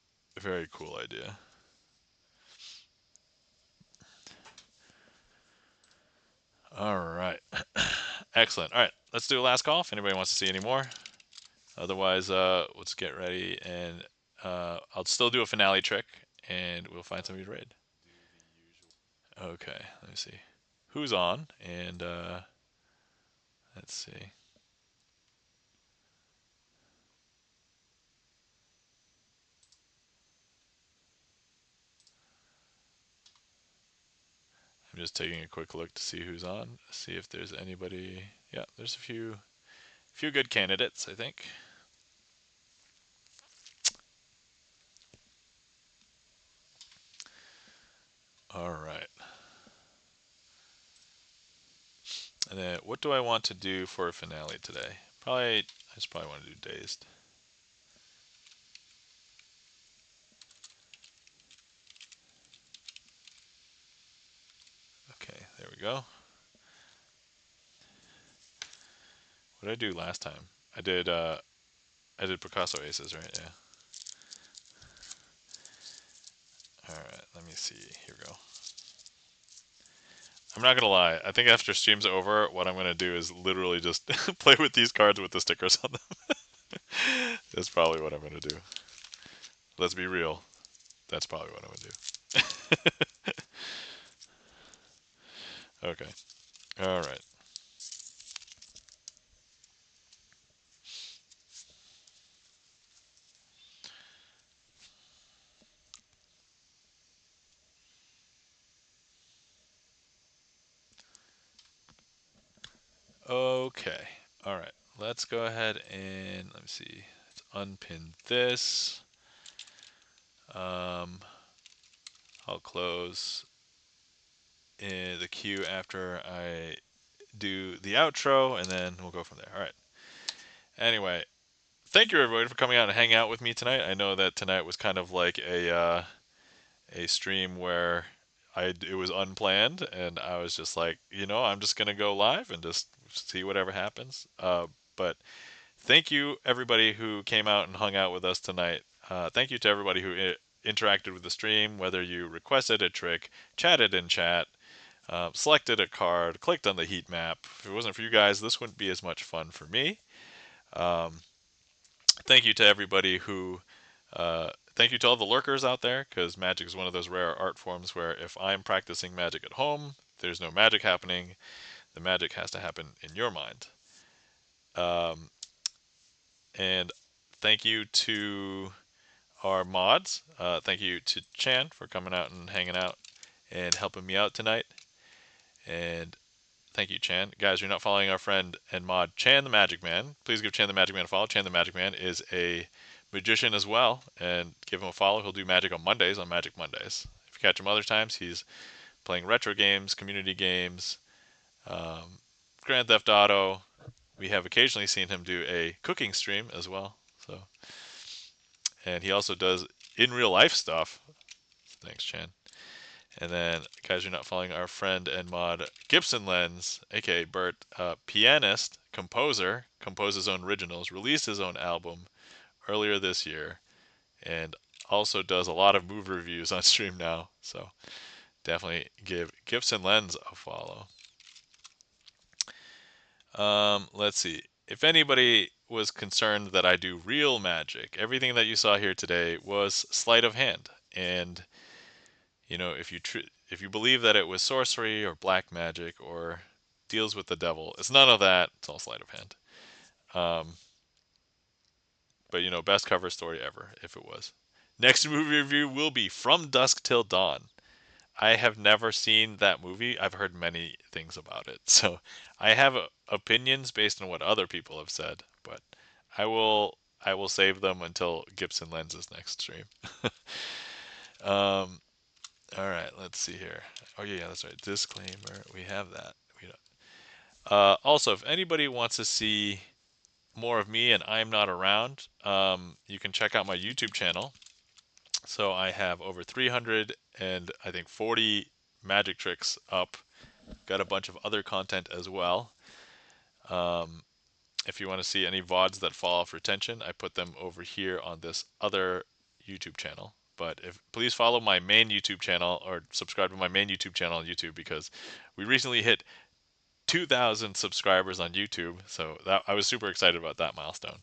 very cool idea. All right, excellent. All right, let's do a last call if anybody wants to see any more. Otherwise, let's get ready and I'll still do a finale trick and we'll find somebody to raid. Okay, let me see. Who's on? And let's see. I'm just taking a quick look to see who's on. See if there's anybody. Yeah, there's a few good candidates, I think. All right. And then what do I want to do for a finale today? Probably, I just probably want to do Dazed. Okay, there we go. What did I do last time? I did Picasso Aces, right? Yeah. All right, let me see. Here we go. I'm not gonna lie. I think after stream's over, what I'm gonna do is literally just play with these cards with the stickers on them. That's probably what I'm gonna do. Let's be real. That's probably what I'm gonna do. Okay. All right. Okay. All right. Let's go ahead and let me see. Let's unpin this. Um, I'll close in the queue after I do the outro, and then we'll go from there. All right. Anyway, thank you everybody for coming out and hanging out with me tonight. I know that tonight was kind of like a stream where it was unplanned, and I was just like, I'm just gonna go live and just see whatever happens. But thank you everybody who came out and hung out with us tonight. Thank you to everybody who interacted with the stream, whether you requested a trick, chatted in chat, selected a card, clicked on the heat map. If it wasn't for you guys, this wouldn't be as much fun for me. Um, Thank you to everybody who. Thank you to all the lurkers out there, because Magic is one of those rare art forms where if I'm practicing Magic at home, there's no magic happening. The magic has to happen in your mind. Um, and thank you to our mods. Thank you to Chan for coming out and hanging out and helping me out tonight. And thank you, Chan. Guys, you're not following our friend and mod Chan the Magic Man. Please give Chan the Magic Man a follow. Chan the Magic Man is a magician as well, and give him a follow. He'll do magic on Mondays on Magic Mondays. If you catch him other times, he's playing retro games, community games, um, Grand Theft Auto. We have occasionally seen him do a cooking stream as well. So, and he also does in real life stuff. Thanks, Chan. And then, guys, you're not following our friend and mod Gibson Lens, aka Bert, pianist, composer, composed his own originals, released his own album earlier this year, and also does a lot of movie reviews on stream now. So definitely give Gibson Lens a follow. Let's see. If anybody was concerned that I do real magic, everything that you saw here today was sleight of hand. And if you believe that it was sorcery or black magic or deals with the devil, it's none of that. It's all sleight of hand. Um, but best cover story ever if it was. Next movie review will be From Dusk Till Dawn. I have never seen that movie. I've heard many things about it, so I have opinions based on what other people have said. But I will save them until Gibson Lens's next stream. um, all right, let's see here. Oh yeah, that's right. Disclaimer. We have that. We don't. Also, if anybody wants to see more of me and I'm not around, you can check out my YouTube channel. So I have over 300 and I think 40 magic tricks up. Got a bunch of other content as well. Um, if you want to see any VODs that fall off retention, I put them over here on this other YouTube channel. But please follow my main YouTube channel or subscribe to my main YouTube channel on YouTube, because we recently hit 2,000 subscribers on YouTube. So I was super excited about that milestone.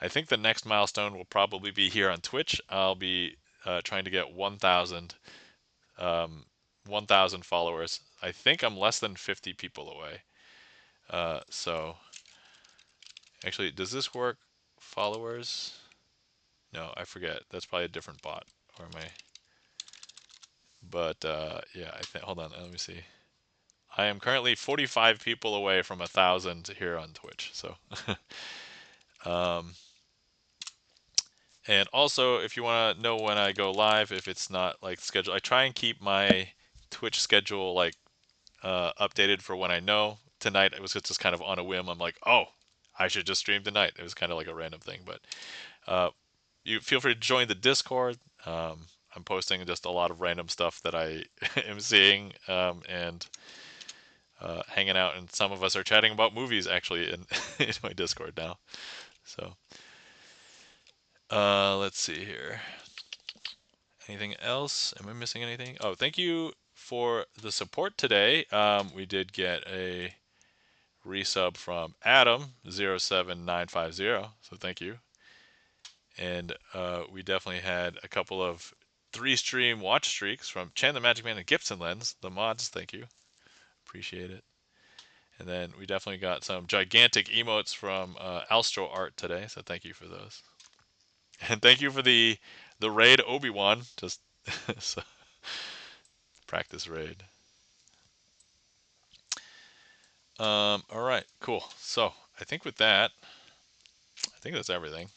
I think the next milestone will probably be here on Twitch. I'll be trying to get 1,000 followers. I think I'm less than 50 people away. So actually, does this work? Followers? No, I forget. That's probably a different bot. Or am I? But yeah, I think. Hold on, let me see. I am currently 45 people away from 1,000 here on Twitch. So, um, and also, if you want to know when I go live, if it's not like scheduled, I try and keep my Twitch schedule like updated for when I know. tonight it was just kind of on a whim. I'm like, oh, I should just stream tonight. It was kind of like a random thing, but you feel free to join the Discord. I'm posting just a lot of random stuff that I am seeing and hanging out, and some of us are chatting about movies actually in, in my Discord now. So let's see here. Anything else? Am I missing anything? Oh, thank you for the support today. We did get a resub from Adam07950, so thank you. And we definitely had a couple of 3-stream watch streaks from Chan the Magic Man and Gibson Lens, the mods. Thank you, appreciate it. And then we definitely got some gigantic emotes from Alstro Art today, so thank you for those. And thank you for the raid Obi-Wan, just so, practice raid. All right, cool. So I think with that, I think that's everything.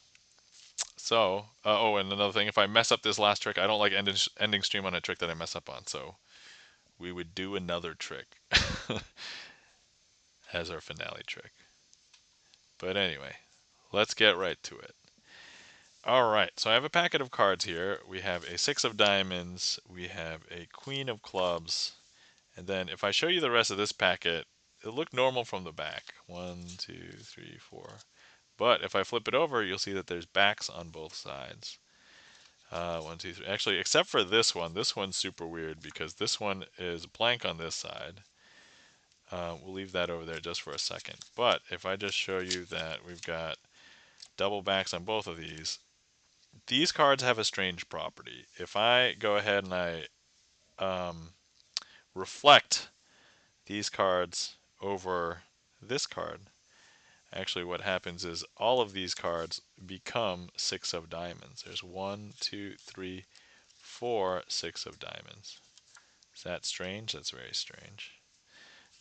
So, oh, and another thing, if I mess up this last trick, I don't like ending stream on a trick that I mess up on. So we would do another trick as our finale trick. But anyway, let's get right to it. All right, so I have a packet of cards here. We have a 6 of diamonds, we have a queen of clubs, and then if I show you the rest of this packet, it'll look normal from the back. 1, 2, 3, 4. But if I flip it over, you'll see that there's backs on both sides. 1, 2, 3. Actually, except for this one. This one's super weird because this one is blank on this side. We'll leave that over there just for a second. But if I just show you that we've got double backs on both of these cards have a strange property. If I go ahead and I reflect these cards over this card, actually what happens is all of these cards become 6 of diamonds. There's 1, 2, 3, 4, 6 of diamonds. Is that strange? That's very strange.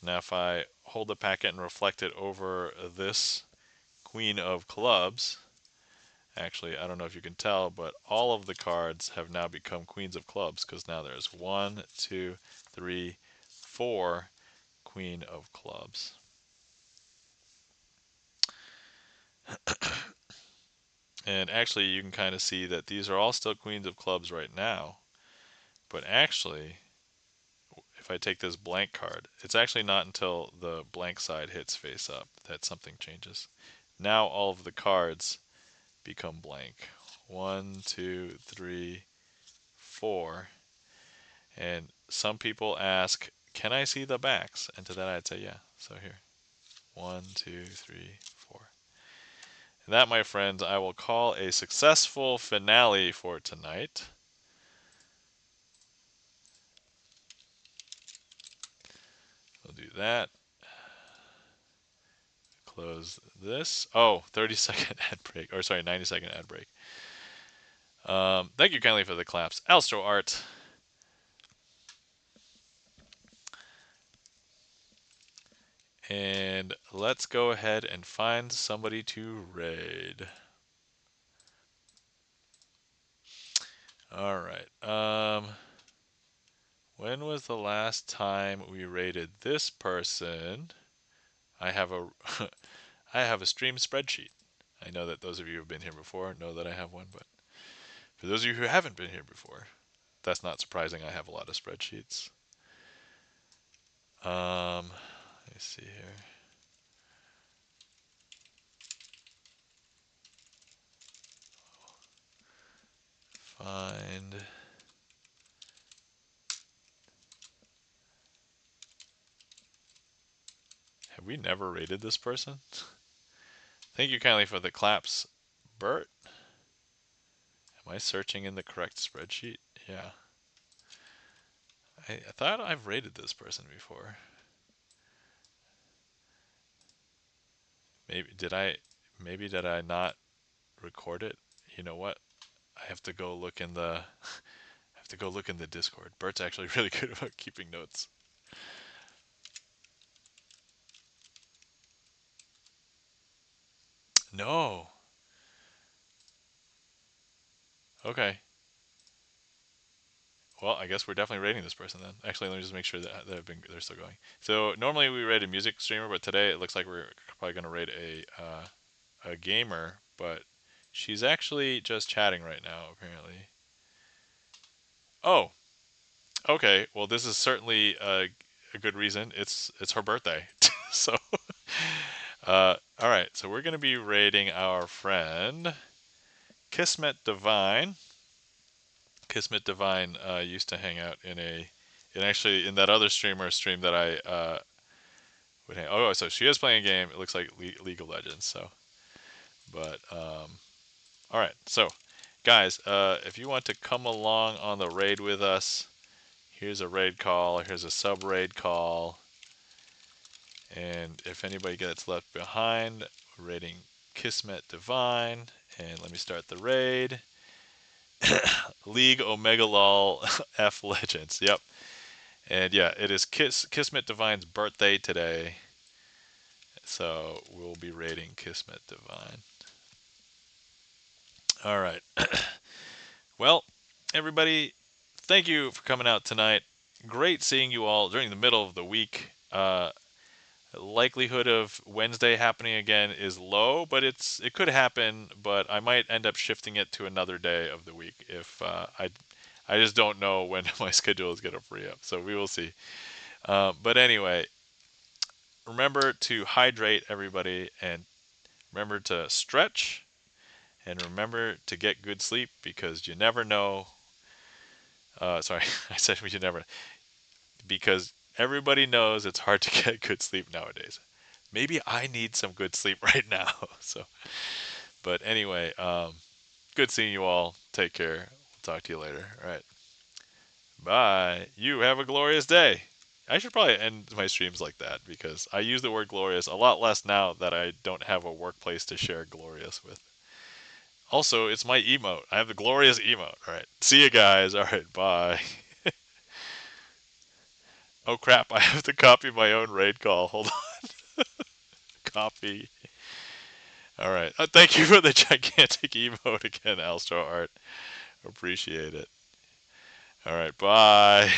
Now if I hold the packet and reflect it over this queen of clubs, actually I don't know if you can tell, but all of the cards have now become queens of clubs because now there's 1, 2, 3, 4 queen of clubs. And actually you can kind of see that these are all still queens of clubs right now, but actually if I take this blank card, it's actually not until the blank side hits face up that something changes. Now all of the cards become blank. 1, 2, 3, 4. And some people ask, can I see the backs? And to that I'd say, yeah. So here. 1, 2, 3, 4. And that, my friends, I will call a successful finale for tonight. We'll do that. Close this. Oh, 30-second ad break. Or sorry, 90-second ad break. Thank you kindly for the claps. Alstro Art. And let's go ahead and find somebody to raid. All right. When was the last time we raided this person? I have a I have a stream spreadsheet. I know that those of you who have been here before know that I have one, but for those of you who haven't been here before, that's not surprising. I have a lot of spreadsheets. Let me see here. Find. Have we never rated this person? Thank you kindly for the claps, Bert. Am I searching in the correct spreadsheet? Yeah. I thought I've rated this person before. Maybe did I not record it? You know what? I have to go look in the I have to go look in the Discord. Bert's actually really good about keeping notes. No. Okay. well, I guess we're definitely rating this person then. Actually, let me just make sure that they're still going. So normally we rate a music streamer, but today it looks like we're probably going to rate a gamer. But she's actually just chatting right now, apparently. Oh, okay. Well, this is certainly a good reason. It's her birthday, so all right. So we're going to be rating our friend Kismet Divine. Kismet Divine used to hang out in actually in that other streamer stream that I would hang. Oh, so she is playing a game. It looks like League of Legends. So, but all right. So, guys, if you want to come along on the raid with us, here's a raid call. Here's a sub raid call. And if anybody gets left behind, we're raiding Kismet Divine. And let me start the raid. League Omega Lol F Legends. Yep. And yeah, it is Kismet Divine's birthday today. So we'll be raiding Kismet Divine. All right. Well, everybody, thank you for coming out tonight. Great seeing you all during the middle of the week. Likelihood of Wednesday happening again is low, but it could happen. But I might end up shifting it to another day of the week if I just don't know when my schedule is gonna free up. So we will see. But anyway, remember to hydrate, everybody, and remember to stretch, and remember to get good sleep because you never know. Sorry, I said you never, because everybody knows it's hard to get good sleep nowadays. Maybe I need some good sleep right now. So, but anyway, good seeing you all. Take care. We'll talk to you later. All right. Bye. You have a glorious day. I should probably end my streams like that because I use the word glorious a lot less now that I don't have a workplace to share glorious with. Also, it's my emote. I have the glorious emote. All right. See you guys. All right. Bye. Oh crap. I have to copy my own raid call. Hold on. Copy. All right. Thank you for the gigantic emote again, Alstro Art. Appreciate it. All right. Bye.